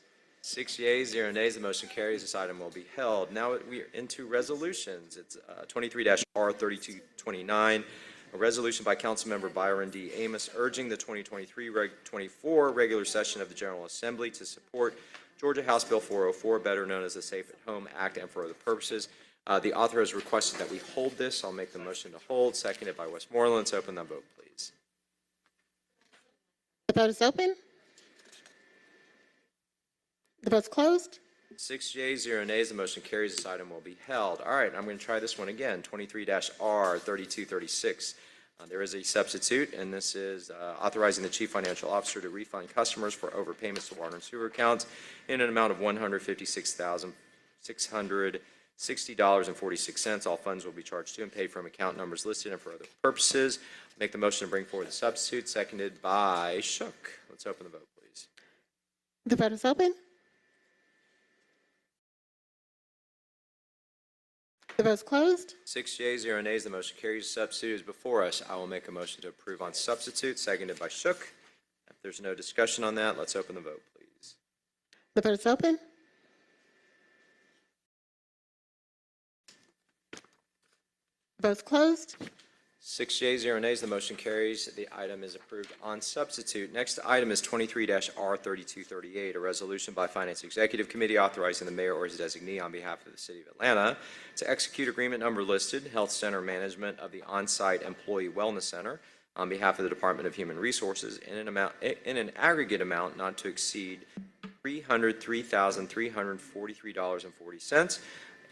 6 yeas, 0 nays. The motion carries. This item will be held. Now we are into resolutions. It's 23-R3229. A resolution by Councilmember Byron D. Amos urging the 2023-24 regular session of the General Assembly to support Georgia House Bill 404, better known as the Safe at Home Act, and for other purposes. The author has requested that we hold this. I'll make the motion to hold, seconded by Westmoreland. Let's open that vote, please.
The vote is open. The vote is closed.
6 yeas, 0 nays. The motion carries. This item will be held. All right, I'm going to try this one again. 23-R3236. There is a substitute, and this is authorizing the chief financial officer to refund customers for overpayments to water and sewer accounts in an amount of $156,660.46. All funds will be charged to and paid from account numbers listed and for other purposes. Make the motion to bring forward the substitute, seconded by Shook. Let's open the vote, please.
The vote is open. The vote is closed.
6 yeas, 0 nays. The motion carries. Substitute is before us. I will make a motion to approve on substitute, seconded by Shook. If there's no discussion on that, let's open the vote, please.
The vote is open. The vote is closed.
6 yeas, 0 nays. The motion carries. The item is approved on substitute. Next item is 23-R3238, a resolution by Finance Executive Committee authorizing the mayor or his designee on behalf of the City of Atlanta to execute agreement number listed, Health Center Management of the On-Site Employee Wellness Center, on behalf of the Department of Human Resources in an aggregate amount not to exceed $303,343.40.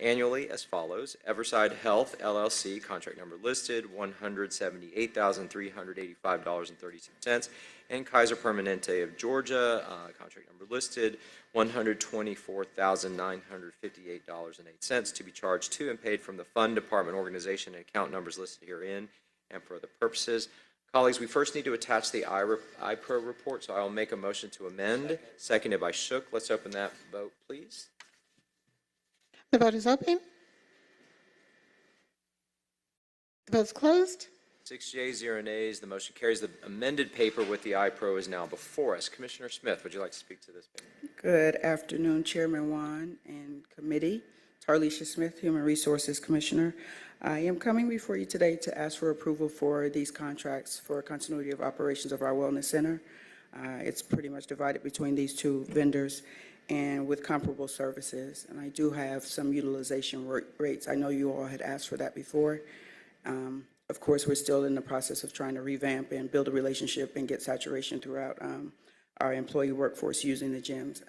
Annually as follows: Everside Health LLC, contract number listed, $178,385.32, and Kaiser Permanente of Georgia, contract number listed, $124,958.08, to be charged to and paid from the fund, department, organization, and account numbers listed herein and for other purposes. Colleagues, we first need to attach the iPro report, so I will make a motion to amend, seconded by Shook. Let's open that vote, please.
The vote is open. The vote is closed.
6 yeas, 0 nays. The motion carries. The amended paper with the iPro is now before us. Commissioner Smith, would you like to speak to this paper?
Good afternoon, Chairman Wan and committee.
Tarlisha Smith, Human Resources Commissioner. I am coming before you today to ask for approval for these contracts for continuity of operations of our wellness center. It's pretty much divided between these two vendors and with comparable services. And I do have some utilization rates. I know you all had asked for that before. Of course, we're still in the process of trying to revamp and build a relationship and get saturation throughout our employee workforce using the gyms,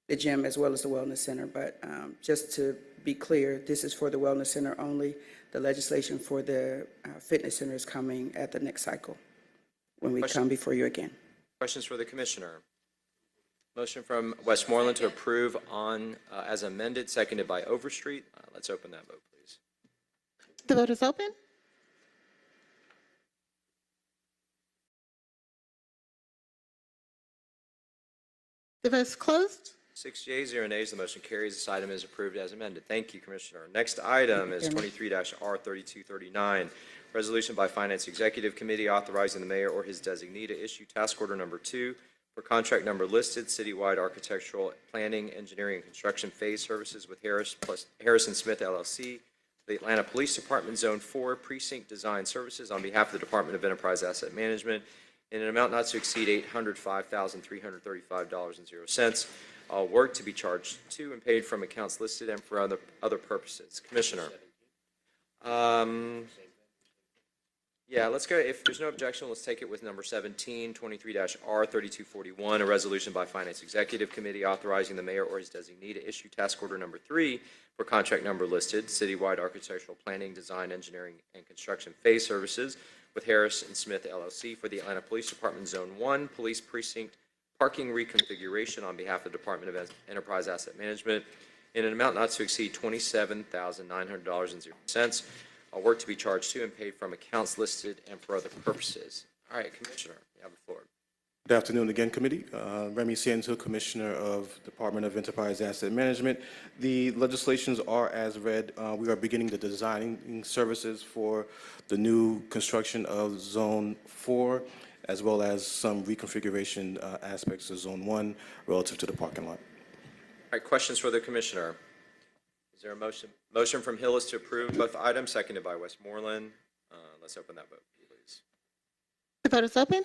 the gym as well as the wellness center. But just to be clear, this is for the wellness center only. The legislation for the fitness center is coming at the next cycle when we come before you again.
Questions for the commissioner? Motion from Westmoreland to approve on as amended, seconded by Overstreet. Let's open that vote, please.
The vote is open. The vote is closed.
6 yeas, 0 nays. The motion carries. This item is approved as amended. Thank you, Commissioner. Next item is 23-R3239, resolution by Finance Executive Committee authorizing the mayor or his designee to issue task order number 2 for contract number listed, citywide architectural planning, engineering, and construction phase services with Harrison Smith LLC, the Atlanta Police Department Zone 4 Precinct Design Services on behalf of the Department of Enterprise Asset Management in an amount not to exceed $805,335.00. All work to be charged to and paid from accounts listed and for other purposes. Commissioner. Yeah, let's go. If there's no objection, let's take it with number 17, 23-R3241, a resolution by Finance Executive Committee authorizing the mayor or his designee to issue task order number 3 for contract number listed, citywide architectural planning, design, engineering, and construction phase services with Harris and Smith LLC for the Atlanta Police Department Zone 1 Police Precinct parking reconfiguration on behalf of the Department of Enterprise Asset Management in an amount not to exceed $27,900.00. All work to be charged to and paid from accounts listed and for other purposes. All right, Commissioner, you have the floor.
Good afternoon again, Committee. Remy Cienzo, Commissioner of Department of Enterprise Asset Management. The legislations are as read. We are beginning the designing services for the new construction of Zone 4, as well as some reconfiguration aspects of Zone 1 relative to the parking lot.
All right, questions for the Commissioner? Is there a motion? Motion from Hillis to approve both items, seconded by Westmoreland. Let's open that vote, please.
The vote is open.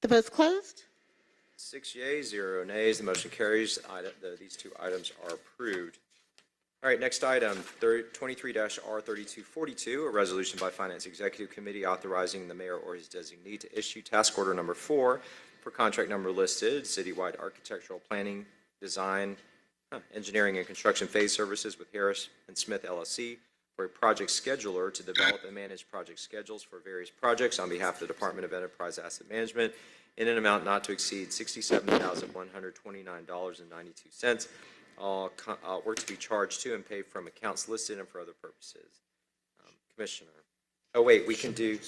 The vote is closed.
6 yeas, 0 nays. The motion carries. These two items are approved. All right, next item, 23-R3242, a resolution by Finance Executive Committee authorizing the mayor or his designee to issue task order number 4 for contract number listed, citywide architectural planning, design, engineering, and construction phase services with Harris and Smith LLC for a project scheduler to develop and manage project schedules for various projects on behalf of the Department of Enterprise Asset Management in an amount not to exceed $67,129.92. All work to be charged to and paid from accounts listed and for other purposes. Commissioner. Oh, wait, we can do.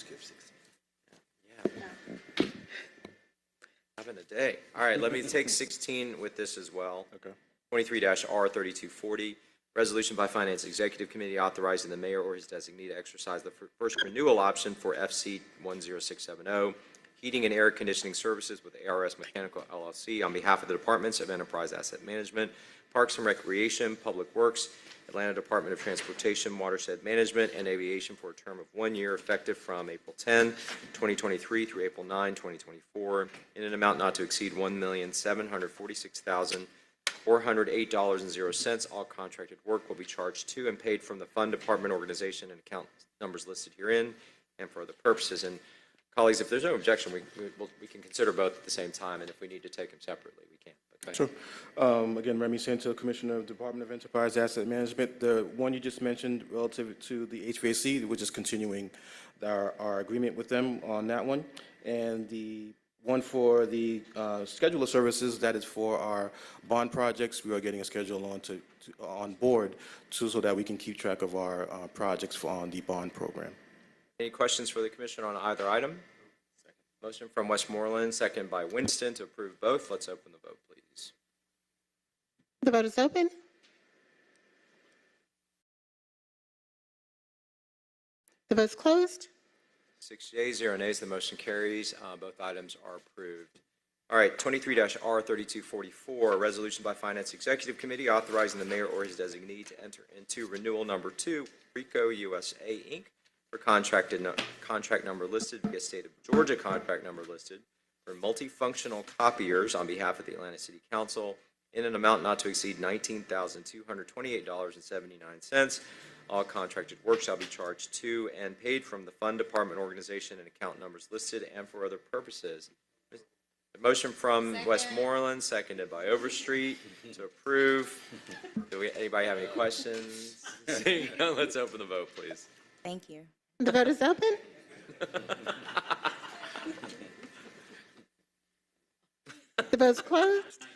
Yeah. Having a day. All right, let me take 16 with this as well.
Okay.
23-R3240, resolution by Finance Executive Committee authorizing the mayor or his designee to exercise the first renewal option for FC 10670, heating and air conditioning services with ARS Mechanical LLC on behalf of the Departments of Enterprise Asset Management, Parks and Recreation, Public Works, Atlanta Department of Transportation, Watershed Management, and Aviation for a term of 1 year effective from April 10, 2023 through April 9, 2024, in an amount not to exceed $1,746,408.00. All contracted work will be charged to and paid from the fund, department, organization, and account numbers listed herein and for other purposes. And colleagues, if there's no objection, we can consider both at the same time, and if we need to take them separately, we can.
Sure. Again, Remy Santo, Commissioner of the Department of Enterprise Asset Management. The one you just mentioned relative to the HVAC, we're just continuing our agreement with them on that one. And the one for the scheduler services, that is for our bond projects. We are getting a schedule on board so that we can keep track of our projects on the bond program.
Any questions for the Commissioner on either item? Motion from Westmoreland, second by Winston to approve both. Let's open the vote, please.
The vote is open. The vote is closed.
6 yeas, 0 nays. The motion carries. Both items are approved. All right, 23-R3244, a resolution by Finance Executive Committee authorizing the mayor or his designee to enter into renewal number 2, Rico USA, Inc., for contract number listed via State of Georgia contract number listed for multifunctional copiers on behalf of the Atlanta City Council in an amount not to exceed $19,228.79. All contracted work shall be charged to and paid from the fund, department, organization, and account numbers listed and for other purposes. A motion from Westmoreland, seconded by Overstreet, to approve. Anybody have any questions? Seeing none, let's open the vote, please.
Thank you.
The vote is open. The vote's closed.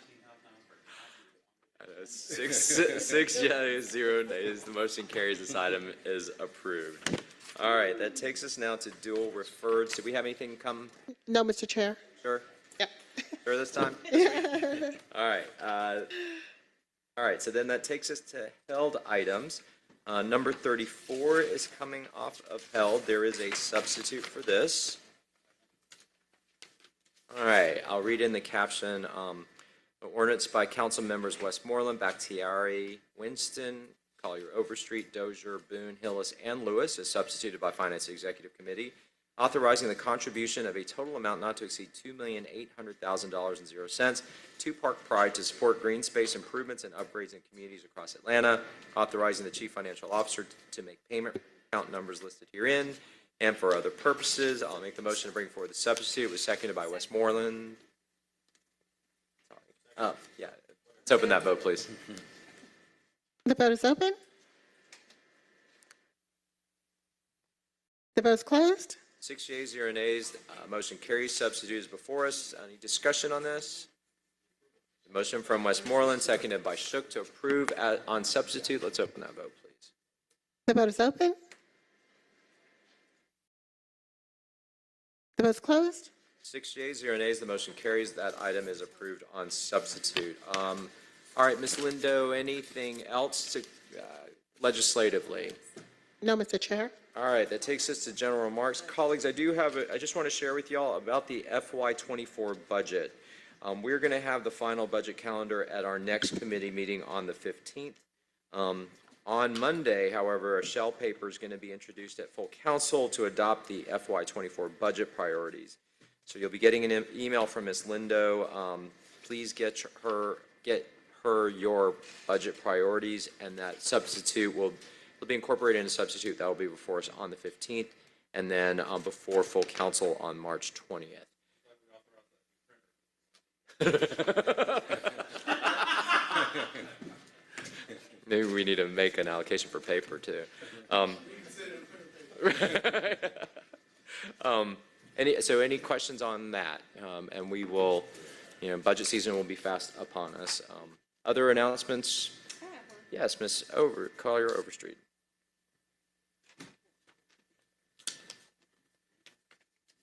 Six yeas, 0 nays. The motion carries. This item is approved. All right, that takes us now to dual referreds. Do we have anything come?
No, Mr. Chair.
Sure?
Yep.
Sure this time? All right, so then that takes us to held items. Number 34 is coming off of held. There is a substitute for this. All right, I'll read in the caption. Ordinance by council members Westmoreland, Bakhtiari, Winston, Collier Overstreet, Dozier, Boone, Hillis, and Lewis is substituted by Finance Executive Committee, authorizing the contribution of a total amount not to exceed $2,800,000.00 to Park Pride to support green space improvements and upgrades in communities across Atlanta, authorizing the chief financial officer to make payment for account numbers listed herein and for other purposes. I'll make the motion to bring forward the substitute. It was seconded by Westmoreland. Oh, yeah. Let's open that vote, please.
The vote is open. The vote's closed.
6 yeas, 0 nays. Motion carries. Substitute is before us. Any discussion on this? Motion from Westmoreland, seconded by Shook to approve on substitute. Let's open that vote, please.
The vote is open. The vote's closed.
6 yeas, 0 nays. The motion carries. That item is approved on substitute. All right, Ms. Lindo, anything else to legislatively?
No, Mr. Chair.
All right, that takes us to general remarks. Colleagues, I just want to share with y'all about the FY24 budget. We're going to have the final budget calendar at our next committee meeting on the 15th. On Monday, however, a shell paper is going to be introduced at full council to adopt the FY24 budget priorities. So you'll be getting an email from Ms. Lindo. Please get her your budget priorities, and that substitute will be incorporated in a substitute that will be before us on the 15th, and then before full council on March 20th. Maybe we need to make an allocation for paper too. Any questions on that? And we will, budget season will be fast upon us. Other announcements? Yes, Ms. Collier Overstreet.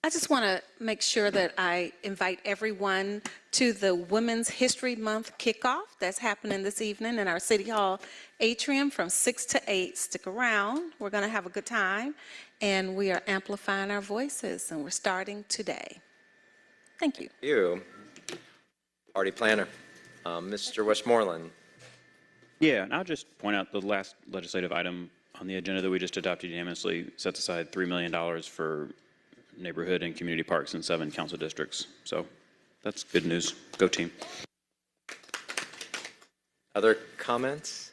I just want to make sure that I invite everyone to the Women's History Month kickoff that's happening this evening in our City Hall atrium from 6 to 8. Stick around. We're going to have a good time, and we are amplifying our voices, and we're starting today. Thank you.
Thank you. Party planner, Mr. Westmoreland.
Yeah, and I'll just point out the last legislative item on the agenda that we just adopted unanimously sets aside $3 million for neighborhood and community parks in 7 council districts. So that's good news. Go team.
Other comments?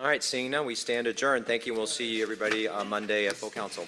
All right, seeing none, we stand adjourned. Thank you. We'll see you, everybody, on Monday at full council.